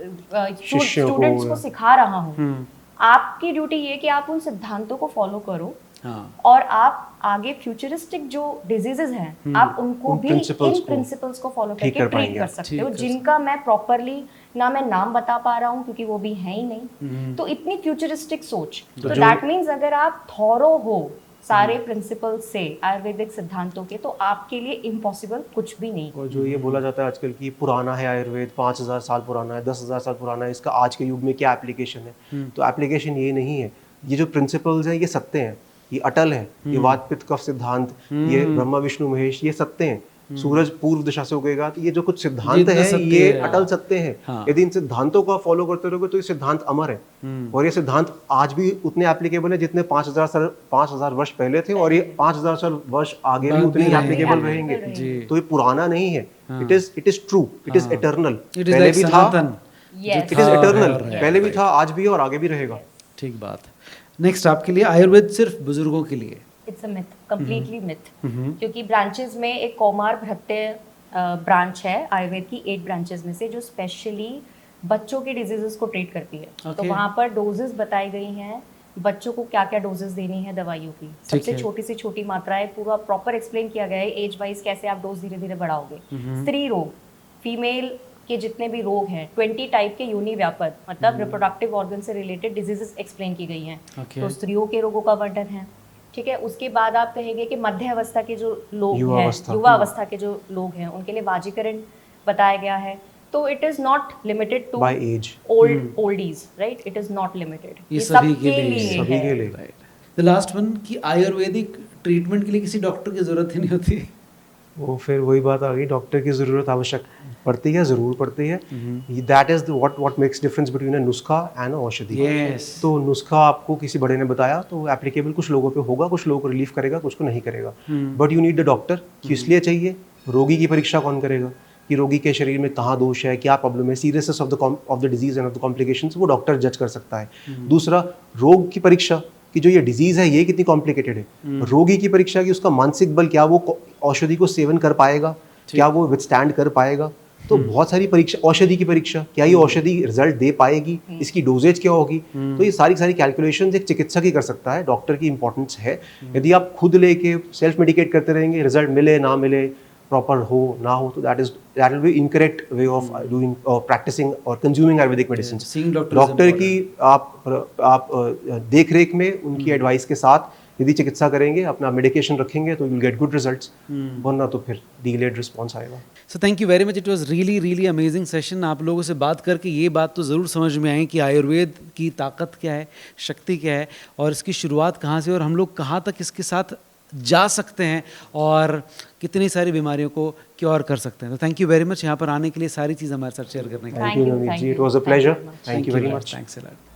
स्टूडेंट्स को सिखा रहा हूँ, आपकी ड्यूटी ये कि आप उन सिद्धांतों को फॉलो करो। हाँ। और आप आगे फ्यूचरिस्टिक जो डिजीजेस हैं, आप उनको भी इन प्रिंसिपल्स को फॉलो करके ट्रीट कर सकते हो, जिनका मैं प्रॉपरली ना मैं नाम बता पा रहा हूँ क्योंकि वो भी है ही नहीं। तो इतनी फ्यूचरिस्टिक सोच, तो दैट मीन्स अगर आप थॉरो हो सारे प्रिंसिपल्स से, आयुर्वेदिक सिद्धांतों के, तो आपके लिए इम्पॉसिबल कुछ भी नहीं। और जो ये बोला जाता है आजकल की पुराना है आयुर्वेद, 5000 साल पुराना है, 10,000 साल पुराना है, इसका आज के युग में क्या एप्लीकेशन है, तो एप्लीकेशन ये नहीं है। ये जो प्रिंसिपल्स हैं ये सत्य हैं, ये अटल है, ये वात पित्त कफ सिद्धांत, ये ब्रह्मा विष्णु महेश, ये सत्य हैं। सूरज पूर्व दिशा से उगेगा, तो ये जो कुछ सिद्धांत है ये अटल सत्य है। हाँ। यदि इन सिद्धांतों को आप फॉलो करते रहोगे तो ये सिद्धांत अमर है, और ये सिद्धांत आज भी उतने एप्लीकेबल है जितने 5000 वर्ष पहले थे, और ये 5000 वर्ष आगे भी उतने एप्लीकेबल रहेंगे। तो ये पुराना नहीं है, it is true, it is eternal. पहले भी था, इट इज एटर्नल, पहले भी था, आज भी है और आगे भी रहेगा। ठीक बात। नेक्स्ट आपके लिए आयुर्वेद सिर्फ बुजुर्गों के लिए? It's a myth, completely myth. क्योंकि ब्रांचेस में एक कौमार भृत्य ब्रांच है आयुर्वेद की 8 ब्रांचेस में से, जो स्पेशली बच्चों के डिजीजेस को ट्रीट करती है। तो वहाँ पर डोजेस बताई गई हैं, बच्चों को क्या क्या डोजेस देनी है दवाइयों की, सबसे छोटी से छोटी मात्राएं, पूरा प्रॉपर एक्सप्लेन किया गया है एज वाइज कैसे आप डोज धीरे धीरे बढ़ाओगे। स्त्री रोग, फीमेल के जितने भी रोग हैं 20 टाइप के यूनि व्यापक, मतलब रिप्रोडक्टिव ऑर्गन से रिलेटेड डिजीजेस एक्सप्लेन की गई हैं। तो स्त्रियों के रोगों का वर्णन है, ठीक है। उसके बाद आप कहेंगे कि मध्य अवस्था के जो लोग हैं, युवा अवस्था के जो लोग हैं, उनके लिए वाजीकरण बताया गया है। तो it is not limited to by age, oldies, right, it is not limited, ये सभी के लिए। द लास्ट वन कि आयुर्वेदिक ट्रीटमेंट के लिए किसी डॉक्टर की जरूरत ही नहीं होती। वो फिर वही बात आ गई, डॉक्टर की ज़रूरत आवश्यक पड़ती है, ज़रूर पड़ती है। That is what makes difference between a नुस्खा एंड औषधि। तो नुस्खा आपको किसी बड़े ने बताया तो एप्लीकेबल कुछ लोगों पे होगा, कुछ लोगों को रिलीफ करेगा, कुछ को नहीं करेगा, but you need the doctor. इसलिए चाहिए। रोगी की परीक्षा कौन करेगा कि रोगी के शरीर में कहाँ दोष है, क्या प्रॉब्लम है, seriousness of the disease end of the complications, वो डॉक्टर जज कर सकता है। दूसरा, रोग की परीक्षा कि जो ये डिजीज है ये कितनी कॉम्प्लिकेटेड है। रोगी की परीक्षा की उसका मानसिक बल, क्या वो औषधि को सेवन कर पाएगा, क्या वो विथस्टैंड कर पाएगा। तो बहुत सारी परीक्षा, औषधि की परीक्षा, क्या ये औषधि रिजल्ट दे पाएगी, इसकी डोजेज क्या होगी। तो ये सारी कैलकुलेशंस एक चिकित्सक ही कर सकता है, डॉक्टर की इंपॉर्टेंस है। यदि आप खुद लेके सेल्फ मेडिकेट करते रहेंगे, रिजल्ट मिले ना मिले, प्रॉपर हो ना हो, तो that will be incorrect way of doing practicing और कंज्यूमिंग आयुर्वेदिक मेडिसिन। डॉक्टर की आप देख रेख में उनकी एडवाइस के साथ यदि चिकित्सा करेंगे, अपना मेडिकेशन रखेंगे, तो you will get good results, वरना तो फिर डिलेड रिस्पॉन्स आएगा। So thank you very much, it was really really amazing session. आप लोगों से बात करके ये बात तो ज़रूर समझ में आई कि आयुर्वेद की ताकत क्या है, शक्ति क्या है, और इसकी शुरुआत कहाँ से और हम लोग कहाँ तक इसके साथ जा सकते हैं और कितनी सारी बीमारियों को क्योर कर सकते हैं। तो थैंक यू वेरी मच यहाँ पर आने के लिए, सारी चीज़ हमारे साथ शेयर करने के लिए। Thank you Navneet ji, it was a pleasure. Thank you very much. Thanks a lot.